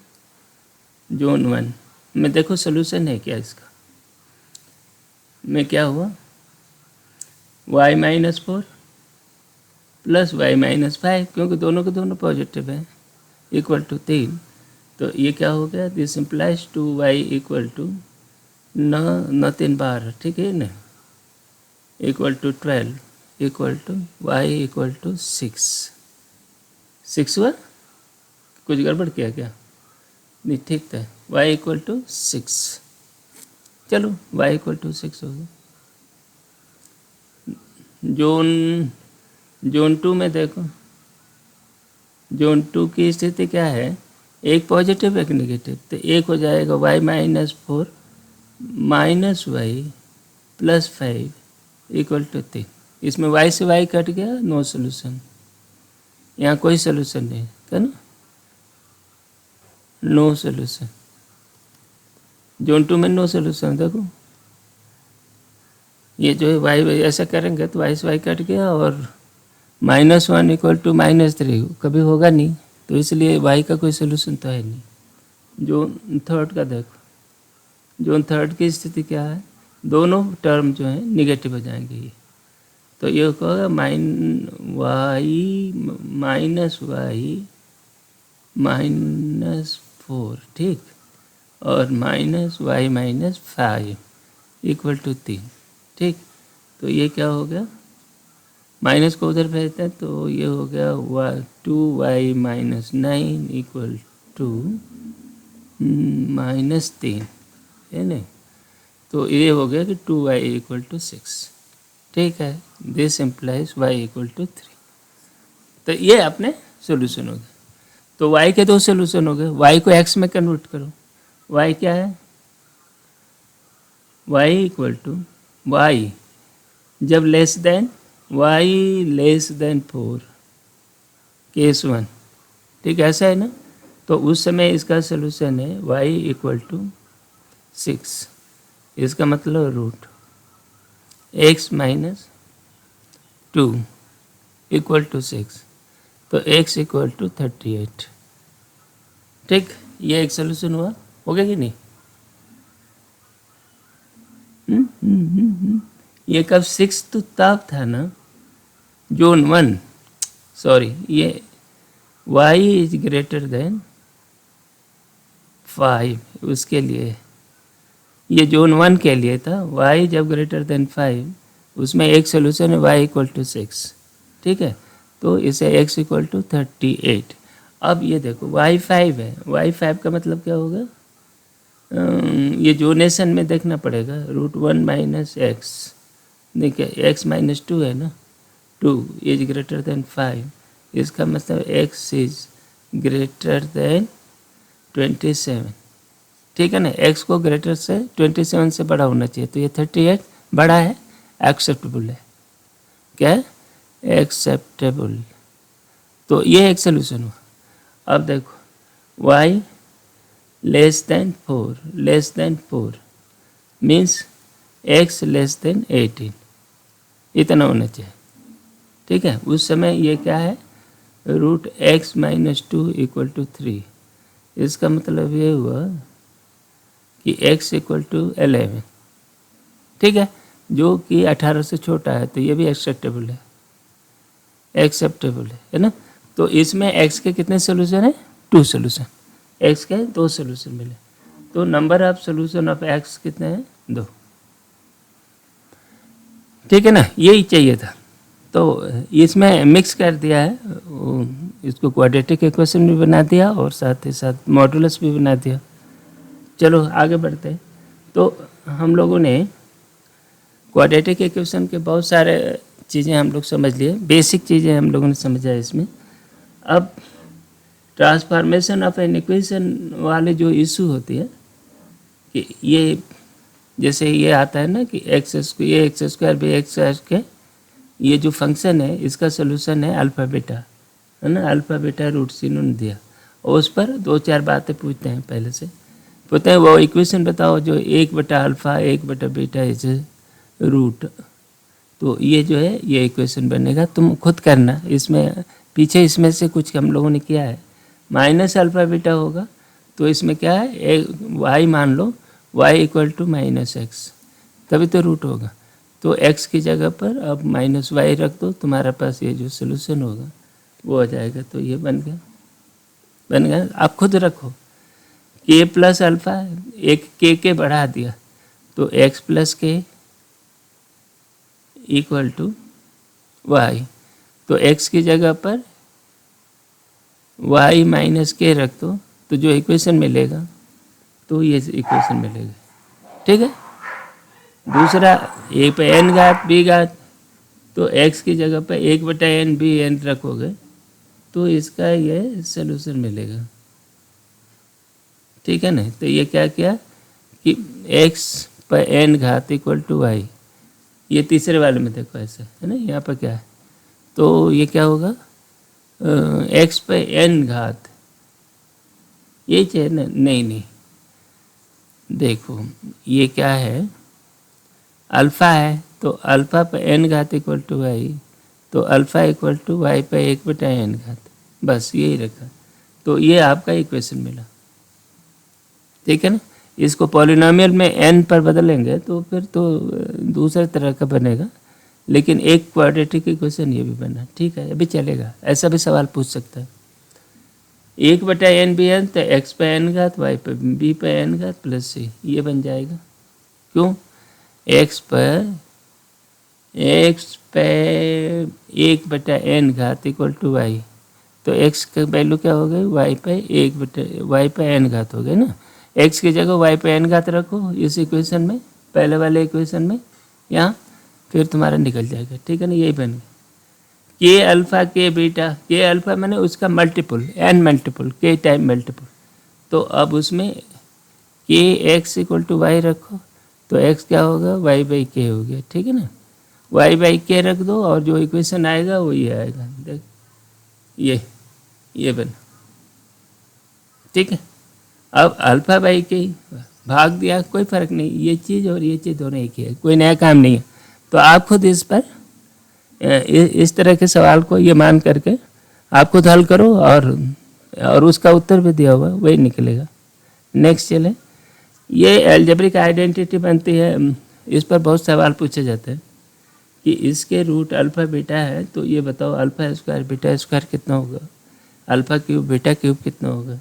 जोन 1 में देखो सोल्यूशन है क्या इसका, में क्या हुआ, y-4 प्लस y-5, क्योंकि दोनों के दोनों पॉजिटिव है, इक्वल टू 3। तो ये क्या हो गया, this implies 2y equal to न 3 बार, ठीक है ना, equal to 12 equal to y equal to 6 हुआ, कुछ गड़बड़ किया क्या, नहीं ठीक था, y इक्वल टू 6, चलो y इक्वल टू 6 हो गया। जोन 2 में देखो, जोन 2 की स्थिति क्या है, एक पॉजिटिव एक नेगेटिव, तो एक हो जाएगा y-4 minus y plus 5 equal to 3। इसमें y से y कट गया, नो सोल्यूशन, यहाँ कोई सोल्यूशन नहीं है ना, नो सोल्यूशन। जोन 2 में नो सोल्यूशन, देखो ये जो है y ऐसा करेंगे तो y से y कट गया, और -1 इक्वल टू -3 कभी होगा नहीं, तो इसलिए y का कोई सोल्यूशन तो है नहीं। जोन 3 का देखो, जोन 3 की स्थिति क्या है, दोनों टर्म जो है निगेटिव हो जाएंगे ये, तो ये होगा -y -4, ठीक, और -y-5 इक्वल टू 3, ठीक। तो ये क्या हो गया, माइनस को उधर भेजते हैं तो ये हो गया 2y-9 इक्वल टू -3, है ना। तो ये हो गया कि 2y इक्वल टू 6, ठीक है। This implies y equal to 3। तो ये अपने सोल्यूशन हो गए। तो y के दो सोल्यूशन हो गए, y को x में कन्वर्ट करो, y क्या है, y इक्वल टू y जब less than y less than 4, case 1, ठीक, ऐसा है ना। तो उस समय इसका सोल्यूशन है y इक्वल टू 6, इसका मतलब रूट x-2 इक्वल टू 6, तो x इक्वल टू 38, ठीक। ये एक सोल्यूशन हुआ, हो गया कि नहीं। ये कब 6 तो तब था ना, जोन 1, सॉरी, ये y इज ग्रेटर देन 5, उसके लिए, ये जोन 1 के लिए था। y जब ग्रेटर देन 5, उसमें एक सोल्यूशन है y इक्वल टू 6, ठीक है। तो इसे x इक्वल टू 38। अब ये देखो y 5 है, y 5 का मतलब क्या होगा, ये जोनेशन में देखना पड़ेगा, √1 माइनस एक्स, देखिए x माइनस 2 है ना, 2 इज ग्रेटर देन 5, इसका मतलब x इज ग्रेटर देन 27, ठीक है ना। x को ग्रेटर से 27 से बड़ा होना चाहिए, तो ये 38 बड़ा है, एक्सेप्टेबल है, क्या है, एक्सेप्टेबल। तो ये एक सोल्यूशन हुआ। अब देखो y less than 4 means x less than 18, इतना होना चाहिए, ठीक है। उस समय ये क्या है, √x माइनस 2 इक्वल टू 3, इसका मतलब ये हुआ कि x इक्वल टू 11, ठीक है, जो कि 18 से छोटा है, तो ये भी एक्सेप्टेबल है ना। तो इसमें x के कितने सोल्यूशन है, 2 सोल्यूशन, x के 2 सोल्यूशन मिले, तो number of solution of x कितने हैं, 2, ठीक है ना। यही चाहिए था। तो इसमें मिक्स कर दिया है, इसको क्वाड्रेटिक इक्वेशन भी बना दिया और साथ ही साथ मॉडुलस भी बना दिया। चलो आगे बढ़ते हैं। तो हम लोगों ने क्वाड्रेटिक इक्वेशन के बहुत सारे चीज़ें हम लोग समझ लिए, बेसिक चीज़ें हम लोगों ने समझा इसमें। अब ट्रांसफॉर्मेशन ऑफ एन इक्वेशन वाले जो इशू होती है कि ये जैसे ये आता है ना कि एक्स स्क्वायर बी एक्स के, ये जो फंक्शन है इसका सोल्यूशन है अल्फ़ा बीटा, है ना, अल्फ़ा बीटा √c इन्होंने दिया, और उस पर 2-4 बातें पूछते हैं, पहले से पूछते हैं वो इक्वेशन बताओ जो 1/α 1/β इज रूट। तो ये जो है ये इक्वेशन बनेगा, तुम खुद करना, इसमें पीछे इसमें से कुछ हम लोगों ने किया है, माइनस अल्फ़ा बीटा होगा, तो इसमें क्या है, y मान लो, y equal to minus x, तभी तो रूट होगा। तो x की जगह पर अब माइनस वाई रख दो, तुम्हारे पास ये जो सोल्यूशन होगा वो आ जाएगा। तो ये बन गया, आप खुद रखो, k प्लस अल्फ़ा, एक k बढ़ा दिया, तो x प्लस के इक्वल टू वाई, तो x की जगह पर y माइनस के रख दो, तो जो इक्वेशन मिलेगा तो ये इक्वेशन मिलेगा, ठीक है। दूसरा a पे n घात b घात, तो x की जगह पर 1/n bn रखोगे तो इसका ये सलूशन मिलेगा, ठीक है ना। तो ये क्या किया कि x पर n घात इक्वल टू y, ये तीसरे वाले में देखो ऐसे है ना, यहाँ पर क्या है, तो ये क्या होगा, x पे n घात, यही चाहिए ना, नहीं, देखो ये क्या है, अल्फ़ा है, तो अल्फ़ा पे n घात इक्वल टू y, तो अल्फ़ा इक्वल टू y पे 1/n घात, बस यही रखा, तो ये आपका इक्वेशन मिला, ठीक है ना। इसको पॉलिनोमियल में n पर बदलेंगे तो फिर तो दूसरे तरह का बनेगा, लेकिन एक क्वाड्रेटिक इक्वेशन ये भी बना, ठीक है, अभी चलेगा, ऐसा भी सवाल पूछ सकता है। 1/n bn, तो x पे n घात, y पे b पे n घात प्लस c, ये बन जाएगा। क्यों, x पे 1/n घात इक्वल टू y, तो x का वैल्यू क्या हो गई, y पे n घात हो गई ना, x की जगह y पे n घात रखो इस इक्वेशन में, पहले वाले इक्वेशन में यहाँ, फिर तुम्हारा निकल जाएगा, ठीक है ना। यही बन गया के अल्फ़ा के बीटा, के अल्फ़ा मैंने उसका मल्टीपल, n मल्टीपल, के टाइम मल्टीपल, तो अब उसमें के एक्स इक्वल टू वाई रखो, तो x क्या होगा, y/k हो गया, ठीक है ना, y/k रख दो और जो इक्वेशन आएगा वो ये आएगा, देख ये बना, ठीक है। अब α/k भाग दिया, कोई फ़र्क नहीं, ये चीज़ और ये चीज़ दोनों एक ही है, कोई नया काम नहीं है। तो आप खुद इस पर इस तरह के सवाल को ये मान करके आप खुद हल करो, और उसका उत्तर भी दिया हुआ वही निकलेगा। नेक्स्ट चले, ये एल्जेब्रिक आइडेंटिटी बनती है, इस पर बहुत सवाल पूछे जाते हैं। कि इसके रूट अल्फ़ा बीटा है, तो ये बताओ अल्फ़ा स्क्वायर बीटा स्क्वायर कितना होगा, अल्फ़ा क्यूब बीटा क्यूब कितना होगा,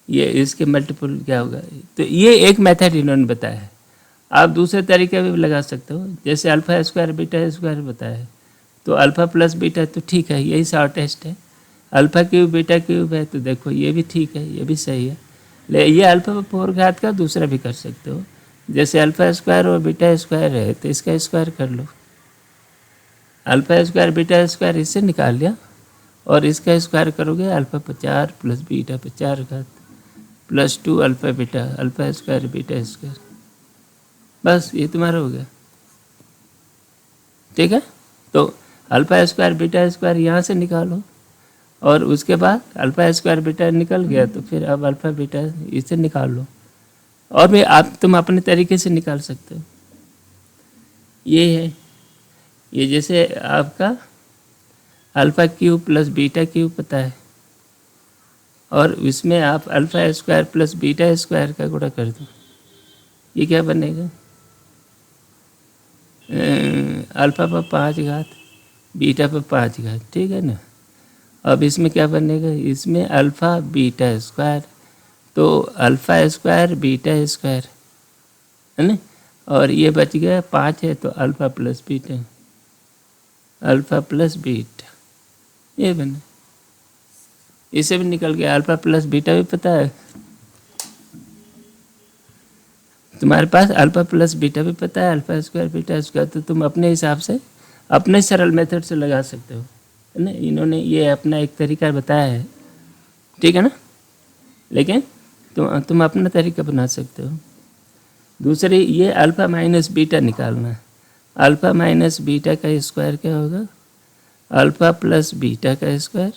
ये इसके मल्टीपल क्या होगा। तो ये एक मेथड इन्होंने बताया है। आप दूसरे तरीके भी लगा सकते हो, जैसे अल्फ़ा स्क्वायर बीटा स्क्वायर बताया है, तो अल्फ़ा प्लस बीटा तो ठीक है, यही शॉर्टेस्ट है। अल्फ़ा क्यूब बीटा क्यूब है, तो देखो ये भी ठीक है, ये भी सही है। ले ये अल्फ़ा 4 घात का दूसरा भी कर सकते हो, जैसे अल्फ़ा स्क्वायर और बीटा स्क्वायर है तो इसका स्क्वायर कर लो। अल्फ़ा स्क्वायर बीटा स्क्वायर इससे निकाल लिया, और इसका स्क्वायर करोगे अल्फ़ा 4 प्लस बीटा 4 घात plus 2 alpha beta alpha square beta square, बस ये तुम्हारा हो गया। ठीक है, तो अल्फ़ा स्क्वायर बीटा स्क्वायर यहाँ से निकालो, और उसके बाद अल्फ़ा स्क्वायर बीटा निकल गया, तो फिर अब अल्फ़ा बीटा इसे निकाल लो, और भी तुम अपने तरीके से निकाल सकते हो। ये है, ये जैसे आपका alpha cube plus beta cube पता है, और इसमें आप alpha square plus beta square का गुणा कर दो, ये क्या बनेगा, अल्फ़ा पर 5 घात बीटा पर 5 घात, ठीक है ना। अब इसमें क्या बनेगा, इसमें अल्फ़ा बीटा स्क्वायर, तो अल्फ़ा स्क्वायर बीटा स्क्वायर है ना, और ये बच गया 5 है, तो alpha plus beta alpha plus beta, ये बने। इसे भी निकल गया, अल्फ़ा प्लस बीटा भी पता है तुम्हारे पास, अल्फ़ा प्लस बीटा भी पता है, अल्फ़ा स्क्वायर बीटा स्क्वायर, तो तुम अपने हिसाब से अपने सरल मेथड से लगा सकते हो, है ना। इन्होंने ये अपना एक तरीका बताया है, ठीक है ना, लेकिन तुम अपना तरीका बना सकते हो। दूसरी ये अल्फ़ा माइनस बीटा निकालना है, अल्फ़ा माइनस बीटा का स्क्वायर क्या होगा, अल्फ़ा प्लस बीटा का स्क्वायर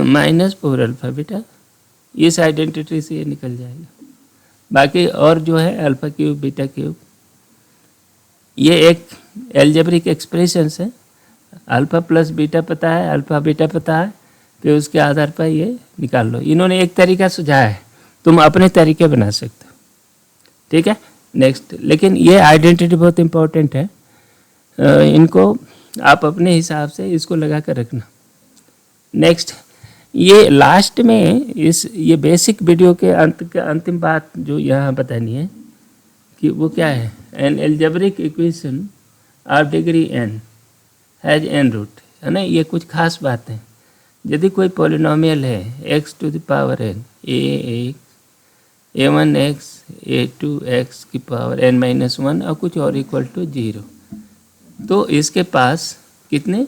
माइनस 4 अल्फ़ा बीटा, इस आइडेंटिटी से ये निकल जाएगा। बाकी और जो है अल्फ़ा क्यूब बीटा क्यूब, ये एक एल्जेब्रिक एक्सप्रेशन है, अल्फ़ा प्लस बीटा पता है, अल्फ़ा बीटा पता है, फिर उसके आधार पर ये निकाल लो। इन्होंने एक तरीका सुझाया है, तुम अपने तरीके बना सकते हो, ठीक है। नेक्स्ट, लेकिन ये आइडेंटिटी बहुत इम्पोर्टेंट है, इनको आप अपने हिसाब से इसको लगा कर रखना। नेक्स्ट, ये लास्ट में ये बेसिक वीडियो के अंतिम बात जो यहाँ बतानी है कि वो क्या है, an algebraic equation of degree n has n root, है ना। ये कुछ खास बात है, यदि कोई पॉलिनोमियल है x to the power n, a1x a2x की पावर n-1 और कुछ और इक्वल टू 0, तो इसके पास कितने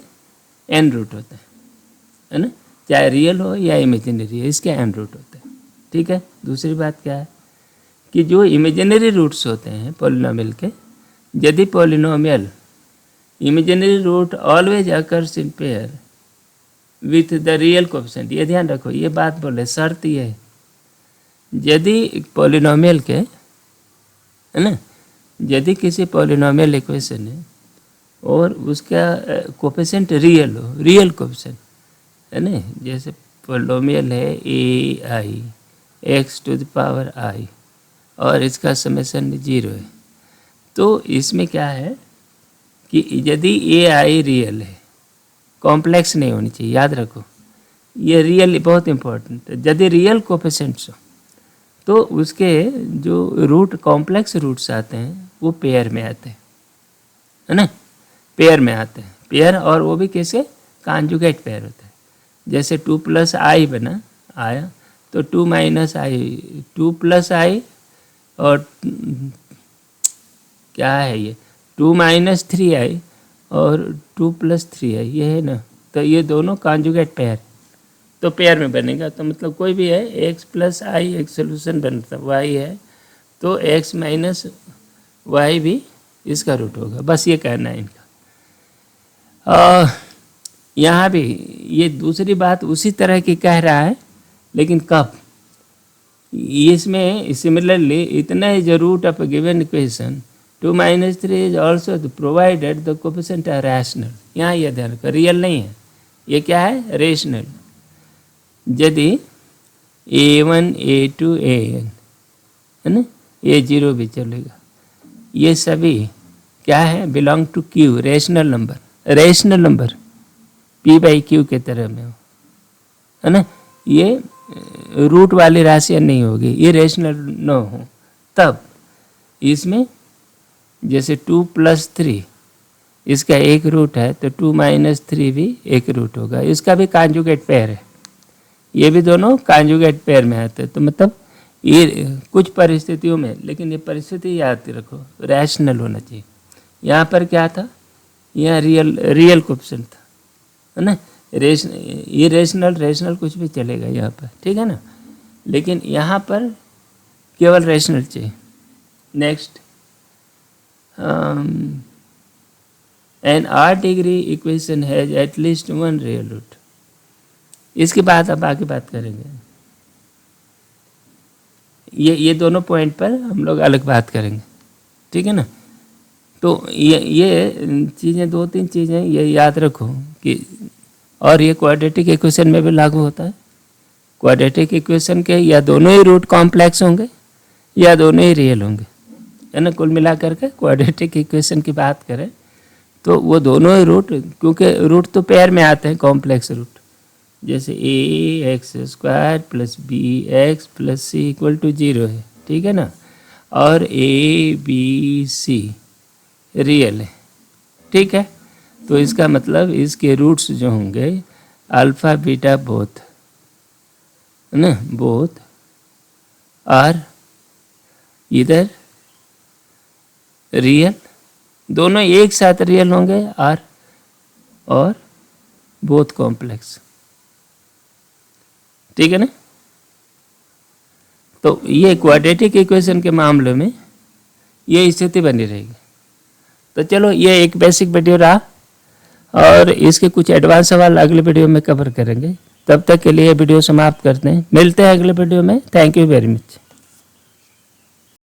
n रूट होते हैं, है ना, चाहे रियल हो या इमेजिनरी है, इसके n रूट होते हैं, ठीक है। दूसरी बात क्या है कि जो इमेजिनरी रूट्स होते हैं पॉलिनोमियल के, यदि polynomial imaginary root always occurs in pair with the real coefficient, ये ध्यान रखो, ये बात बोले, शर्त ये है, यदि पॉलिनोमियल के, है ना, यदि किसी पॉलिनोमियल इक्वेशन है और उसका कोएफिशिएंट रियल हो, रियल कोएफिशिएंट, है ना, जैसे पॉलिनोमियल है ai x to the power i और इसका समेशन 0 है, तो इसमें क्या है कि यदि ai रियल है, कॉम्प्लेक्स नहीं होनी चाहिए, याद रखो, ये रियल बहुत इंपॉर्टेंट है। यदि रियल कोएफिशिएंट्स हो तो उसके जो रूट कॉम्प्लेक्स रूट्स आते हैं वो पेयर में आते हैं, है ना, पेयर में आते हैं, पेयर, और वो भी कैसे, कॉन्जुगेट पेयर होता है। जैसे 2 + i बना आया, तो 2 - i 2 + i, और क्या है ये 2 - 3i और 2 + 3i, ये है ना, तो ये दोनों कॉन्जुगेट पेयर, तो पेयर में बनेगा, तो मतलब कोई भी है x + i एक सोल्यूशन बनता y है, तो x - y भी इसका रूट होगा, बस ये कहना है इनका। यहाँ भी ये दूसरी बात उसी तरह की कह रहा है, लेकिन कब, इसमें सिमिलरली इतना is root of a given equation 2 - 3 is also provided the coefficient are rational, यहाँ ये ध्यान रखो, रियल नहीं है, ये क्या है, रेशनल। यदि a1 a2 an, है ना, a0 भी चलेगा, ये सभी क्या है, belong to Q, rational number P by Q के तरह में हो, है ना। ये रूट वाली राशियाँ नहीं होगी, ये रेशनल न हो तब इसमें जैसे 2 + 3 इसका एक रूट है तो 2 - 3 भी एक रूट होगा, इसका भी कॉन्जुगेट पेयर है, ये भी दोनों कॉन्जुगेट पेयर में आते हैं। तो मतलब ये कुछ परिस्थितियों में, लेकिन ये परिस्थिति याद रखो रैशनल होना चाहिए। यहाँ पर क्या था, यहाँ रियल कोएफिशिएंट था, है ना। ये रेशनल कुछ भी चलेगा यहाँ पर, ठीक है ना, लेकिन यहाँ पर केवल रेशनल चाहिए। Next, an odd degree equation has at least 1 real root. इसके बाद अब आगे बात करेंगे, ये दोनों पॉइंट पर हम लोग अलग बात करेंगे, ठीक है ना। तो ये चीज़ें 2-3 चीज़ें ये याद रखो कि, और ये क्वाड्रेटिक इक्वेशन में भी लागू होता है। क्वाड्रेटिक इक्वेशन के या दोनों ही रूट कॉम्प्लेक्स होंगे या दोनों ही रियल होंगे, है ना। कुल मिलाकर के क्वाड्रेटिक इक्वेशन की बात करें तो वो दोनों ही रूट, क्योंकि रूट तो पेयर में आते हैं, कॉम्प्लेक्स रूट, जैसे ax² + bx + c = 0 है, ठीक है ना, और a b c रियल है, ठीक है। तो इसका मतलब इसके रूट्स जो होंगे अल्फ़ा बीटा बोथ, है ना, बोथ और इधर रियल, दोनों एक साथ रियल होंगे और बोथ कॉम्प्लेक्स, ठीक है ना। तो ये क्वाड्रेटिक इक्वेशन के मामले में ये स्थिति बनी रहेगी। तो चलो, ये एक बेसिक वीडियो रहा और इसके कुछ एडवांस सवाल अगले वीडियो में कवर करेंगे। तब तक के लिए वीडियो समाप्त करते हैं, मिलते हैं अगले वीडियो में। Thank you very much.